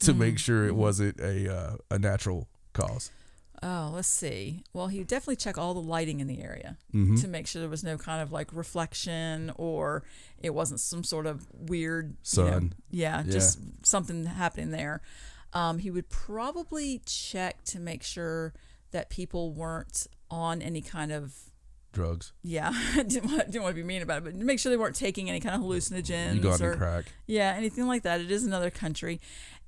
S1: to make sure it wasn't a natural cause?
S2: Oh, let's see. Well, he would definitely check all the lighting in the area to make sure there was no kind of like reflection or it wasn't some sort of weird
S1: sun.
S2: Just something happening there. He would probably check to make sure that people weren't on any kind of
S1: drugs.
S2: Yeah, I didn't want to be mean about it, but make sure they weren't taking any kind of hallucinogens.
S1: You got any crack?
S2: Yeah, anything like that. It is another country.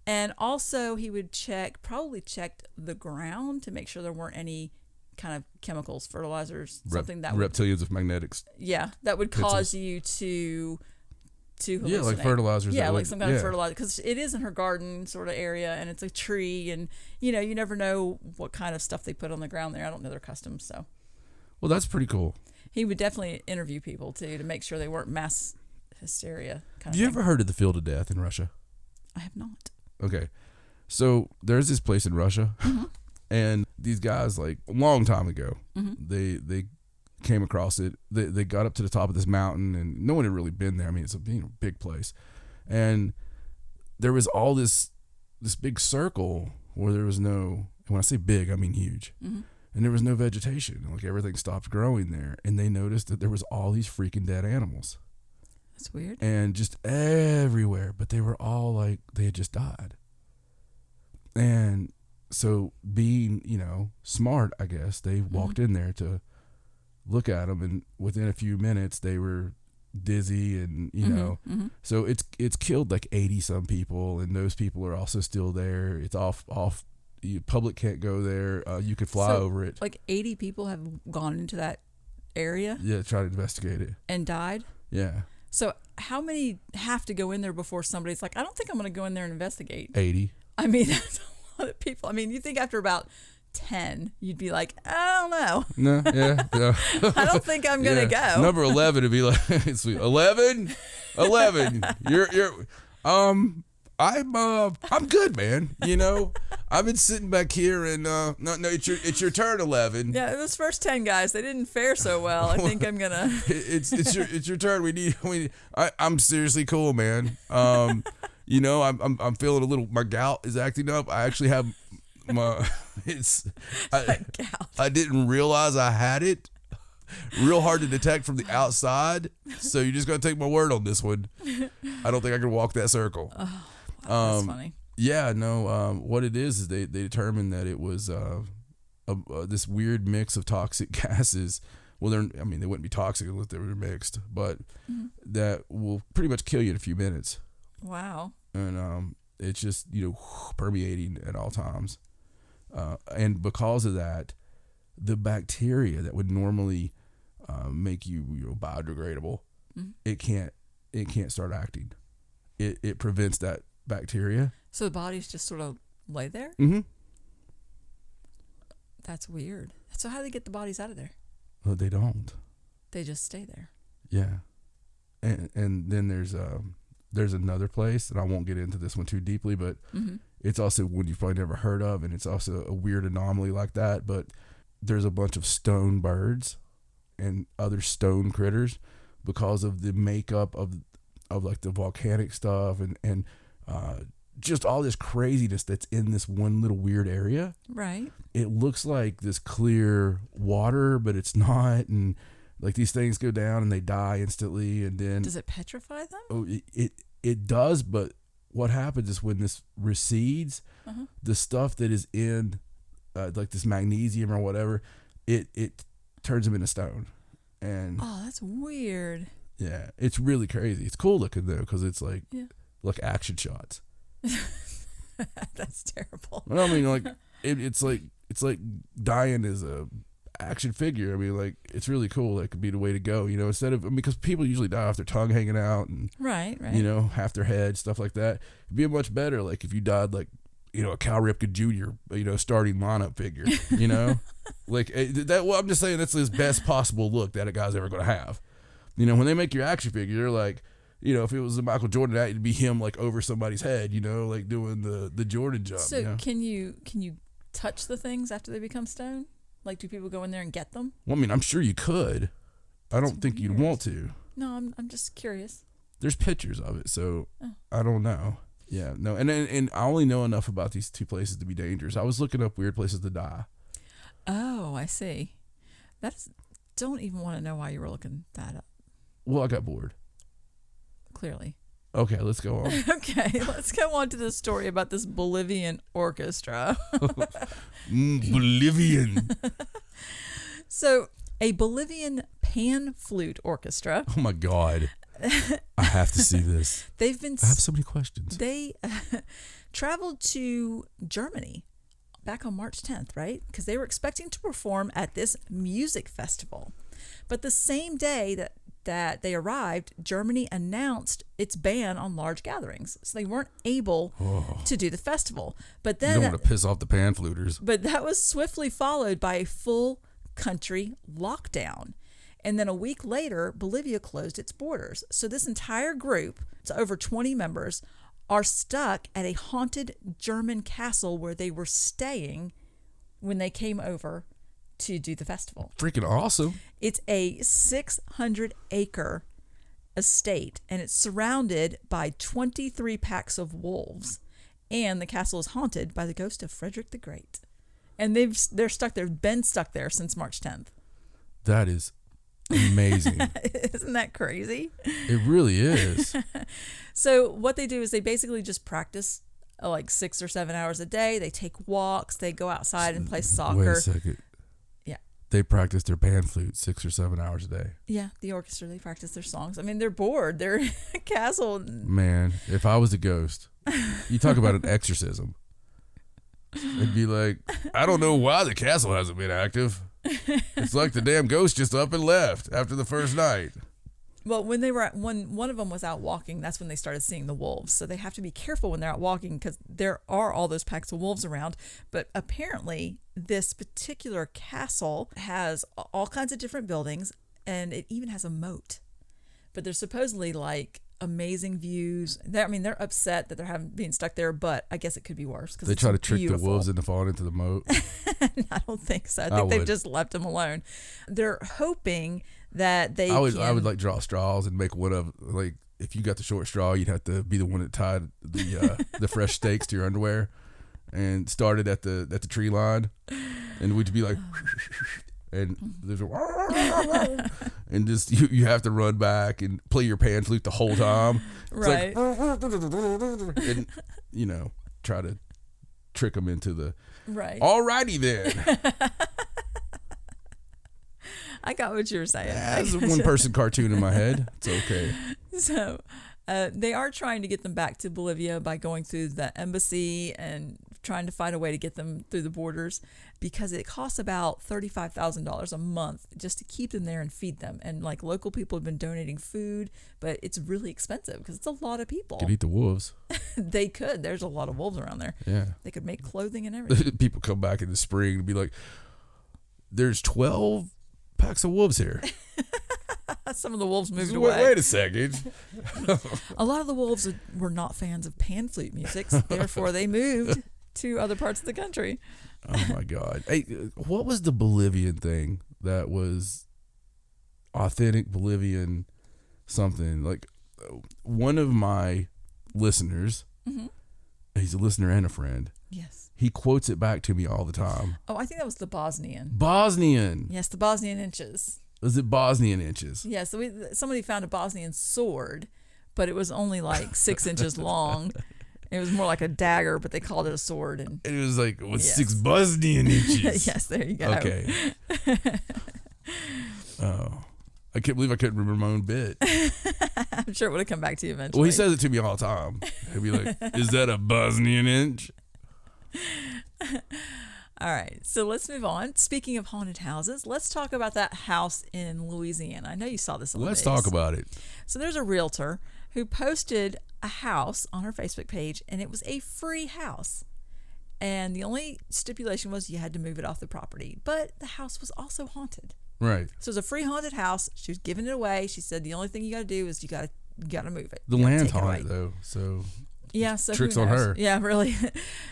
S2: And also he would probably check the ground to make sure there weren't any kind of chemicals, fertilizers, something that
S1: reptilians of magnetics.
S2: Yeah, that would cause you to hallucinate.
S1: Yeah, like fertilizers.
S2: Yeah, like some kind of fertilizer, because it is in her garden sort of area, and it's a tree, and you never know what kind of stuff they put on the ground there. I don't know their customs, so.
S1: Well, that's pretty cool.
S2: He would definitely interview people too to make sure they weren't mass hysteria.
S1: Have you ever heard of the Field of Death in Russia?
S2: I have not.
S1: Okay, so there's this place in Russia, and these guys, like a long time ago, they came across it. They got up to the top of this mountain, and no one had really been there. I mean, it's a big place, and there was all this big circle where there was no. And when I say big, I mean huge, and there was no vegetation. Like everything stopped growing there, and they noticed that there was all these freaking dead animals.
S2: That's weird.
S1: And just everywhere, but they were all like, they had just died. And so being, smart, I guess, they walked in there to look at them, and within a few minutes they were dizzy and, so it's killed like 80 some people, and those people are also still there. It's off. Public can't go there. You could fly over it.
S2: Like 80 people have gone into that area?
S1: Yeah, try to investigate it.
S2: And died?
S1: Yeah.
S2: So how many have to go in there before somebody's like, I don't think I'm going to go in there and investigate?
S1: 80.
S2: I mean, that's a lot of people. I mean, you think after about 10, you'd be like, I don't know.
S1: No, yeah.
S2: I don't think I'm going to go.
S1: Number 11 would be like, it's 11. I'm good, man. I've been sitting back here and no, it's your turn, 11.
S2: Yeah, those first 10 guys, they didn't fare so well. I think I'm gonna.
S1: It's your turn. I'm seriously cool, man. I'm feeling a little. My gout is acting up. I actually have my. I didn't realize I had it. Real hard to detect from the outside. So you just gotta take my word on this one. I don't think I can walk that circle.
S2: Oh, wow, that's funny.
S1: Yeah, no. What it is they determined that it was this weird mix of toxic gases. Well, they wouldn't be toxic unless they were mixed, but that will pretty much kill you in a few minutes.
S2: Wow.
S1: And it's just permeating at all times, and because of that, the bacteria that would normally make you biodegradable, it can't start acting. It prevents that bacteria.
S2: So the bodies just sort of lay there?
S1: Mm-hmm.
S2: That's weird. So how do they get the bodies out of there?
S1: Well, they don't.
S2: They just stay there.
S1: Yeah. And then there's another place, and I won't get into this one too deeply, but it's also one you've probably never heard of, and it's also a weird anomaly like that, but there's a bunch of stone birds and other stone critters because of the makeup of like the volcanic stuff and just all this craziness that's in this one little weird area. Right. It looks like this clear water, but it's not. And like these things go down and they die instantly. And then
S2: does it petrify them?
S1: Oh, it does. But what happens is when this recedes, the stuff that is in like this magnesium or whatever, it turns them into stone. And
S2: oh, that's weird.
S1: Yeah, it's really crazy. It's cool looking though, because it's like action shots.
S2: That's terrible.
S1: Well, I mean, like it's like dying as a action figure. I mean, like it's really cool. That could be the way to go, instead of because people usually die off their tongue hanging out and
S2: right,
S1: half their head, stuff like that. It'd be much better like if you died like a Cal Ripken Jr. Starting lineup figure. Like that. Well, I'm just saying that's his best possible look that a guy's ever going to have. When they make your action figure, they're like, if it was a Michael Jordan act, it'd be him like over somebody's head, like doing the Jordan jump.
S2: So can you touch the things after they become stone? Like, do people go in there and get them?
S1: Well, I mean, I'm sure you could. I don't think you'd want to.
S2: No, I'm just curious.
S1: There's pictures of it, so I don't know. Yeah, no, and I only know enough about these two places to be dangerous. I was looking up weird places to die.
S2: Oh, I see. Don't even want to know why you were looking that up.
S1: Well, I got bored.
S2: Clearly.
S1: Okay, let's go on.
S2: Okay, let's go on to the story about this Bolivian orchestra.
S1: Bolivian.
S2: So, a Bolivian pan flute orchestra.
S1: Oh my God. I have to see this. I have so many questions.
S2: They traveled to Germany back on March 10th, right? Because they were expecting to perform at this music festival. But the same day that they arrived, Germany announced its ban on large gatherings. So they weren't able to do the festival. But then
S1: you don't want to piss off the pan fluters.
S2: But that was swiftly followed by a full country lockdown. And then a week later, Bolivia closed its borders. So this entire group, it's over 20 members, are stuck at a haunted German castle where they were staying when they came over to do the festival.
S1: Freaking awesome.
S2: It's a 600-acre estate, and it's surrounded by 23 packs of wolves. And the castle is haunted by the ghost of Frederick the Great. And they're stuck there, been stuck there since March 10th.
S1: That is amazing.
S2: Isn't that crazy?
S1: It really is.
S2: So what they do is they basically just practice like 6 or 7 hours a day. They take walks. They go outside and play soccer.
S1: Wait a second.
S2: Yeah.
S1: They practice their pan flute 6 or 7 hours a day.
S2: Yeah, the orchestra, they practice their songs. I mean, they're bored. They're in a castle.
S1: Man, if I was a ghost, you talk about an exorcism. It'd be like, I don't know why the castle hasn't been active. It's like the damn ghost just up and left after the first night.
S2: Well, when one of them was out walking, that's when they started seeing the wolves. So they have to be careful when they're out walking because there are all those packs of wolves around. But apparently, this particular castle has all kinds of different buildings, and it even has a moat. But there's supposedly like amazing views. They're upset that they're being stuck there, but I guess it could be worse because
S1: they try to trick the wolves into falling into the moat.
S2: I don't think so. I think they've just left them alone. They're hoping that they. I would
S1: like draw straws and make one of like if you got the short straw, you'd have to be the one that tied the fresh steaks to your underwear and started at the tree line, and we'd be like. And there's and just you have to run back and play your pan flute the whole time. It's
S2: right.
S1: Like, and try to trick them into the
S2: right.
S1: Alrighty then.
S2: I got what you were saying.
S1: That's a one-person cartoon in my head. It's okay.
S2: So they are trying to get them back to Bolivia by going through the embassy and trying to find a way to get them through the borders because it costs about $35,000 a month just to keep them there and feed them. And like local people have been donating food, but it's really expensive because it's a lot of people.
S1: Could eat the wolves.
S2: They could. There's a lot of wolves around there.
S1: Yeah.
S2: They could make clothing and everything.
S1: People come back in the spring and be like, there's 12 packs of wolves here.
S2: Some of the wolves moved away.
S1: Wait a second.
S2: A lot of the wolves were not fans of pan flute music, therefore they moved to other parts of the country.
S1: Oh my God. Hey, what was the Bolivian thing that was authentic Bolivian something? Like one of my listeners, he's a listener and a friend.
S2: Yes.
S1: He quotes it back to me all the time.
S2: Oh, I think that was the Bosnian.
S1: Bosnian.
S2: Yes, the Bosnian inches.
S1: Was it Bosnian inches?
S2: Yeah, so somebody found a Bosnian sword, but it was only like 6 inches long. It was more like a dagger, but they called it a sword. And
S1: it was like 6 Bosnian inches.
S2: Yes, there you go.
S1: Okay. Oh, I can't believe I couldn't remember my own bit.
S2: I'm sure it would have come back to you eventually.
S1: Well, he says it to me all the time. He'll be like, is that a Bosnian inch?
S2: All right, so let's move on. Speaking of haunted houses, let's talk about that house in Louisiana. I know you saw this on the
S1: Let's
S2: news.
S1: talk about it.
S2: So there's a realtor who posted a house on her Facebook page, and it was a free house. And the only stipulation was you had to move it off the property. But the house was also haunted.
S1: Right.
S2: So it was a free haunted house. She was giving it away. She said the only thing you got to do is you got to You got to move it.
S1: The land's haunted though, so
S2: yeah, so
S1: tricks on her.
S2: Yeah, really.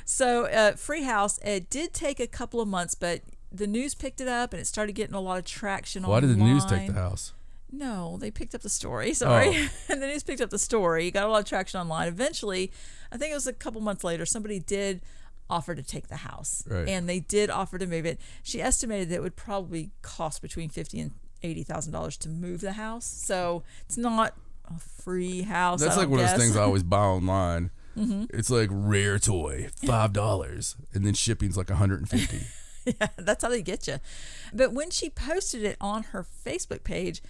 S2: So free house. It did take a couple of months, but the news picked it up and it started getting a lot of traction.
S1: Why did the news take the house?
S2: No, they picked up the story. Sorry. And the news picked up the story. Got a lot of traction online. Eventually, I think it was a couple months later, somebody did offer to take the house.
S1: Right.
S2: And they did offer to move it. She estimated that it would probably cost between $50,000 and $80,000 to move the house. So it's not a free house.
S1: That's like one of those things I always buy online. Mm-hmm. It's like rare toy, $5, and then shipping's like $150.
S2: Yeah, that's how they get you. But when she posted it on her Facebook page,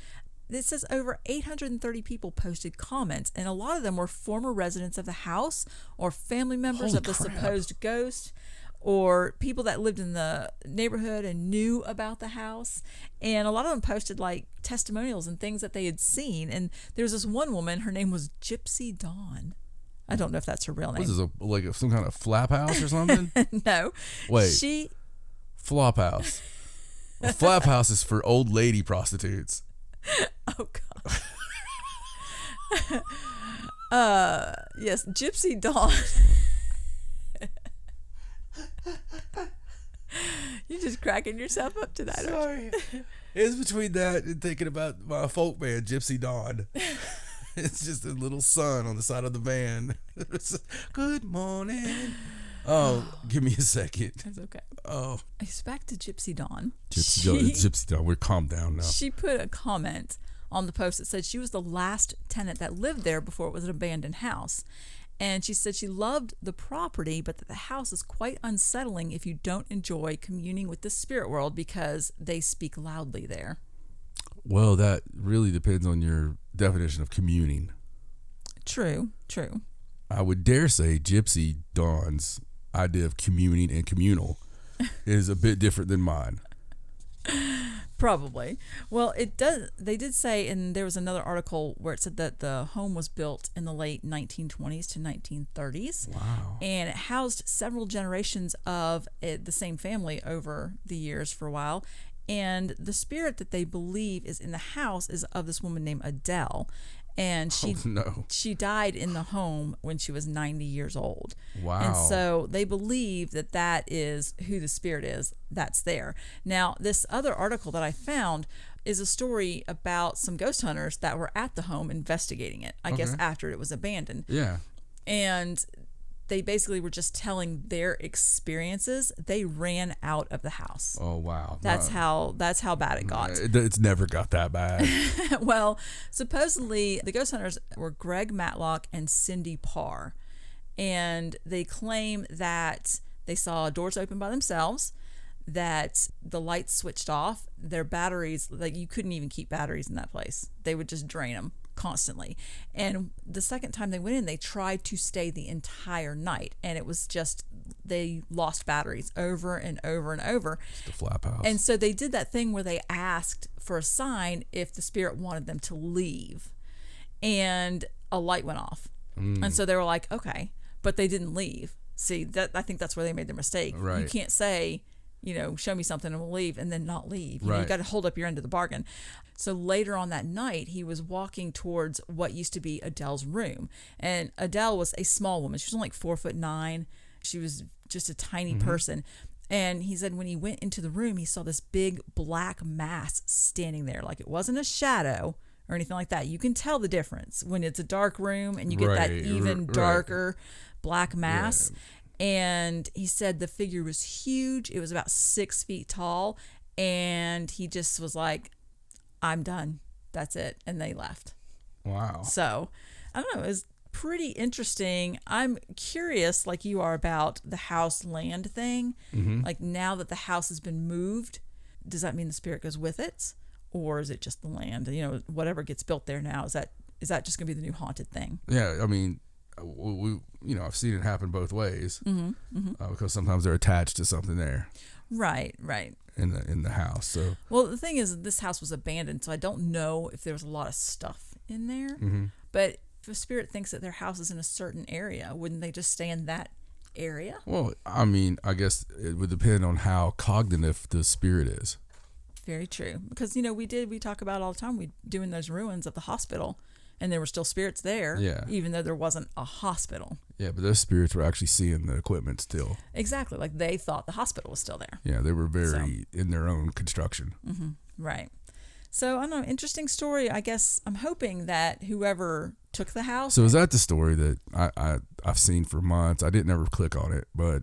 S2: it says over 830 people posted comments, and a lot of them were former residents of the house or family members
S1: Holy
S2: of the
S1: crap.
S2: supposed ghost, or people that lived in the neighborhood and knew about the house. And a lot of them posted like testimonials and things that they had seen. And there was this one woman, her name was Gypsy Dawn. I don't know if that's her real name.
S1: What is this, like some kind of flap house or something?
S2: No.
S1: Wait. Flop house. A flap house is for old lady prostitutes.
S2: Oh God. Yes, Gypsy Dawn. You're just cracking yourself up tonight.
S1: Sorry. It's between that and thinking about my folk band, Gypsy Dawn. It's just a little sun on the side of the van. Good morning. Oh, give me a second.
S2: That's okay.
S1: Oh.
S2: It's back to Gypsy Dawn.
S1: Gypsy Dawn. We're calmed down now.
S2: She put a comment on the post that said she was the last tenant that lived there before it was an abandoned house. And she said she loved the property, but that the house is quite unsettling if you don't enjoy communing with the spirit world because they speak loudly there.
S1: Well, that really depends on your definition of communing.
S2: True.
S1: I would dare say Gypsy Dawn's idea of communing and communal is a bit different than mine.
S2: Probably. Well, it does. They did say, and there was another article where it said that the home was built in the late 1920s to 1930s.
S1: Wow.
S2: And it housed several generations of the same family over the years for a while. And the spirit that they believe is in the house is of this woman named Adele. And she died in the home when she was 90 years old.
S1: Wow.
S2: And so they believe that that is who the spirit is that's there. Now, this other article that I found is a story about some ghost hunters that were at the home investigating it, I guess after it was abandoned.
S1: Yeah.
S2: And they basically were just telling their experiences. They ran out of the house.
S1: Oh, wow.
S2: That's how bad it got.
S1: It's never got that bad.
S2: Well, supposedly the ghost hunters were Greg Matlock and Cindy Parr. And they claim that they saw doors open by themselves, that the lights switched off, their batteries, like you couldn't even keep batteries in that place. They would just drain them constantly. And the second time they went in, they tried to stay the entire night, and it was just they lost batteries over and over and over.
S1: The flap house.
S2: And so they did that thing where they asked for a sign if the spirit wanted them to leave, and a light went off. And so they were like, okay, but they didn't leave. See, that I think that's where they made their mistake.
S1: Right.
S2: You can't say, show me something and we'll leave, and then not leave.
S1: Right.
S2: You got to hold up your end of the bargain. So later on that night, he was walking towards what used to be Adele's room. And Adele was a small woman. She was only like 4'9". She was just a tiny person. And he said when he went into the room, he saw this big black mass standing there. Like it wasn't a shadow or anything like that. You can tell the difference when it's a dark room and you get that even darker black mass. Yeah. And he said the figure was huge. It was about 6 feet tall. And he just was like, I'm done. That's it. And they left.
S1: Wow.
S2: So, I don't know. It was pretty interesting. I'm curious, like you are, about the house land thing. Like now that the house has been moved, does that mean the spirit goes with it? Or is it just the land? Whatever gets built there now, is that just going to be the new haunted thing?
S1: Yeah. I mean, we I've seen it happen both ways because sometimes they're attached to something there.
S2: Right.
S1: In the house. So
S2: well, the thing is, this house was abandoned, so I don't know if there was a lot of stuff in there. But if a spirit thinks that their house is in a certain area, wouldn't they just stay in that area?
S1: Well, I mean, I guess it would depend on how cognitive the spirit is.
S2: Very true. Because we talk about all the time, we doing those ruins of the hospital, And there were still spirits there, even though there wasn't a hospital.
S1: Yeah, but those spirits were actually seeing the equipment still.
S2: Exactly. Like they thought the hospital was still there.
S1: Yeah, they were very in their own construction.
S2: Mm-hmm. Right. So, I don't know, interesting story. I guess I'm hoping that whoever took the house.
S1: So is that the story that I've seen for months? I didn't ever click on it, but,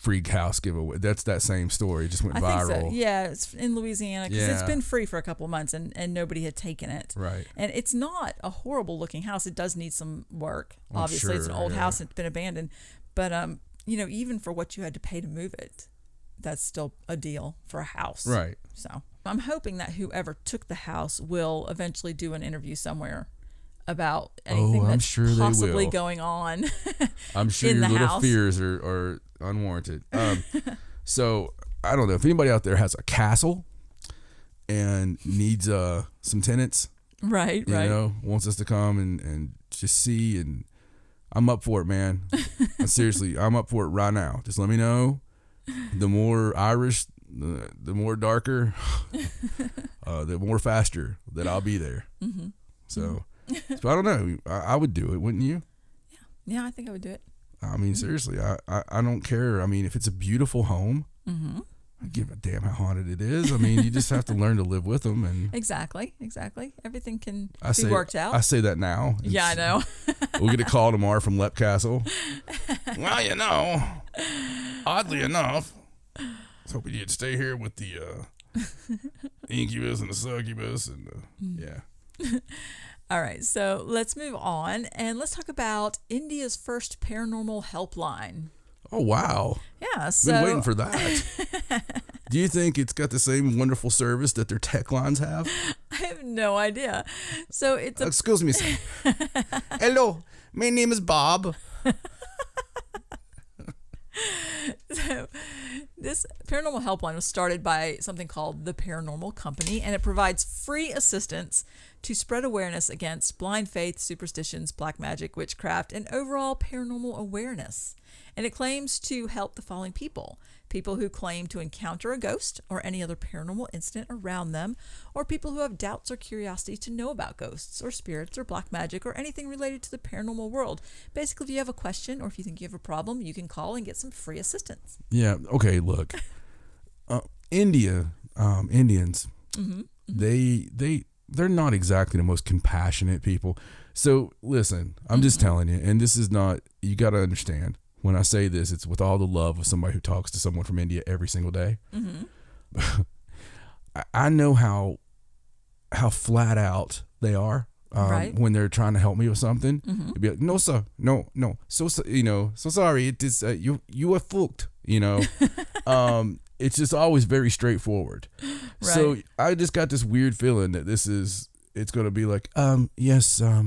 S1: freak house giveaway. That's that same story. It just went viral.
S2: I think so. Yeah, it's in Louisiana because it's been free for a couple of months and nobody had taken it.
S1: Right.
S2: And it's not a horrible looking house. It does need some work. Obviously, it's an old house. It's been abandoned. But, even for what you had to pay to move it, that's still a deal for a house.
S1: Right.
S2: So I'm hoping that whoever took the house will eventually do an interview somewhere about anything that's possibly going on.
S1: I'm sure your little fears are unwarranted. So I don't know if anybody out there has a castle and needs some tenants.
S2: Right.
S1: Wants us to come and just see, and I'm up for it, man. Seriously, I'm up for it right now. Just let me know. The more Irish, the more darker, the more faster that I'll be there. Mm-hmm. So I don't know. I would do it, wouldn't you?
S2: Yeah, I think I would do it.
S1: I mean, seriously, I don't care. I mean, if it's a beautiful home, I give a damn how haunted it is. I mean, you just have to learn to live with them. And
S2: Exactly. Everything can be worked out.
S1: I say that now.
S2: Yeah, I know.
S1: We'll get a call tomorrow from Lep Castle. Well, oddly enough, I was hoping you'd stay here with the incubus and the succubus. And
S2: All right, so let's move on and let's talk about India's first paranormal helpline.
S1: Oh, wow.
S2: Yeah, so...
S1: Been waiting for that. Do you think it's got the same wonderful service that their tech lines have?
S2: I have no idea. So it's
S1: Excuse me, sir. Hello, my name is Bob.
S2: So this paranormal helpline was started by something called the Paranormal Company, and it provides free assistance to spread awareness against blind faith, superstitions, black magic, witchcraft, and overall paranormal awareness. And it claims to help the following people who claim to encounter a ghost or any other paranormal incident around them, or people who have doubts or curiosity to know about ghosts or spirits or black magic or anything related to the paranormal world. Basically, if you have a question or if you think you have a problem, you can call and get some free assistance.
S1: Yeah, okay, look. Indians, they're not exactly the most compassionate people. So, listen, I'm just telling you, and this is not, you got to understand. When I say this, it's with all the love of somebody who talks to someone from India every single day. Mm-hmm. I know how flat out they are when they're trying to help me with something. Mm-hmm. They'd be like, "No, sir, no, so sorry. It is you are fucked." It's just always very straightforward. Right. So I just got this weird feeling that it's going to be like, yes, yeah,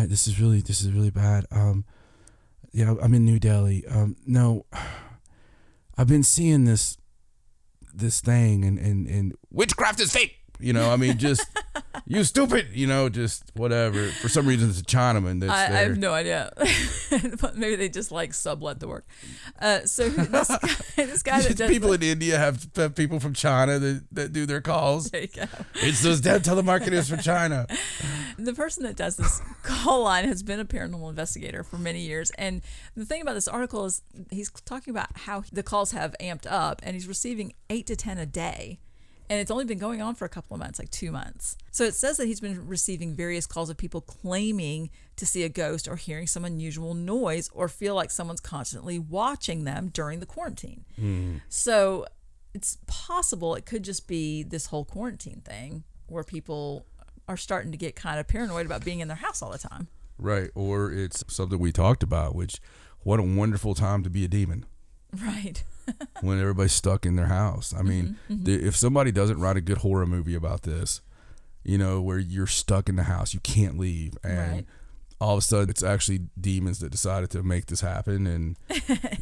S1: this is really bad. Yeah, I'm in New Delhi. No, I've been seeing this thing and witchcraft is fake. I mean, just you stupid. Just whatever. For some reason, it's a Chinaman that's there.
S2: I have no idea. Maybe they just sublet the work. So this guy that does
S1: people in India have people from China that do their calls.
S2: There you go.
S1: It's those dead telemarketers from China.
S2: The person that does this call line has been a paranormal investigator for many years. And the thing about this article is he's talking about how the calls have amped up and he's receiving 8 to 10 a day. And it's only been going on for a couple of months, like 2 months. So it says that he's been receiving various calls of people claiming to see a ghost or hearing some unusual noise or feel like someone's constantly watching them during the quarantine. Mm. So it's possible it could just be this whole quarantine thing where people are starting to get kind of paranoid about being in their house all the time.
S1: Right. Or it's something we talked about, which what a wonderful time to be a demon.
S2: Right.
S1: When everybody's stuck in their house. I mean, if somebody doesn't write a good horror movie about this, where you're stuck in the house, you can't leave, and all of a sudden it's actually demons that decided to make this happen, and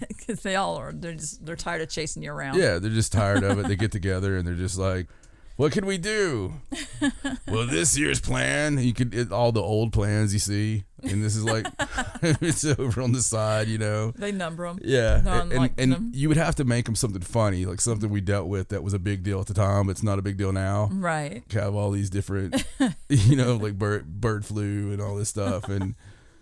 S2: because they all are, they're tired of chasing you around.
S1: Yeah, they're just tired of it. They get together and they're just like, what can we do? Well, this year's plan, all the old plans you see, and this is like it's over on the side, you know.
S2: They number them.
S1: Yeah, and you would have to make them something funny, like something we dealt with that was a big deal at the time. It's not a big deal now.
S2: Right.
S1: Have all these different, you know, like bird flu and all this stuff, and.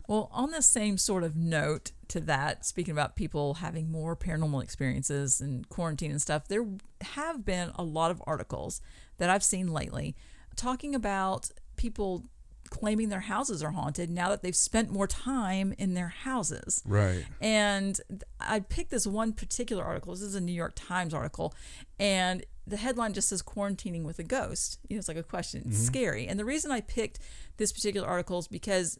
S2: Well, on the same sort of note to that, speaking about people having more paranormal experiences and quarantine and stuff, there have been a lot of articles that I've seen lately talking about people claiming their houses are haunted now that they've spent more time in their houses.
S1: Right.
S2: And I picked this one particular article. This is a New York Times article, and the headline just says quarantining with a ghost. You know, it's like a question. It's scary. And the reason I picked this particular article is because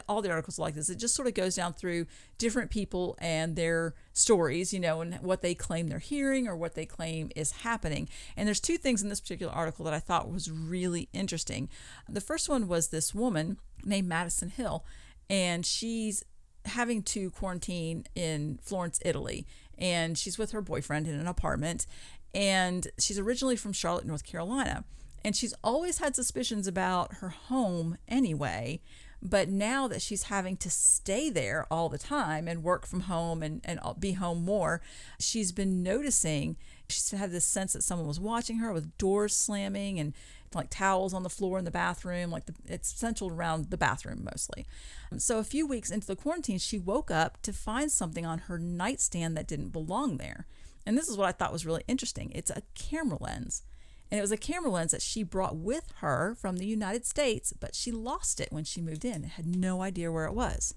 S2: all the articles like this, it just sort of goes down through different people and their stories, you know, and what they claim they're hearing or what they claim is happening. And there's two things in this particular article that I thought was really interesting. The first one was this woman named Madison Hill, and she's having to quarantine in Florence, Italy, and she's with her boyfriend in an apartment, and she's originally from Charlotte, North Carolina, and she's always had suspicions about her home anyway. But now that she's having to stay there all the time and work from home and be home more, she's been noticing, she's had this sense that someone was watching her with doors slamming and like towels on the floor in the bathroom. Like it's centered around the bathroom mostly. So a few weeks into the quarantine, she woke up to find something on her nightstand that didn't belong there. And this is what I thought was really interesting. It's a camera lens. And it was a camera lens that she brought with her from the United States, but she lost it when she moved in and had no idea where it was.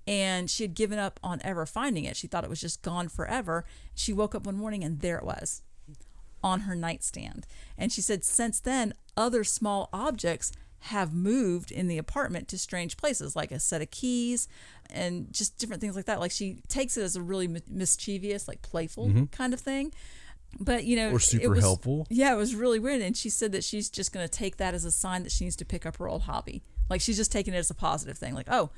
S2: And she had given up on ever finding it. She thought it was just gone forever. She woke up one morning and there it was on her nightstand. And she said since then, other small objects have moved in the apartment to strange places, like a set of keys and just different things like that. Like she takes it as a really mischievous, like playful kind of thing. But, you know,
S1: or super helpful.
S2: Yeah, it was really weird. And she said that she's just going to take that as a sign that she needs to pick up her old hobby. Like she's just taking it as a positive thing. Like, oh,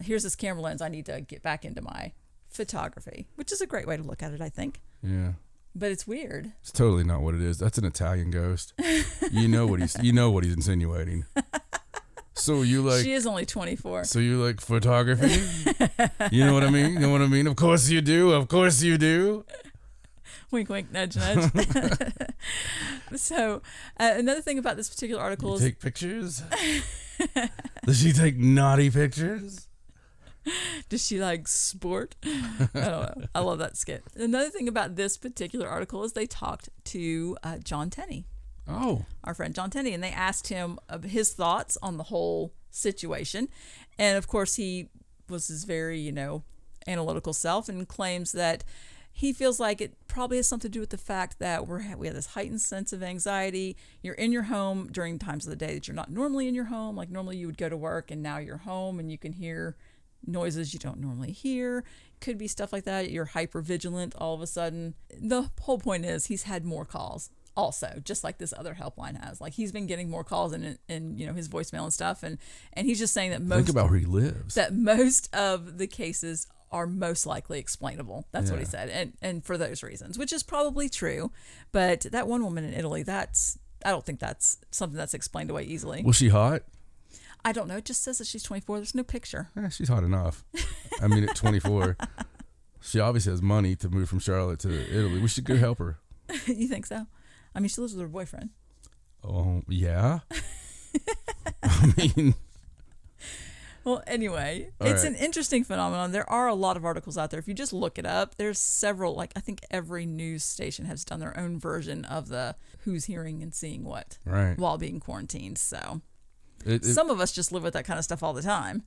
S2: here's this camera lens. I need to get back into my photography, which is a great way to look at it, I think.
S1: Yeah.
S2: But it's weird.
S1: It's totally not what it is. That's an Italian ghost. You know what he's insinuating. So you like?
S2: She is only 24.
S1: So you like photography? You know what I mean? You know what I mean? Of course you do. Of course you do.
S2: Wink, wink, nudge, nudge. So another thing about this particular article is...
S1: Take pictures? Does she take naughty pictures?
S2: Does she like sport? I don't know. I love that skit. Another thing about this particular article is they talked to John Tenney.
S1: Oh.
S2: Our friend John Tenney. And they asked him his thoughts on the whole situation. And of course, he was his very, you know, analytical self and claims that he feels like it probably has something to do with the fact that we have this heightened sense of anxiety. You're in your home during times of the day that you're not normally in your home. Like normally you would go to work and now you're home and you can hear noises you don't normally hear. Could be stuff like that. You're hyper vigilant all of a sudden. The whole point is he's had more calls also, just like this other helpline has. Like he's been getting more calls in you know, his voicemail and stuff. And he's just saying that
S1: think about where he lives.
S2: That most of the cases are most likely explainable. That's what he said. And for those reasons, which is probably true. But that one woman in Italy, I don't think that's something that's explained away easily.
S1: Was she hot?
S2: I don't know. It just says that she's 24. There's no picture.
S1: She's hot enough. I mean, at 24, she obviously has money to move from Charlotte to Italy. We should go help her.
S2: You think so? I mean, she lives with her boyfriend.
S1: Oh, yeah. I mean...
S2: Well, anyway, it's an interesting phenomenon. There are a lot of articles out there. If you just look it up, there's several, like I think every news station has done their own version of the who's hearing and seeing what while being quarantined. So some of us just live with that kind of stuff all the time.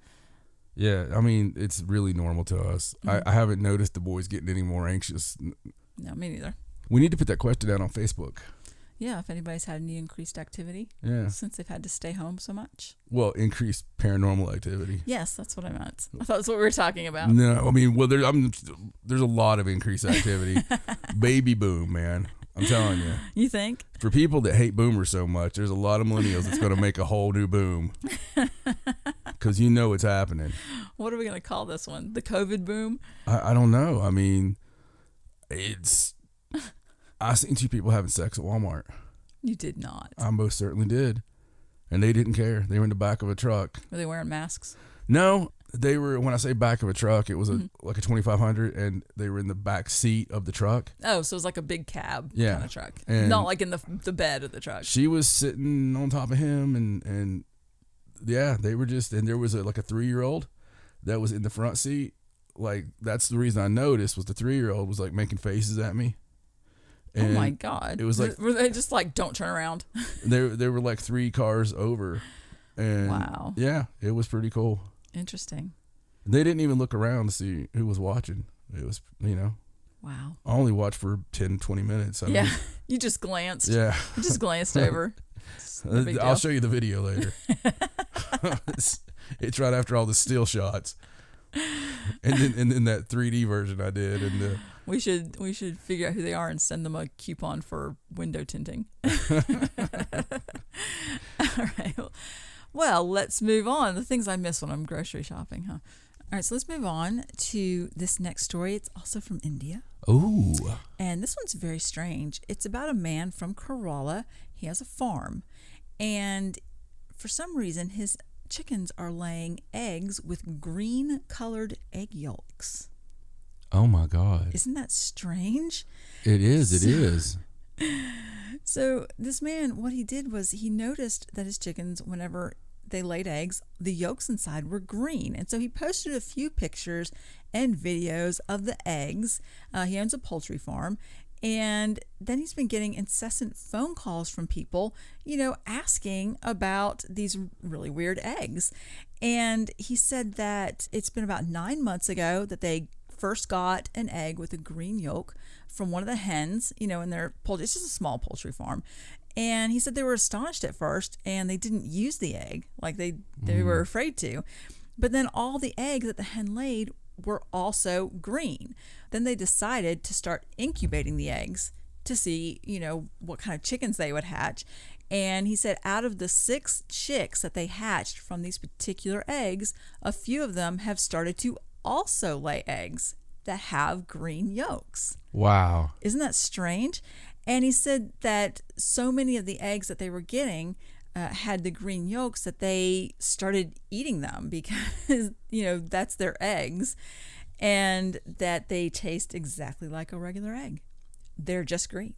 S1: Yeah, I mean, it's really normal to us. I haven't noticed the boys getting any more anxious.
S2: No, me neither.
S1: We need to put that question out on Facebook.
S2: Yeah, if anybody's had any increased activity since they've had to stay home so much.
S1: Well, increased paranormal activity.
S2: Yes, that's what I meant. I thought that's what we were talking about.
S1: No, I mean, well, there's a lot of increased activity. Baby boom, man. I'm telling you.
S2: You think?
S1: For people that hate boomers so much, there's a lot of millennials that's going to make a whole new boom. Because you know it's happening.
S2: What are we going to call this one? The COVID boom?
S1: I don't know. I mean, I seen two people having sex at Walmart.
S2: You did not.
S1: I most certainly did. And they didn't care. They were in the back of a truck.
S2: Were they wearing masks?
S1: No, they were, when I say back of a truck, it was like a 2500, and they were in the back seat of the truck.
S2: Oh, so it was like a big cab kind of truck.
S1: And
S2: not like in the bed of the truck.
S1: She was sitting on top of him, and yeah, they were just, and there was like a 3-year-old that was in the front seat. Like, that's the reason I noticed, was the 3-year-old was like making faces at me. And
S2: oh my God.
S1: It was like,
S2: were they just like, don't turn around?
S1: They were like 3 cars over. And
S2: wow.
S1: Yeah, it was pretty cool.
S2: Interesting.
S1: They didn't even look around to see who was watching. It was,
S2: Wow.
S1: I only watched for 10, 20 minutes.
S2: You just glanced.
S1: Yeah.
S2: You just glanced over.
S1: I'll show you the video later. It's right after all the still shots. And then that 3D version I did. And
S2: we should figure out who they are and send them a coupon for window tinting. All right. Well, let's move on. The things I miss when I'm grocery shopping, huh? All right, so let's move on to this next story. It's also from India.
S1: Ooh.
S2: And this one's very strange. It's about a man from Kerala. He has a farm. And for some reason, his chickens are laying eggs with green-colored egg yolks.
S1: Oh, my God.
S2: Isn't that strange?
S1: It is.
S2: So this man, what he did was he noticed that his chickens, whenever they laid eggs, the yolks inside were green. And so he posted a few pictures and videos of the eggs. He owns a poultry farm. And then he's been getting incessant phone calls from people, asking about these really weird eggs. And he said that it's been about 9 months ago that they first got an egg with a green yolk from one of the hens, in their poultry. It's just a small poultry farm. And he said they were astonished at first and they didn't use the egg. Like they were afraid to. But then all the eggs that the hen laid were also green. Then they decided to start incubating the eggs to see, what kind of chickens they would hatch. And he said out of the 6 chicks that they hatched from these particular eggs, a few of them have started to also lay eggs that have green yolks.
S1: Wow.
S2: Isn't that strange? And he said that so many of the eggs that they were getting had the green yolks that they started eating them because, that's their eggs, and that they taste exactly like a regular egg. They're just green.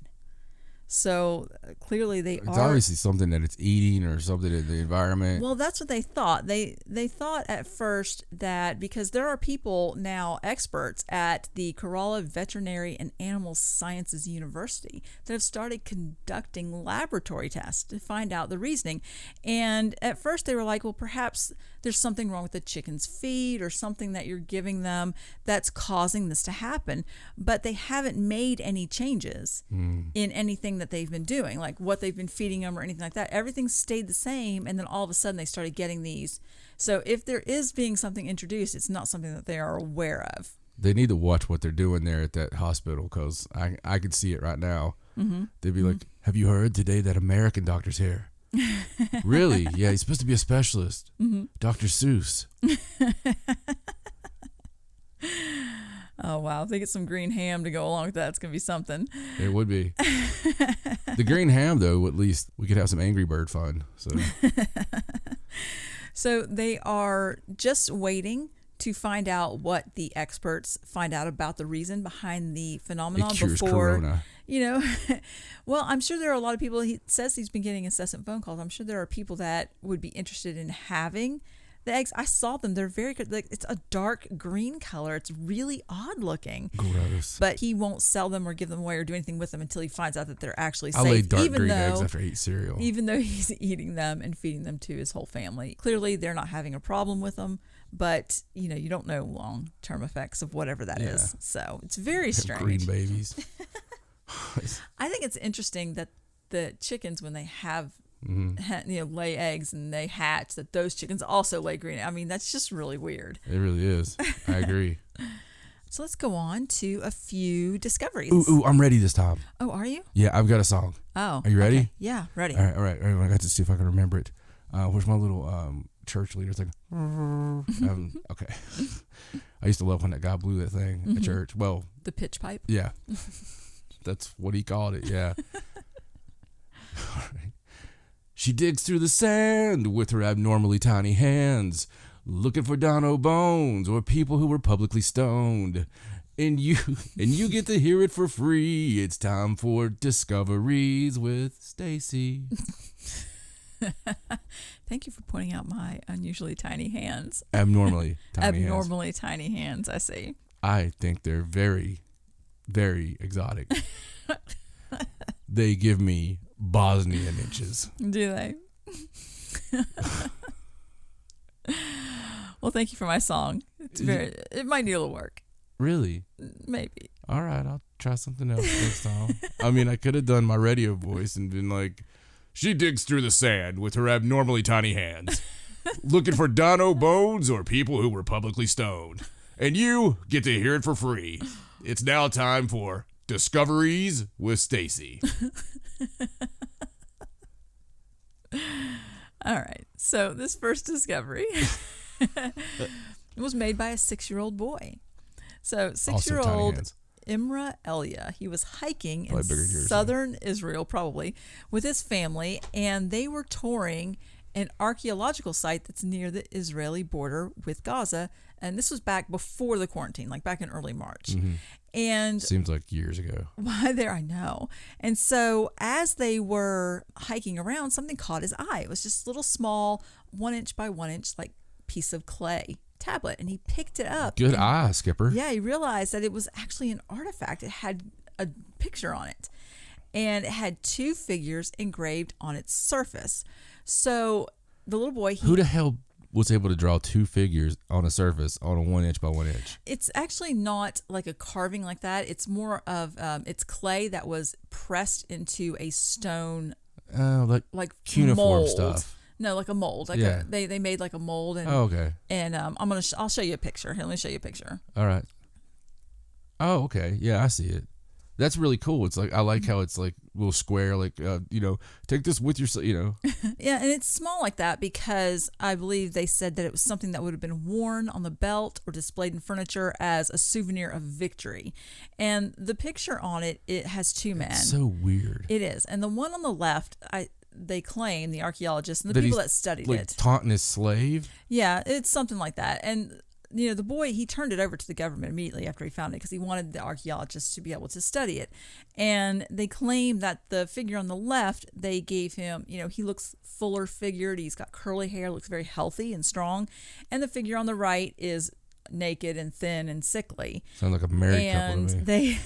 S2: So clearly it's
S1: obviously something that it's eating or something in the environment.
S2: Well, that's what they thought. They thought at first that because there are people now, experts at the Kerala Veterinary and Animal Sciences University, that have started conducting laboratory tests to find out the reasoning. And at first they were like, well, perhaps there's something wrong with the chicken's feed or something that you're giving them that's causing this to happen. But they haven't made any changes in anything that they've been doing, like what they've been feeding them or anything like that. Everything stayed the same, and then all of a sudden they started getting these. So if there is being something introduced, it's not something that they are aware of.
S1: They need to watch what they're doing there at that hospital, because I could see it right now. They'd be like, have you heard today that American doctor's here? Really? Yeah, he's supposed to be a specialist. Dr. Seuss.
S2: Oh, wow. If they get some green ham to go along with that, it's going to be something.
S1: It would be. The green ham, though, at least we could have some Angry Bird fun.
S2: So they are just waiting to find out what the experts find out about the reason behind the phenomenon before
S1: Corona.
S2: Well, I'm sure there are a lot of people. He says he's been getting incessant phone calls. I'm sure there are people that would be interested in having the eggs. I saw them. They're very good. Like, it's a dark green color. It's really odd looking.
S1: Gross.
S2: But he won't sell them or give them away or do anything with them until he finds out that they're actually safe.
S1: I lay dark green eggs after I eat cereal.
S2: Even though he's eating them and feeding them to his whole family. Clearly, they're not having a problem with them. But, you don't know long-term effects of whatever that is. So it's very strange.
S1: Green babies.
S2: I think it's interesting that the chickens, when they have lay eggs and they hatch, that those chickens also lay green. I mean, that's just really weird.
S1: It really is. I agree.
S2: So let's go on to a few discoveries.
S1: Ooh, I'm ready this time.
S2: Oh, are you?
S1: Yeah, I've got a song.
S2: Oh.
S1: Are you ready?
S2: Okay. Yeah, ready.
S1: All right. I got to see if I can remember it. Where's my little church leader thing? Okay. I used to love when that guy blew that thing at church. Well,
S2: the pitch pipe?
S1: Yeah. That's what he called it, yeah. All right. She digs through the sand with her abnormally tiny hands, looking for Dono Bones or people who were publicly stoned. And you get to hear it for free. It's time for Discoveries with Stacey.
S2: Thank you for pointing out my unusually tiny hands.
S1: Abnormally tiny hands.
S2: Abnormally tiny hands, I see.
S1: I think they're very, very exotic. They give me Bosnian inches.
S2: Do they? Well, thank you for my song. It might need a little work.
S1: Really?
S2: Maybe.
S1: All right, I'll try something else next time. I mean, I could have done my radio voice and been like, she digs through the sand with her abnormally tiny hands, looking for Dono Bones or people who were publicly stoned. And you get to hear it for free. It's now time for Discoveries with Stacey.
S2: All right. So this first discovery was made by a 6-year-old boy. So 6-year-old Imra Elia, he was hiking in southern Israel, probably, with his family, and they were touring an archaeological site that's near the Israeli border with Gaza. And this was back before the quarantine, like back in early March. Mm-hmm. And
S1: seems like years ago.
S2: Why there, I know. And so as they were hiking around, something caught his eye. It was just a little small 1 inch by 1 inch, like piece of clay tablet, and he picked it up.
S1: Good eye, Skipper.
S2: Yeah, he realized that it was actually an artifact. It had a picture on it, and it had 2 figures engraved on its surface. So the little boy,
S1: who the hell was able to draw 2 figures on a surface on a 1 inch by 1 inch?
S2: It's actually not like a carving like that. It's more of it's clay that was pressed into a stone, like
S1: cuneiform
S2: mold.
S1: Stuff.
S2: No, like a mold. Like they made like a mold. And,
S1: okay.
S2: And I'll show you a picture. Here, let me show you a picture.
S1: All right. Oh, okay. Yeah, I see it. That's really cool. It's like, I like how it's like a little square, like, take this with your,
S2: Yeah, and it's small like that because I believe they said that it was something that would have been worn on the belt or displayed in furniture as a souvenir of victory. And the picture on it, it has 2 men.
S1: It's so weird.
S2: It is. And the one on the left, they claim, the archaeologists and the people that studied
S1: like,
S2: it.
S1: Taunting his slave?
S2: Yeah, it's something like that. And the boy, he turned it over to the government immediately after he found it because he wanted the archaeologists to be able to study it. And they claim that the figure on the left, they gave him, he looks fuller figured. He's got curly hair, looks very healthy and strong. And the figure on the right is naked and thin and sickly.
S1: Sounds like a married couple to me.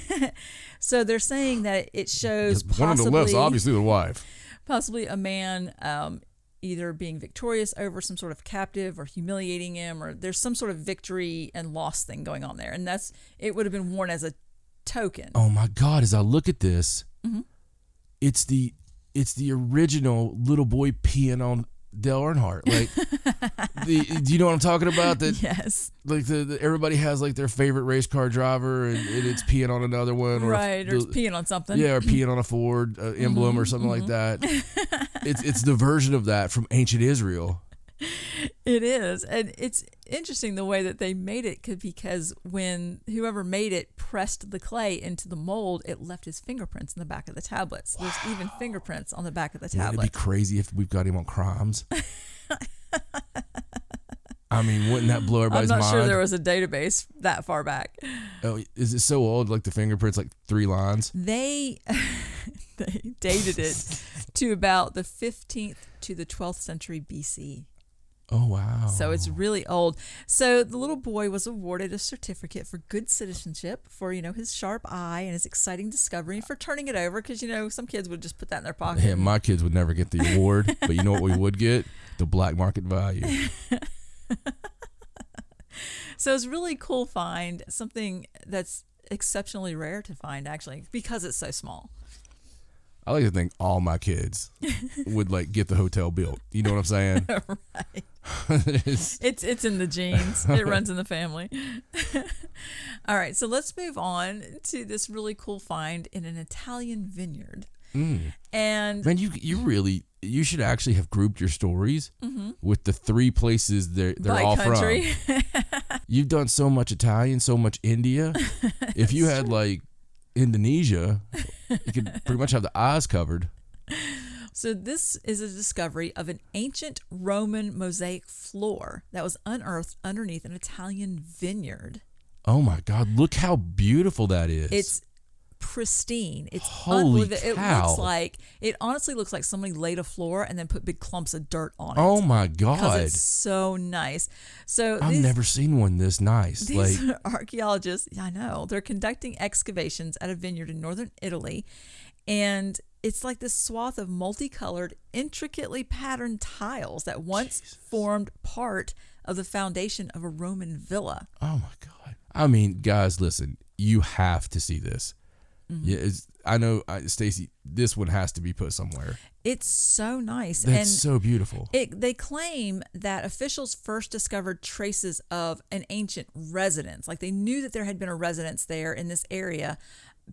S2: So they're saying that it shows
S1: one on the left's obviously the wife. Possibly
S2: a man either being victorious over some sort of captive or humiliating him, or there's some sort of victory and loss thing going on there. And it would have been worn as a token.
S1: Oh my God, as I look at this, mm-hmm. it's the original little boy peeing on Dale Earnhardt. Like, do you know what I'm talking about? That
S2: yes.
S1: Like everybody has like their favorite race car driver, and it's peeing on another one, or
S2: right, or it's peeing on something.
S1: Yeah, or peeing on a Ford emblem mm-hmm, or something like that. It's the version of that from ancient Israel.
S2: It is, and it's interesting the way that they made it, because when whoever made it pressed the clay into the mold, it left his fingerprints in the back of the tablet. So there's even fingerprints on the back of the tablet.
S1: It'd be crazy if we've got him on crimes. I mean, wouldn't that blow everybody's mind?
S2: I'm not sure there was a database that far back.
S1: Oh, is it so old? Like the fingerprints, like 3 lines?
S2: They dated it to about the 15th to the 12th century BC.
S1: Oh, wow.
S2: So it's really old. So the little boy was awarded a certificate for good citizenship for, his sharp eye and his exciting discovery, and for turning it over, because, some kids would just put that in their pocket.
S1: Yeah, my kids would never get the award, but you know what we would get? The black market value.
S2: So it's really cool find, something that's exceptionally rare to find, actually, because it's so small.
S1: I like to think all my kids would get the hotel built. You know what I'm saying?
S2: Right. It's in the genes. It runs in the family. All right, so let's move on to this really cool find in an Italian vineyard.
S1: Mm.
S2: And
S1: man, you should actually have grouped your stories mm-hmm. with the 3 places they're all country. From. You've done so much Italian, so much India. If you had Indonesia, you could pretty much have the eyes covered.
S2: So this is a discovery of an ancient Roman mosaic floor that was unearthed underneath an Italian vineyard.
S1: Oh my God, look how beautiful that is.
S2: It's pristine. It's
S1: Holy
S2: unbelievable.
S1: cow.
S2: It honestly looks like somebody laid a floor and then put big clumps of dirt on it.
S1: Oh my
S2: Because
S1: God.
S2: it's so nice. So
S1: I've never seen one this nice.
S2: these archaeologists, I know, they're conducting excavations at a vineyard in northern Italy, and it's like this swath of multicolored, intricately patterned tiles that once formed part of the foundation of a Roman villa.
S1: Oh my God. I mean, guys, listen, you have to see this. Yeah, I know, Stacey, this one has to be put somewhere.
S2: It's so nice.
S1: That's so beautiful.
S2: They claim that officials first discovered traces of an ancient residence. Like they knew that there had been a residence there in this area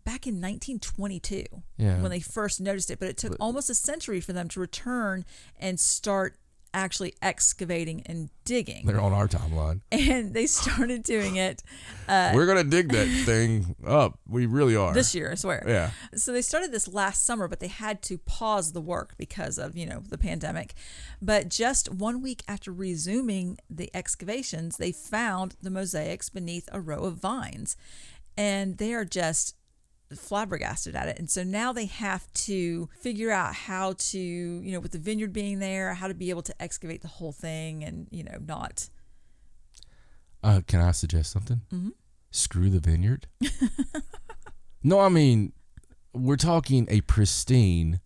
S2: back in 1922 when they first noticed it. But it took almost a century for them to return and start actually excavating and digging.
S1: They're on our timeline.
S2: And they started doing it.
S1: We're going to dig that thing up. We really are.
S2: This year, I swear.
S1: Yeah.
S2: So they started this last summer, but they had to pause the work because of, the pandemic. But just 1 week after resuming the excavations, they found the mosaics beneath a row of vines. And they are just flabbergasted at it. And so now they have to figure out how to, with the vineyard being there, how to be able to excavate the whole thing and, not.
S1: Can I suggest something?
S2: Mm-hmm.
S1: Screw the vineyard. No, I mean, we're talking a pristine.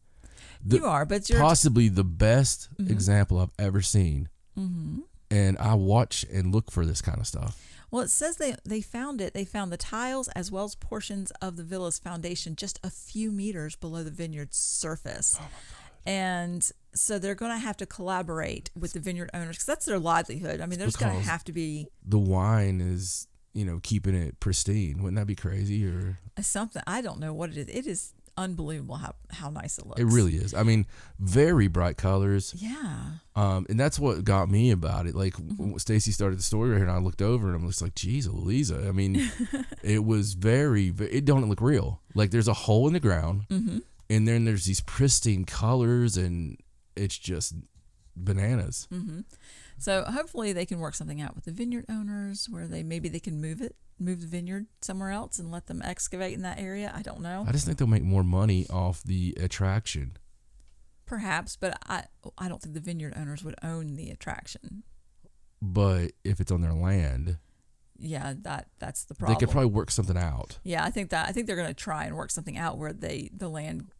S2: You are, but you're
S1: possibly the best example I've ever seen.
S2: Mm-hmm.
S1: And I watch and look for this kind of stuff.
S2: Well, it says they found it. They found the tiles as well as portions of the villa's foundation just a few meters below the vineyard's surface. Oh my God. And so they're going to have to collaborate with the vineyard owners because that's their livelihood. I mean, there's going to have to be...
S1: The wine is, keeping it pristine. Wouldn't that be crazy? Or
S2: something. I don't know what it is. It is unbelievable how nice it looks.
S1: It really is. I mean, very bright colors.
S2: Yeah.
S1: And that's what got me about it. Like Stacey started the story right here, and I looked over, and I'm just like, "Geez, Eliza." I mean, it was it don't look real. Like there's a hole in the ground, and then there's these pristine colors, and it's just bananas.
S2: Mm-hmm. So hopefully they can work something out with the vineyard owners where maybe they can move the vineyard somewhere else and let them excavate in that area. I don't know.
S1: I just think they'll make more money off the attraction.
S2: Perhaps, but I don't think the vineyard owners would own the attraction.
S1: But if it's on their land,
S2: yeah, that's the problem.
S1: They could probably work something out.
S2: Yeah, I think they're going to try and work something out where the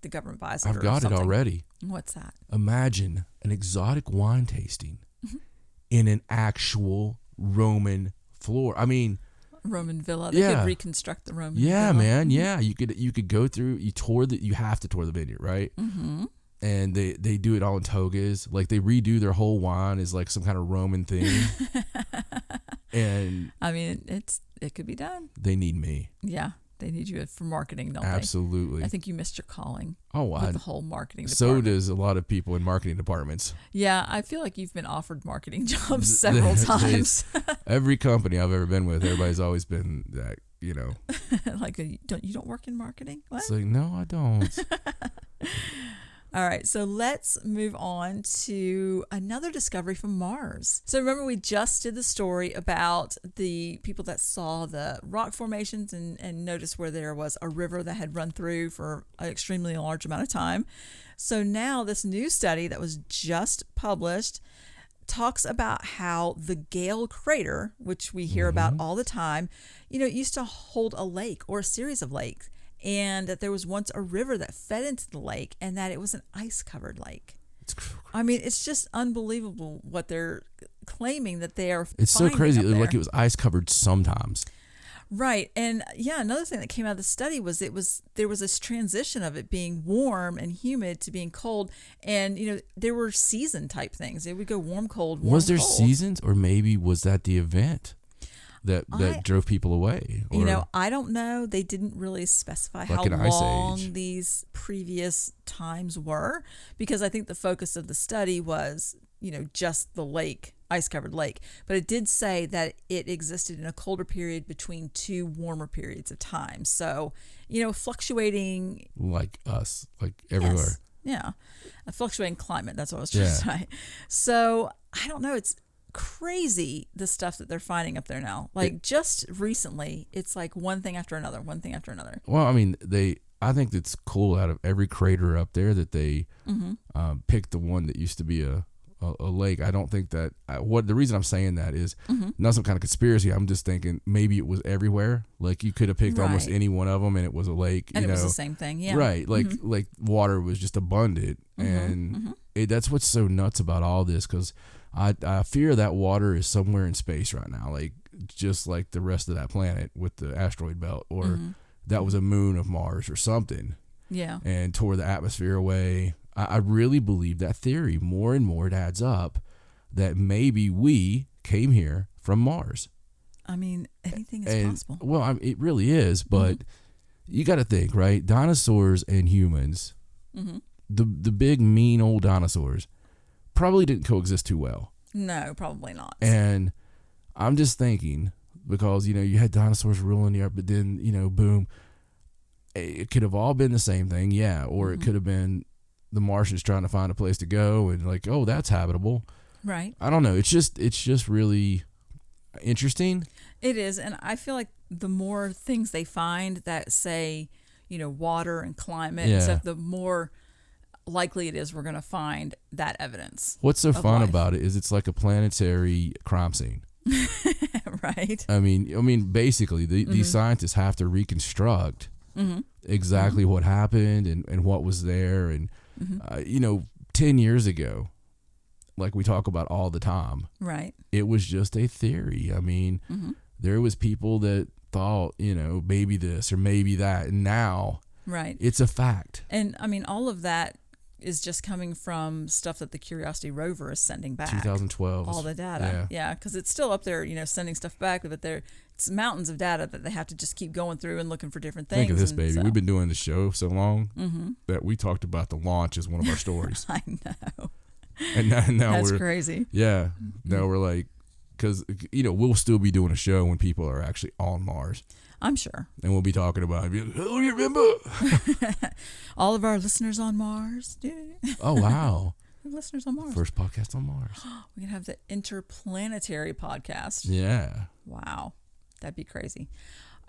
S2: government buys it.
S1: I've got it already.
S2: What's that?
S1: Imagine an exotic wine tasting in an actual Roman floor. I mean,
S2: Roman villa. They could reconstruct the Roman villa.
S1: Yeah, man. Yeah, you could go through. You have to tour the vineyard, right? Mm-hmm. And they do it all in togas. Like they redo their whole wine as like some kind of Roman thing. And
S2: I mean, it could be done.
S1: They need me.
S2: Yeah, they need you for marketing, don't
S1: Absolutely.
S2: they? I think you missed your calling.
S1: Oh,
S2: with the whole marketing
S1: So
S2: department.
S1: does a lot of people in marketing departments.
S2: Yeah, I feel like you've been offered marketing jobs several times.
S1: Every company I've ever been with, everybody's always been that,
S2: Like, you don't work in marketing? What?
S1: It's like, no, I don't.
S2: All right, so let's move on to another discovery from Mars. So remember, we just did the story about the people that saw the rock formations and noticed where there was a river that had run through for an extremely large amount of time. So now this new study that was just published talks about how the Gale crater, which we hear about all the time, it used to hold a lake or a series of lakes. And that there was once a river that fed into the lake and that it was an ice-covered lake. I mean, it's just unbelievable what they're claiming that they are
S1: It's so crazy.
S2: Up there.
S1: Like it was ice-covered sometimes.
S2: Right. And yeah, another thing that came out of the study was there was this transition of it being warm and humid to being cold. And, there were season type things. It would go warm, cold, warm,
S1: Was there
S2: cold.
S1: seasons, or maybe was that the event that drove people away? Or,
S2: I don't know. They didn't really specify how
S1: an ice
S2: long
S1: age.
S2: These previous times were, because I think the focus of the study was, just the lake, ice-covered lake. But it did say that it existed in a colder period between two warmer periods of time. So, fluctuating.
S1: like us, like everywhere.
S2: Yeah. A fluctuating climate. That's what I was trying to say. So I don't know. It's crazy the stuff that they're finding up there now. Like just recently, it's like one thing after another, one thing after another.
S1: Well, I mean, I think it's cool out of every crater up there that they picked the one that used to be a lake. I don't think that the reason I'm saying that is not some kind of conspiracy. I'm just thinking maybe it was everywhere. Like you could have picked almost any one of them and it was a lake.
S2: And it was the same thing. Yeah.
S1: Right. Like water was just abundant. And that's what's so nuts about all this, because I fear that water is somewhere in space right now, like just like the rest of that planet with the asteroid belt, or that was a moon of Mars or something.
S2: Yeah.
S1: And tore the atmosphere away. I really believe that theory. More and more it adds up that maybe we came here from Mars.
S2: I mean, anything is possible.
S1: Well, it really is, but you got to think, right? Dinosaurs and humans, the big mean old dinosaurs, probably didn't coexist too well.
S2: No, probably not.
S1: And I'm just thinking, because, you had dinosaurs ruling the earth, but then, boom, it could have all been the same thing, yeah, or it could have been the Martians trying to find a place to go and like, oh, that's habitable.
S2: Right.
S1: I don't know. It's just really interesting.
S2: It is, and I feel like the more things they find that say, water and climate and stuff, the more likely it is we're going to find that evidence.
S1: What's so fun about it is it's like a planetary crime scene.
S2: Right.
S1: I mean, basically, these scientists have to reconstruct exactly what happened and what was there. And, 10 years ago, like we talk about all the time,
S2: right?
S1: It was just a theory. I mean, there was people that thought, maybe this or maybe that. And now it's a fact.
S2: And, I mean, all of that is just coming from stuff that the Curiosity rover is sending back.
S1: 2012.
S2: All the data. Yeah, because it's still up there, sending stuff back, but it's mountains of data that they have to just keep going through and looking for different things.
S1: Think of this, baby. So. We've been doing the show so long that we talked about the launch as one of our stories.
S2: I know.
S1: And now
S2: that's crazy.
S1: Yeah. Now we're like, because, we'll still be doing a show when people are actually on Mars.
S2: I'm sure.
S1: And we'll be talking about, oh, you remember?
S2: All of our listeners on Mars.
S1: Oh, wow.
S2: Listeners on Mars.
S1: First podcast on Mars.
S2: We can have the interplanetary podcast.
S1: Yeah.
S2: Wow. That'd be crazy.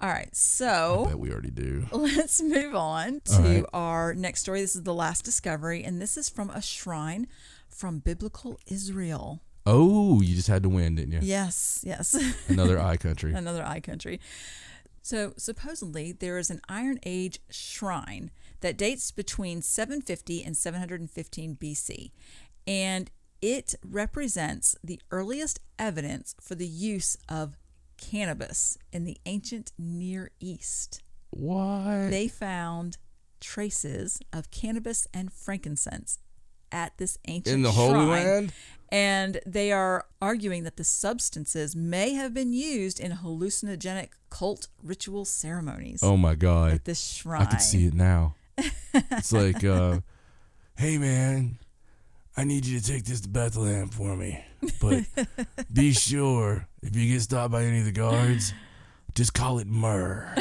S2: All right. So
S1: I bet we already do.
S2: Let's move on to our next story. This is the last discovery, and this is from a shrine from biblical Israel.
S1: Oh, you just had to win, didn't you?
S2: Yes.
S1: Another eye country.
S2: Another eye country. So supposedly there is an Iron Age shrine that dates between 750 and 715 BC, and it represents the earliest evidence for the use of cannabis in the ancient Near East.
S1: What?
S2: They found traces of cannabis and frankincense at this ancient
S1: in the
S2: shrine.
S1: Holy Land?
S2: And they are arguing that the substances may have been used in hallucinogenic cult ritual ceremonies.
S1: Oh my God.
S2: At this shrine.
S1: I can see it now. It's like, hey man, I need you to take this to Bethlehem for me. But be sure, if you get stopped by any of the guards, just call it myrrh.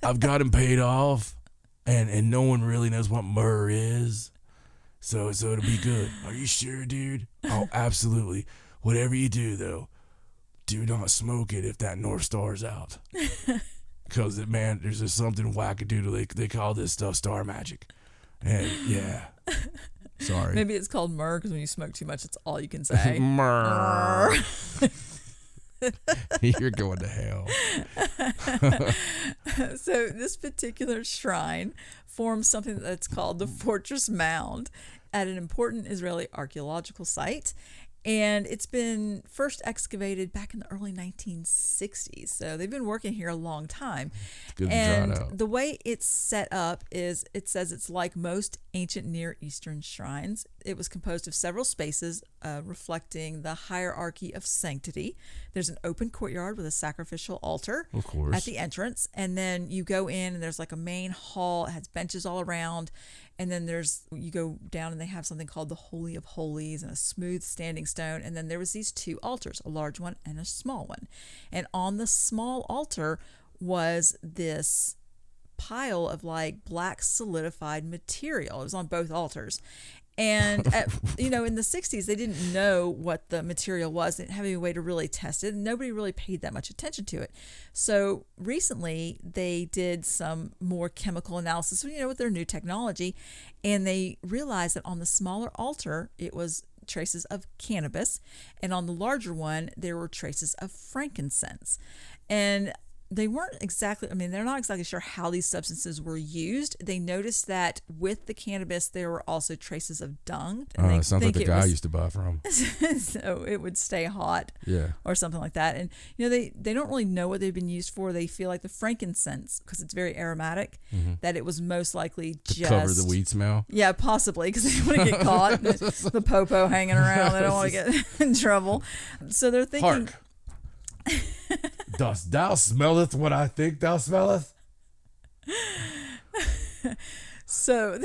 S1: I've got him paid off, and no one really knows what myrrh is. So it'll be good. Are you sure, dude? Oh, absolutely. Whatever you do, though, do not smoke it if that North Star's out. Because, man, there's just something wackadoodle. They call this stuff star magic. And, yeah. Sorry.
S2: Maybe it's called myrrh because when you smoke too much, it's all you can say.
S1: Myrrh. You're going to hell.
S2: So this particular shrine forms something that's called the Fortress Mound at an important Israeli archaeological site. And it's been first excavated back in the early 1960s. So they've been working here a long time.
S1: Good
S2: and
S1: to try it out.
S2: The way it's set up is it says it's like most ancient Near Eastern shrines. It was composed of several spaces reflecting the hierarchy of sanctity. There's an open courtyard with a sacrificial altar
S1: Of course.
S2: at the entrance. And then you go in and there's like a main hall. It has benches all around. And then you go down and they have something called the Holy of Holies and a smooth standing stone. And then there was these two altars, a large one and a small one. And on the small altar was this pile of like black solidified material. It was on both altars. And, in the 60s, they didn't know what the material was. They didn't have any way to really test it. And nobody really paid that much attention to it. So recently, they did some more chemical analysis, with their new technology. And they realized that on the smaller altar, it was traces of cannabis. And on the larger one, there were traces of frankincense. And they weren't exactly, they're not exactly sure how these substances were used. They noticed that with the cannabis, there were also traces of dung.
S1: It sounds like the guy I used to buy from.
S2: So it would stay hot,
S1: yeah,
S2: or something like that. And, they don't really know what they've been used for. They feel like the frankincense, because it's very aromatic, that it was most likely
S1: to cover the weed smell.
S2: Yeah, possibly, because they don't want to get caught. the popo hanging around. They don't want to get in trouble. So they're thinking...
S1: Hark. Dost thou smelleth what I think thou smelleth?
S2: So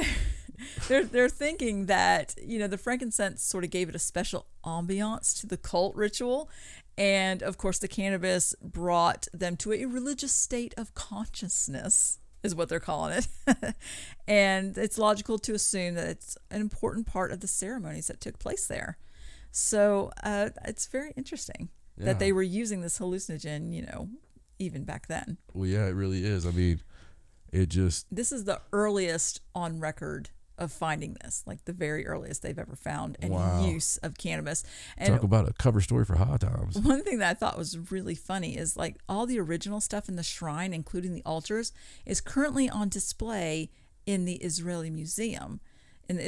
S2: they're thinking that, the frankincense sort of gave it a special ambiance to the cult ritual. And of course, the cannabis brought them to a religious state of consciousness, is what they're calling it. And it's logical to assume that it's an important part of the ceremonies that took place there. So it's very interesting.
S1: Yeah.
S2: That they were using this hallucinogen, even back then.
S1: Well, yeah, it really is. This
S2: is the earliest on record of finding this, like the very earliest they've ever found any use of cannabis. And
S1: talk about a cover story for High Times.
S2: One thing that I thought was really funny is like all the original stuff in the shrine, including the altars, is currently on display in the Israeli Museum. And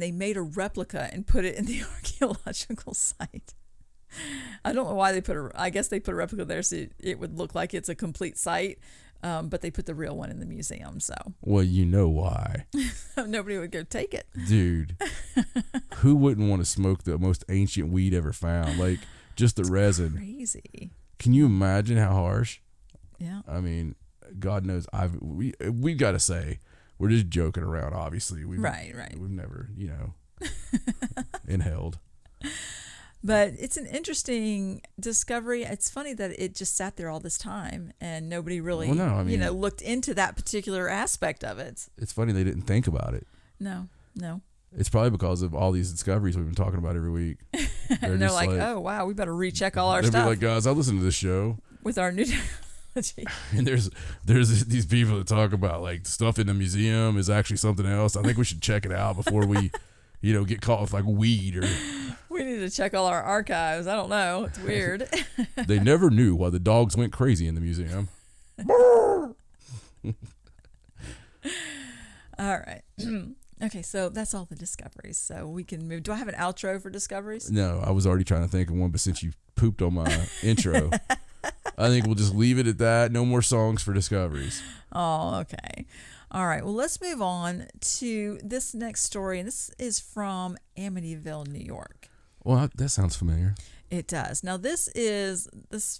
S2: they made a replica and put it in the archaeological site. I don't know why I guess they put a replica there so it would look like it's a complete site, but they put the real one in the museum. So,
S1: well, you know why?
S2: Nobody would go take it,
S1: dude. Who wouldn't want to smoke the most ancient weed ever found? Like just the resin.
S2: Crazy.
S1: Can you imagine how harsh?
S2: Yeah.
S1: God knows. We've got to say we're just joking around. Obviously,
S2: right.
S1: We've never, inhaled.
S2: But it's an interesting discovery. It's funny that it just sat there all this time and nobody really, looked into that particular aspect of it.
S1: It's funny they didn't think about it.
S2: No.
S1: It's probably because of all these discoveries we've been talking about every week.
S2: And they're like, oh, wow, we better recheck all our stuff.
S1: They'll be like, guys, I listen to this show.
S2: With our new technology.
S1: And there's these people that talk about like stuff in the museum is actually something else. I think we should check it out before we, get caught with like weed or...
S2: We need to check all our archives. I don't know. It's weird.
S1: They never knew why the dogs went crazy in the museum.
S2: All right. Okay, so that's all the discoveries. So we can move. Do I have an outro for discoveries?
S1: No, I was already trying to think of one, but since you pooped on my intro, I think we'll just leave it at that. No more songs for discoveries.
S2: Oh, okay. All right. Well, let's move on to this next story, and this is from Amityville, New York.
S1: Well, that sounds familiar.
S2: It does. Now, this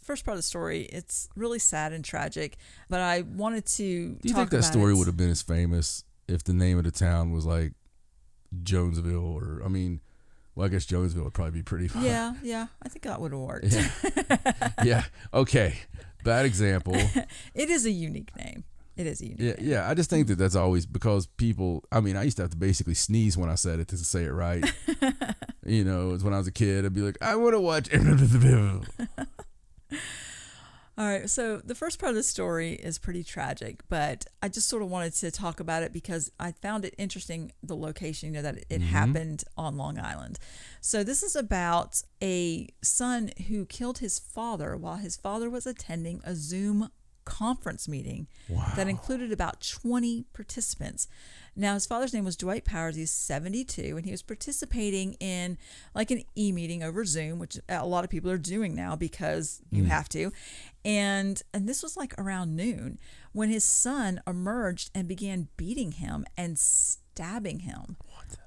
S2: first part of the story. It's really sad and tragic, but I wanted to.
S1: Do you think that story would have been as famous if the name of the town was like Jonesville, or I guess Jonesville would probably be pretty fun.
S2: Yeah. I think that would have worked.
S1: Yeah. Okay. Bad example.
S2: It is a unique name. It is a unique name.
S1: Yeah. I just think that's always because people. I used to have to basically sneeze when I said it to say it right. When I was a kid, I'd be like, I want to watch.
S2: All right, so the first part of the story is pretty tragic, but I just sort of wanted to talk about it because I found it interesting, the location, that it happened on Long Island. So this is about a son who killed his father while his father was attending a Zoom conference meeting that included about 20 participants. Now, his father's name was Dwight Powers. He's 72, and he was participating in like an e-meeting over Zoom, which a lot of people are doing now because you have to. And this was like around noon when his son emerged and began beating him and stabbing him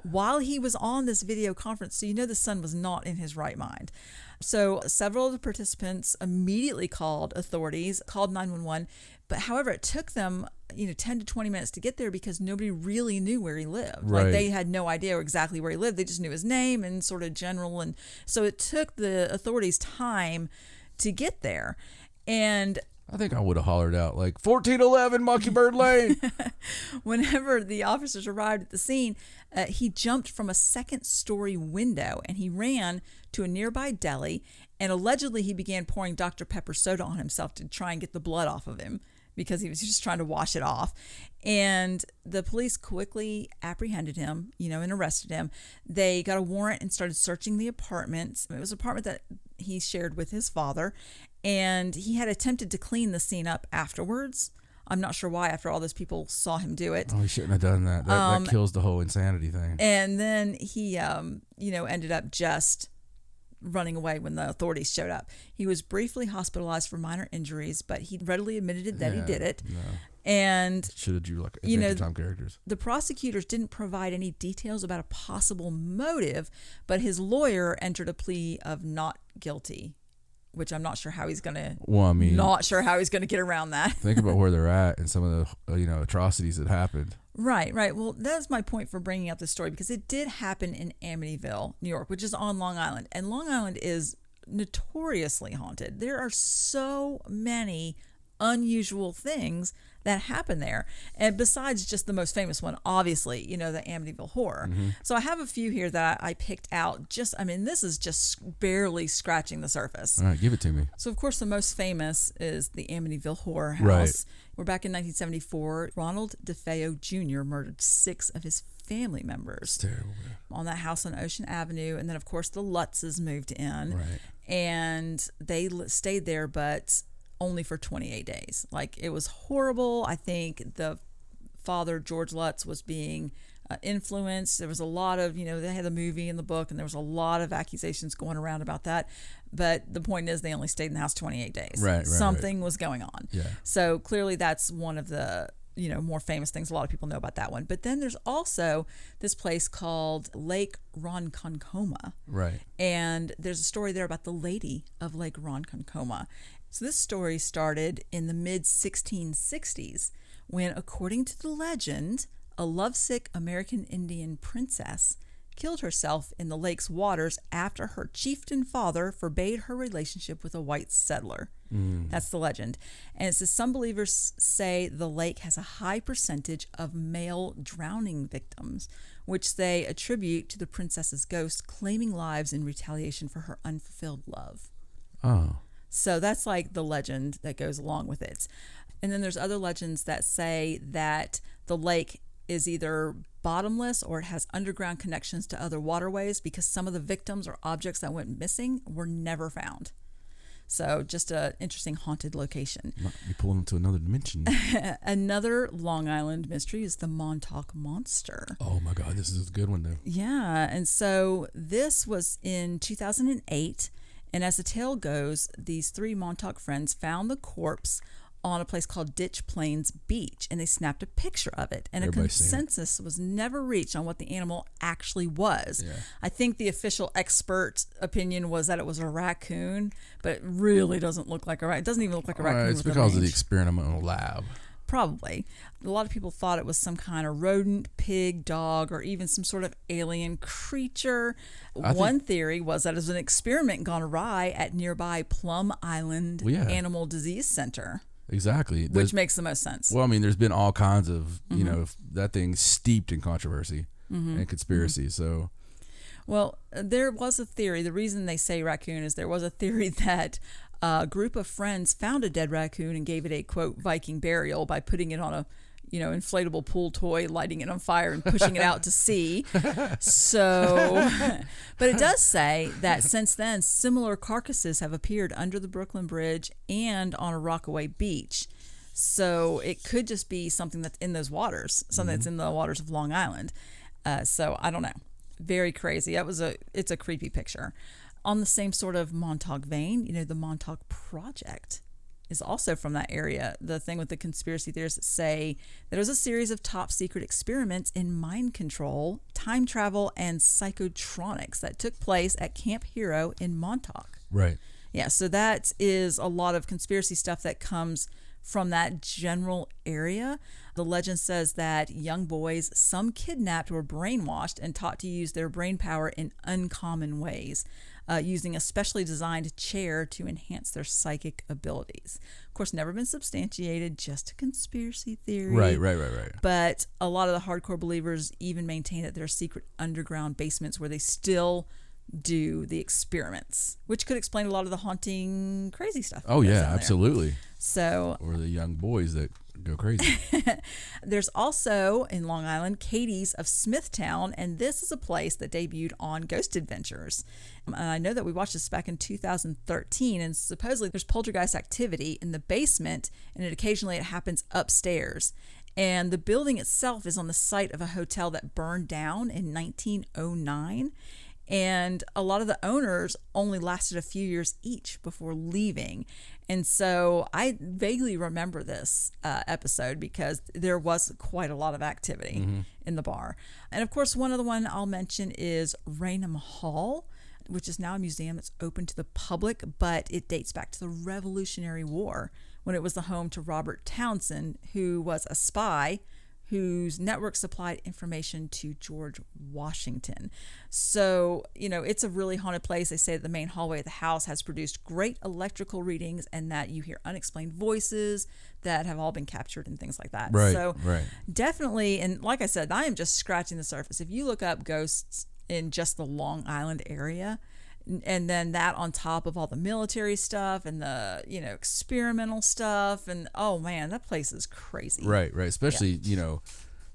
S2: while he was on this video conference. So the son was not in his right mind. So several of the participants immediately called authorities, called 911. But however, it took them 10 to 20 minutes to get there because nobody really knew where he lived.
S1: Right.
S2: Like they had no idea exactly where he lived. They just knew his name and sort of general. And so it took the authorities time to get there. And
S4: I think I would have hollered out like 1411 Mockingbird Lane.
S2: Whenever the officers arrived at the scene, he jumped from a second-story window and he ran to a nearby deli, and allegedly he began pouring Dr. Pepper soda on himself to try and get the blood off of him because he was just trying to wash it off. And the police quickly apprehended him, and arrested him. They got a warrant and started searching the apartment. It was an apartment that he shared with his father, and he had attempted to clean the scene up afterwards. I'm not sure why, after all those people saw him do it.
S4: Oh, he shouldn't have done that. That kills the whole insanity thing.
S2: And then he, ended up just running away when the authorities showed up. He was briefly hospitalized for minor injuries, but he readily admitted that he did it.
S4: No.
S2: And
S4: should have drew like Adventure Time characters.
S2: The prosecutors didn't provide any details about a possible motive, but his lawyer entered a plea of not guilty, which I'm not sure how he's going to.
S4: Well, I mean,
S2: not sure how he's going to get around that.
S4: Think about where they're at and some of the atrocities that happened.
S2: Right. Well, that's my point for bringing up this story, because it did happen in Amityville, New York, which is on Long Island, and Long Island is notoriously haunted. There are so many unusual things that happen there, and besides just the most famous one, obviously, the Amityville Horror.
S4: Mm-hmm.
S2: So I have a few here that I picked out. This is just barely scratching the surface.
S4: All right, give it to me.
S2: So of course the most famous is the Amityville Horror House.
S4: Right.
S2: We're back in 1974. Ronald DeFeo Jr. murdered 6 of his family members.
S4: It's terrible, man.
S2: On that house on Ocean Avenue, and then of course the Lutzes moved in,
S4: Right.
S2: and they stayed there, but only for 28 days. Like, it was horrible. I think the father, George Lutz, was being influenced. There was a lot of, they had the movie and the book, and there was a lot of accusations going around about that. But the point is, they only stayed in the house 28 days.
S4: Right.
S2: Something was going on.
S4: Yeah.
S2: So clearly that's one of the, more famous things. A lot of people know about that one. But then there's also this place called Lake Ronkonkoma.
S4: Right.
S2: And there's a story there about the lady of Lake Ronkonkoma. So this story started in the mid-1660s when, according to the legend, a lovesick American Indian princess killed herself in the lake's waters after her chieftain father forbade her relationship with a white settler. That's the legend. And it says some believers say the lake has a high percentage of male drowning victims, which they attribute to the princess's ghost claiming lives in retaliation for her unfulfilled love.
S4: Oh.
S2: So that's like the legend that goes along with it. And then there's other legends that say that the lake is either bottomless or it has underground connections to other waterways, because some of the victims or objects that went missing were never found. So just an interesting haunted location.
S4: Might be pulling into another dimension.
S2: Another Long Island mystery is the Montauk Monster.
S4: Oh my God, this is a good one though.
S2: Yeah, and so this was in 2008. And as the tale goes, these 3 Montauk friends found the corpse on a place called Ditch Plains Beach, and they snapped a picture of it. And
S4: Everybody's
S2: a consensus was never reached on what the animal actually was.
S4: Yeah.
S2: I think the official expert opinion was that it was a raccoon, but it really doesn't look like a raccoon. It doesn't even look like a raccoon.
S4: It's
S2: with a
S4: because of the
S2: mange.
S4: experimental lab.
S2: Probably. A lot of people thought it was some kind of rodent, pig, dog, or even some sort of alien creature. One theory was that it was an experiment gone awry at nearby Plum Island Animal Disease Center.
S4: Exactly.
S2: Which makes the most sense.
S4: Well, I mean, there's been all kinds of, that thing's steeped in controversy and conspiracy. So,
S2: well, there was a theory. The reason they say raccoon is there was a theory that a group of friends found a dead raccoon and gave it a, quote, Viking burial by putting it on a, inflatable pool toy, lighting it on fire and pushing it out to sea. So, but it does say that since then, similar carcasses have appeared under the Brooklyn Bridge and on a Rockaway beach. So it could just be something that's in those waters, something that's in the waters of Long Island. So I don't know. Very crazy. It's a creepy picture. On the same sort of Montauk vein, the Montauk Project is also from that area. The thing with the conspiracy theorists that say there was a series of top secret experiments in mind control, time travel, and psychotronics that took place at Camp Hero in Montauk.
S4: right.
S2: Yeah, so that is a lot of conspiracy stuff that comes from that general area. The legend says that young boys, some kidnapped, were brainwashed and taught to use their brain power in uncommon ways. using a specially designed chair to enhance their psychic abilities. Of course, never been substantiated, just a conspiracy theory.
S4: Right.
S2: But a lot of the hardcore believers even maintain that there are secret underground basements where they still do the experiments, which could explain a lot of the haunting, crazy stuff.
S4: Oh yeah, absolutely.
S2: So,
S4: or the young boys that go crazy.
S2: There's also in Long Island, Katie's of Smithtown, and this is a place that debuted on Ghost Adventures. And I know that we watched this back in 2013, and supposedly there's poltergeist activity in the basement, and occasionally it happens upstairs. And the building itself is on the site of a hotel that burned down in 1909. And a lot of the owners only lasted a few years each before leaving. And so I vaguely remember this episode because there was quite a lot of activity in the bar. And of course, one other one I'll mention is Raynham Hall, which is now a museum that's open to the public, but it dates back to the Revolutionary War when it was the home to Robert Townsend, who was a spy whose network supplied information to George Washington. So, it's a really haunted place. They say that the main hallway of the house has produced great electrical readings and that you hear unexplained voices that have all been captured and things like that.
S4: Right,
S2: so
S4: right.
S2: Definitely, and like I said, I am just scratching the surface. If you look up ghosts in just the Long Island area, and then that on top of all the military stuff and the experimental stuff, and oh man, that place is crazy.
S4: Right, especially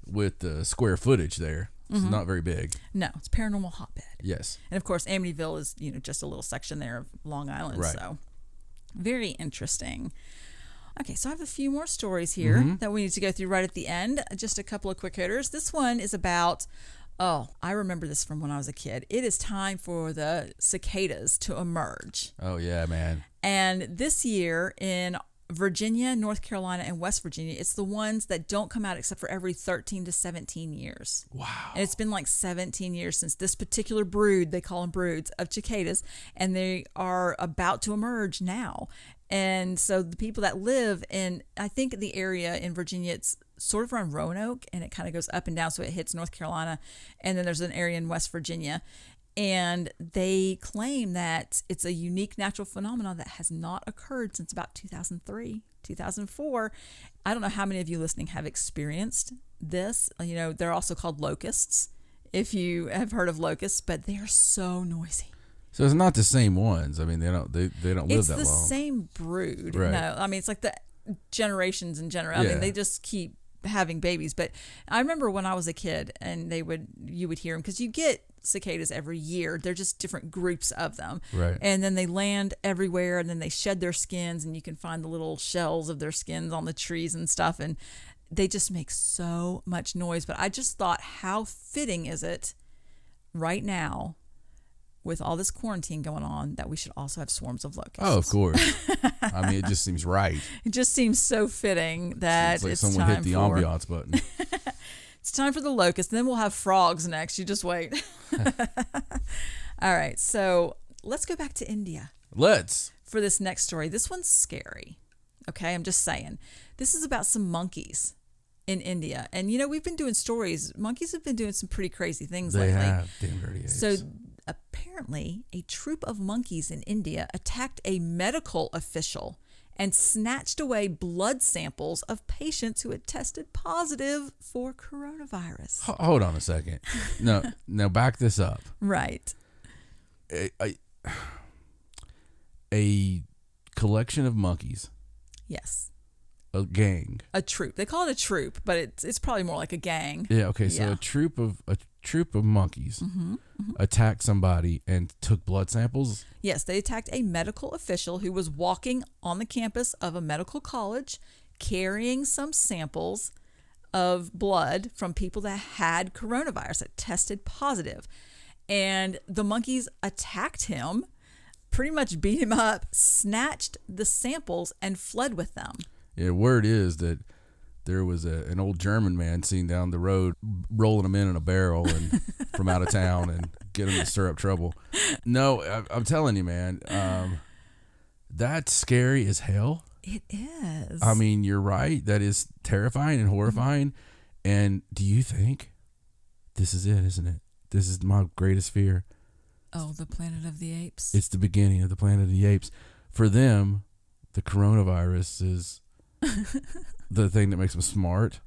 S4: with the square footage there. It's not very big.
S2: No, it's paranormal hotbed.
S4: Yes.
S2: And of course Amityville is just a little section there of Long Island.
S4: Right.
S2: So very interesting. Okay, so I have a few more stories here that we need to go through right at the end. Just a couple of quick hitters. This one is about I remember this from when I was a kid. It is time for the cicadas to emerge.
S4: Oh, yeah, man.
S2: And this year in Virginia, North Carolina, and West Virginia, it's the ones that don't come out except for every 13 to 17 years.
S4: Wow.
S2: And it's been like 17 years since this particular brood, they call them broods, of cicadas, and they are about to emerge now. And so the people that live in, I think the area in Virginia, it's sort of around Roanoke, and it kind of goes up and down, so it hits North Carolina, and then there's an area in West Virginia, and they claim that it's a unique natural phenomenon that has not occurred since about 2003, 2004. I don't know how many of you listening have experienced this. They're also called locusts, if you have heard of locusts, but they are so noisy.
S4: So it's not the same ones. I mean, they don't live that long.
S2: It's the same brood.
S4: Right.
S2: No, I mean, it's like the generations in general. I mean, they just keep having babies. But I remember when I was a kid, and you would hear them, because you get cicadas every year. They're just different groups of them.
S4: Right.
S2: And then they land everywhere, and then they shed their skins, and you can find the little shells of their skins on the trees and stuff. And they just make so much noise. But I just thought, how fitting is it right now, with all this quarantine going on, that we should also have swarms of locusts?
S4: Oh, of course. I mean, it just seems right.
S2: It just seems so fitting that
S4: it's like
S2: it's
S4: someone
S2: time
S4: hit the
S2: for,
S4: ambiance button.
S2: It's time for the locusts. Then we'll have frogs next. You just wait. All right. So let's go back to India.
S4: Let's.
S2: For this next story. This one's scary. Okay. I'm just saying. This is about some monkeys in India. And, we've been doing stories. Monkeys have been doing some pretty crazy things lately.
S4: They have. Damn dirty apes.
S2: So apparently, a troop of monkeys in India attacked a medical official and snatched away blood samples of patients who had tested positive for coronavirus.
S4: Hold on a second. No, back this up.
S2: Right.
S4: A collection of monkeys.
S2: Yes.
S4: A gang.
S2: A troop. They call it a troop, but it's probably more like a gang.
S4: Yeah. Okay. So
S2: Yeah.
S4: a troop of monkeys attacked somebody and took blood samples.
S2: Yes, they attacked a medical official who was walking on the campus of a medical college carrying some samples of blood from people that had coronavirus, that tested positive. And the monkeys attacked him, pretty much beat him up, snatched the samples, and fled with them.
S4: Yeah, word is that there was an old German man seen down the road rolling them in a barrel and from out of town and get them to stir up trouble. No, I'm telling you, man, that's scary as hell.
S2: It is.
S4: I mean, you're right. That is terrifying and horrifying. And do you think this is it, isn't it? This is my greatest fear.
S2: Oh, the Planet of the Apes.
S4: It's the beginning of the Planet of the Apes. For them, the coronavirus is the thing that makes them smart.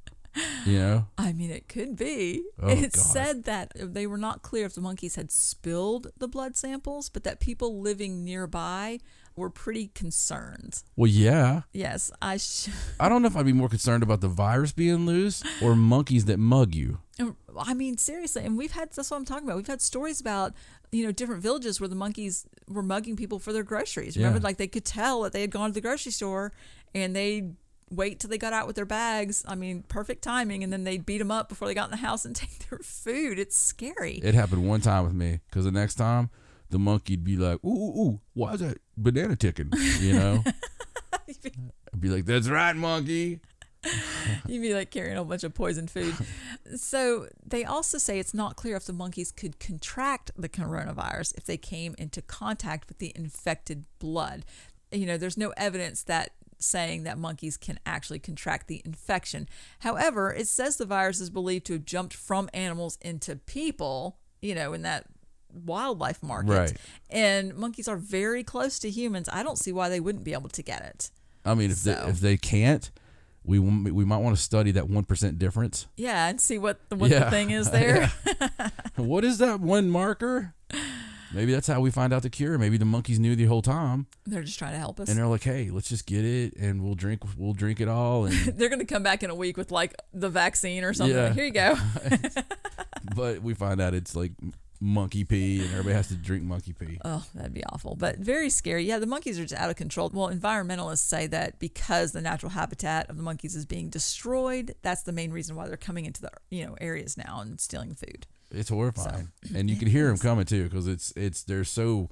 S4: You know?
S2: I mean, it could be.
S4: Oh,
S2: it
S4: God.
S2: said that they were not clear if the monkeys had spilled the blood samples, but that people living nearby were pretty concerned.
S4: Well, yeah.
S2: Yes,
S4: I don't know if I'd be more concerned about the virus being loose or monkeys that mug you.
S2: I mean, seriously, and that's what I'm talking about. We've had stories about, different villages where the monkeys were mugging people for their groceries. Remember, like they could tell that they had gone to the grocery store and they'd wait till they got out with their bags. I mean, perfect timing. And then they'd beat them up before they got in the house and take their food. It's scary.
S4: It happened one time with me because the next time the monkey'd be like, ooh, why is that banana ticking? You know? I'd be like, that's right, monkey.
S2: You'd be like carrying a whole bunch of poisoned food. So they also say it's not clear if the monkeys could contract the coronavirus if they came into contact with the infected blood. There's no evidence that saying that monkeys can actually contract the infection. However, it says the virus is believed to have jumped from animals into people, in that wildlife market.
S4: Right.
S2: And monkeys are very close to humans. I don't see why they wouldn't be able to get it.
S4: I mean, if they can't, we might want to study that 1% difference.
S2: Yeah, and see what the thing is there.
S4: What is that one marker? Maybe that's how we find out the cure. Maybe the monkeys knew the whole time.
S2: They're just trying to help us.
S4: And they're like, hey, let's just get it and we'll drink it all. And
S2: they're going to come back in a week with like the vaccine or something.
S4: Yeah.
S2: Here you go.
S4: But we find out it's like monkey pee and everybody has to drink monkey pee.
S2: Oh, that'd be awful. But very scary. Yeah, the monkeys are just out of control. Well, environmentalists say that because the natural habitat of the monkeys is being destroyed, that's the main reason why they're coming into the areas now and stealing the food.
S4: It's horrifying, and you can hear them coming too because they're so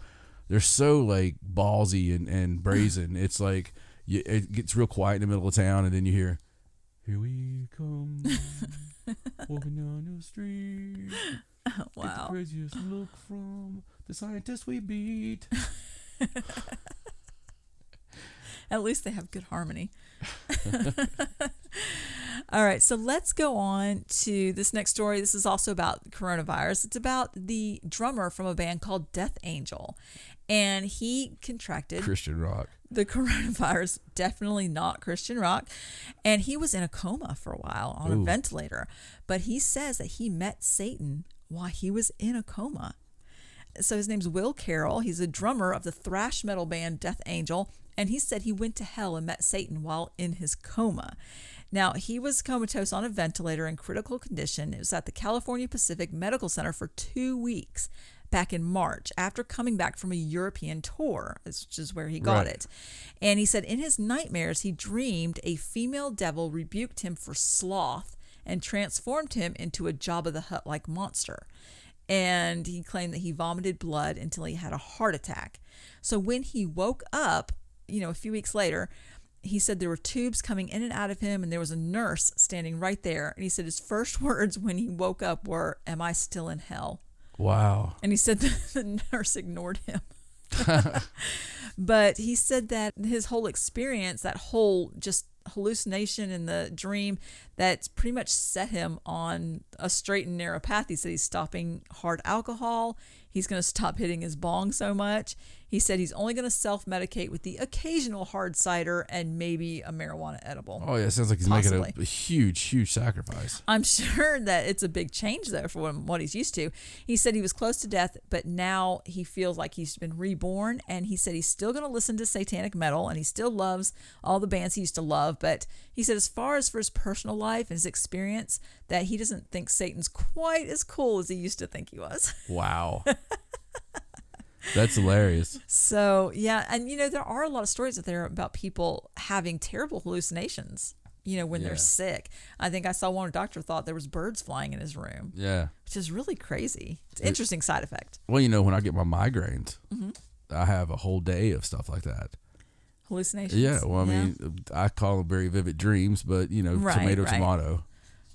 S4: like ballsy and brazen. It's like it gets real quiet in the middle of town, and then you hear, "Here we come, walking down the street."
S2: Oh, wow!
S4: Get the craziest look from the scientists we beat.
S2: At least they have good harmony. All right, so let's go on to this next story. This is also about coronavirus. It's about the drummer from a band called Death Angel, and he contracted
S4: Christian rock.
S2: The coronavirus, definitely not Christian rock, and he was in a coma for a while on a ventilator, but he says that he met Satan while he was in a coma. So his name's Will Carroll. He's a drummer of the thrash metal band Death Angel, and he said he went to hell and met Satan while in his coma. Now, he was comatose on a ventilator in critical condition. It was at the California Pacific Medical Center for 2 weeks back in March after coming back from a European tour, which is where he got it. And he said in his nightmares, he dreamed a female devil rebuked him for sloth and transformed him into a Jabba the Hutt-like monster. And he claimed that he vomited blood until he had a heart attack. So when he woke up, a few weeks later, he said there were tubes coming in and out of him, and there was a nurse standing right there. And he said his first words when he woke up were, "Am I still in hell?"
S4: Wow.
S2: And he said the nurse ignored him. But he said that his whole experience, that whole just hallucination in the dream, that's pretty much set him on a straight and narrow path. He said he's stopping hard alcohol. He's going to stop hitting his bong so much. He said he's only going to self-medicate with the occasional hard cider and maybe a marijuana edible.
S4: Oh, yeah. It sounds like he's
S2: Possibly.
S4: making a huge sacrifice.
S2: I'm sure that it's a big change, though, for what he's used to. He said he was close to death, but now he feels like he's been reborn. And he said he's still going to listen to satanic metal, and he still loves all the bands he used to love. But he said as far as for his personal life and his experience, that he doesn't think Satan's quite as cool as he used to think he was.
S4: Wow. That's hilarious.
S2: So, yeah. And, there are a lot of stories out there about people having terrible hallucinations, when they're sick. I think I saw one where a doctor thought there was birds flying in his room.
S4: Yeah.
S2: Which is really crazy. It's an interesting side effect.
S4: Well, when I get my migraines, I have a whole day of stuff like that.
S2: Hallucinations?
S4: Yeah. Well, I mean, I call them very vivid dreams, but, tomato.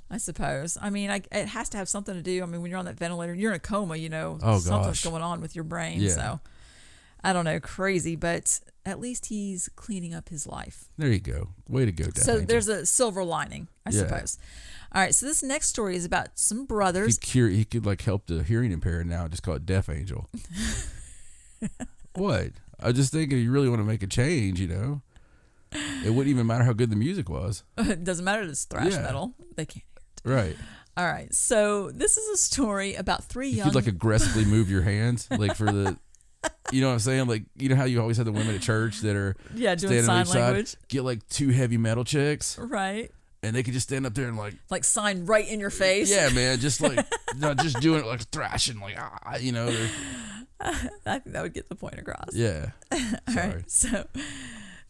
S2: I suppose. I mean, it has to have something to do. I mean, when you're on that ventilator, you're in a coma,
S4: Oh,
S2: something's
S4: gosh.
S2: going on with your brain.
S4: Yeah.
S2: So, I don't know, crazy. But at least he's cleaning up his life.
S4: There you go. Way to go, Death
S2: So
S4: Angel.
S2: there's a silver lining, I suppose. All right, so this next story is about some brothers.
S4: He could like help the hearing impaired now. Just call it Death Angel. What? I just think if you really want to make a change, you know, it wouldn't even matter how good the music was.
S2: It doesn't matter if it's thrash metal. They can't hear it.
S4: Right.
S2: All right, so this is a story about three
S4: You
S2: young...
S4: could like aggressively move your hands, like for the, you know what I'm saying? Like, you know how you always have the women at church that are
S2: doing
S4: standing on
S2: sign
S4: each side?
S2: language.
S4: Get like two heavy metal chicks,
S2: Right.
S4: and they could just stand up there and like
S2: sign right in your face.
S4: yeah, man, just like not just doing it like thrashing, like you know.
S2: I think that would get the point across.
S4: Yeah.
S2: All
S4: Sorry.
S2: right, so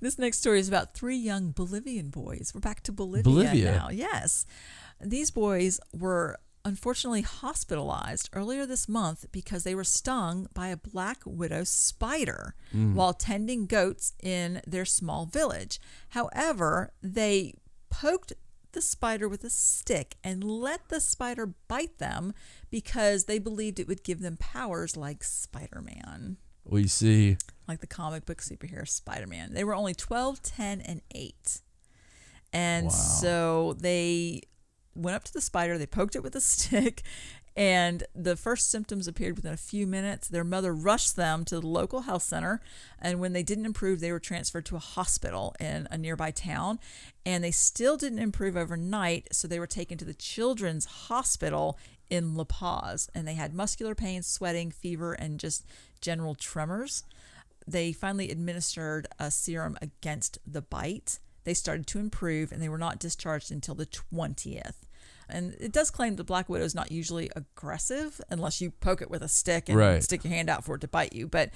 S2: this next story is about three young Bolivian boys. We're back to Bolivia now. Yes. These boys were unfortunately hospitalized earlier this month because they were stung by a black widow spider while tending goats in their small village. However, they poked the spider with a stick and let the spider bite them because they believed it would give them powers like Spider-Man.
S4: We see.
S2: Like the comic book superhero Spider-Man. They were only 12, 10, and 8. And so they went up to the spider, they poked it with a stick, and the first symptoms appeared within a few minutes. Their mother rushed them to the local health center, and when they didn't improve, they were transferred to a hospital in a nearby town, and they still didn't improve overnight, so they were taken to the children's hospital in La Paz, and they had muscular pain, sweating, fever, and just general tremors. They finally administered a serum against the bite. They started to improve, and they were not discharged until the 20th. And it does claim the black widow is not usually aggressive unless you poke it with a stick and stick your hand out for it to bite you. But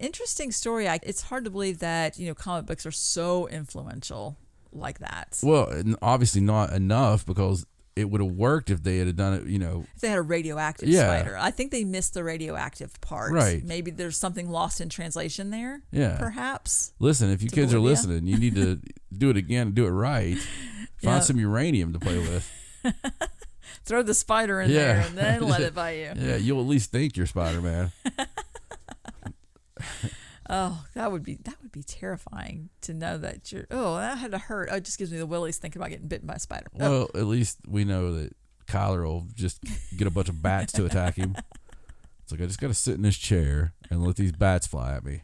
S2: interesting story. It's hard to believe that, you know, comic books are so influential like that.
S4: Well, and obviously not enough because it would have worked if they had done it, you know.
S2: If they had a radioactive spider. I think they missed the radioactive part.
S4: Right.
S2: Maybe there's something lost in translation there.
S4: Yeah.
S2: Perhaps.
S4: Listen, if you kids
S2: Bolivia.
S4: are listening, you need to do it again and do it right. Find some uranium to play with.
S2: Throw the spider in there and then let it bite you.
S4: Yeah, you'll at least think you're Spider-Man.
S2: Oh, that would be terrifying to know that you're. Oh, that had to hurt. Oh, it just gives me the willies thinking about getting bitten by a spider.
S4: Well, at least we know that Kyler will just get a bunch of bats to attack him. It's like I just got to sit in this chair and let these bats fly at me.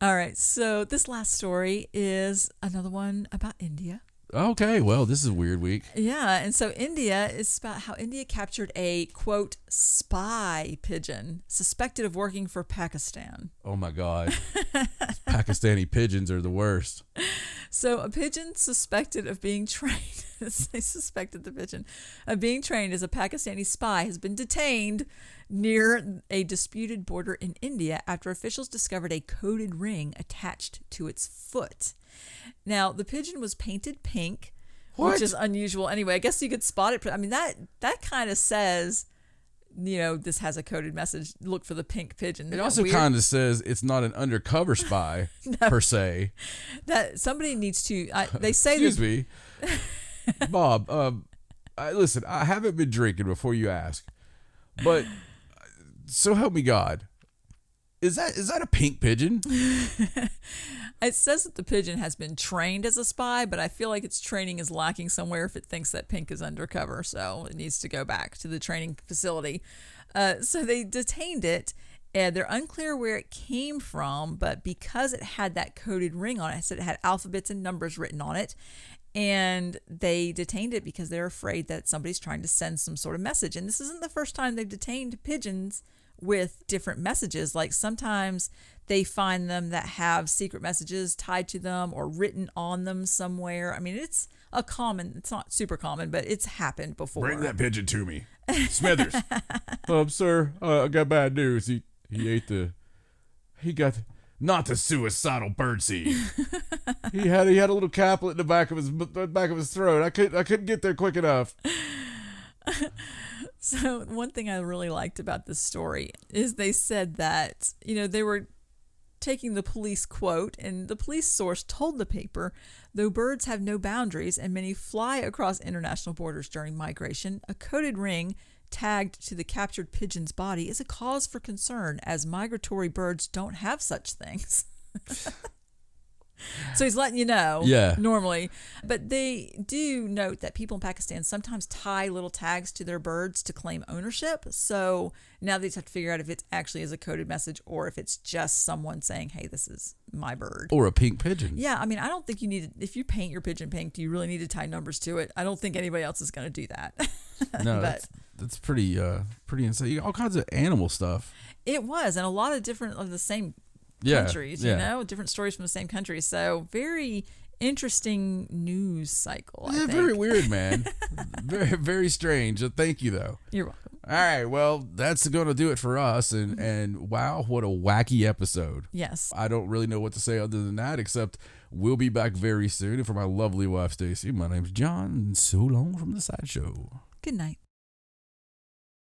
S2: All right, so this last story is another one about India.
S4: Okay, well, this is a weird week.
S2: Yeah, and so India is about how India captured a, quote, spy pigeon suspected of working for Pakistan.
S4: Oh, my God. Pakistani pigeons are the worst.
S2: So a pigeon suspected of being trained, they suspected the pigeon of being trained as a Pakistani spy has been detained near a disputed border in India after officials discovered a coded ring attached to its foot. Now, the pigeon was painted pink, which is unusual anyway. I guess you could spot it. I mean, that kind of says, you know, this has a coded message. Look for the pink pigeon.
S4: It also kind of says it's not an undercover spy per se.
S2: That somebody needs to. They say.
S4: Excuse me, Bob. Listen, I haven't been drinking before you ask, but so help me God. Is that a pink pigeon?
S2: It says that the pigeon has been trained as a spy, but I feel like its training is lacking somewhere if it thinks that pink is undercover, so it needs to go back to the training facility. So they detained it, and they're unclear where it came from, but because it had that coded ring on it, so it had alphabets and numbers written on it, and they detained it because they're afraid that somebody's trying to send some sort of message. And this isn't the first time they've detained pigeons with different messages. Like sometimes they find them that have secret messages tied to them or written on them somewhere. I mean, it's not super common, but it's happened before.
S3: Bring that pigeon to me. Smithers.
S4: Sir, I got bad news. He got
S3: Not the suicidal birdseed.
S4: he had a little caplet in the back of his throat. I couldn't get there quick enough.
S2: So one thing I really liked about this story is they said that, you know, they were taking the police quote, and the police source told the paper, though birds have no boundaries and many fly across international borders during migration, a coded ring tagged to the captured pigeon's body is a cause for concern, as migratory birds don't have such things. So he's letting you know, normally. But they do note that people in Pakistan sometimes tie little tags to their birds to claim ownership. So now they just have to figure out if it actually is a coded message or if it's just someone saying, hey, this is my bird.
S4: Or a pink pigeon.
S2: Yeah, I mean, I don't think you need to, if you paint your pigeon pink, do you really need to tie numbers to it? I don't think anybody else is going to do that.
S4: No,
S2: but
S4: that's pretty insane. All kinds of animal stuff.
S2: it was, and a lot of different of the same countries, you know, different stories from the same country. So very interesting news cycle. I think.
S4: Very weird, man. Very, very strange. Thank you, though.
S2: You're welcome.
S4: All right, well, that's going to do it for us. And wow, what a wacky episode.
S2: Yes.
S4: I don't really know what to say other than that, except we'll be back very soon. And for my lovely wife, Stacey, my name's John, and so long from the Sideshow.
S2: Good night.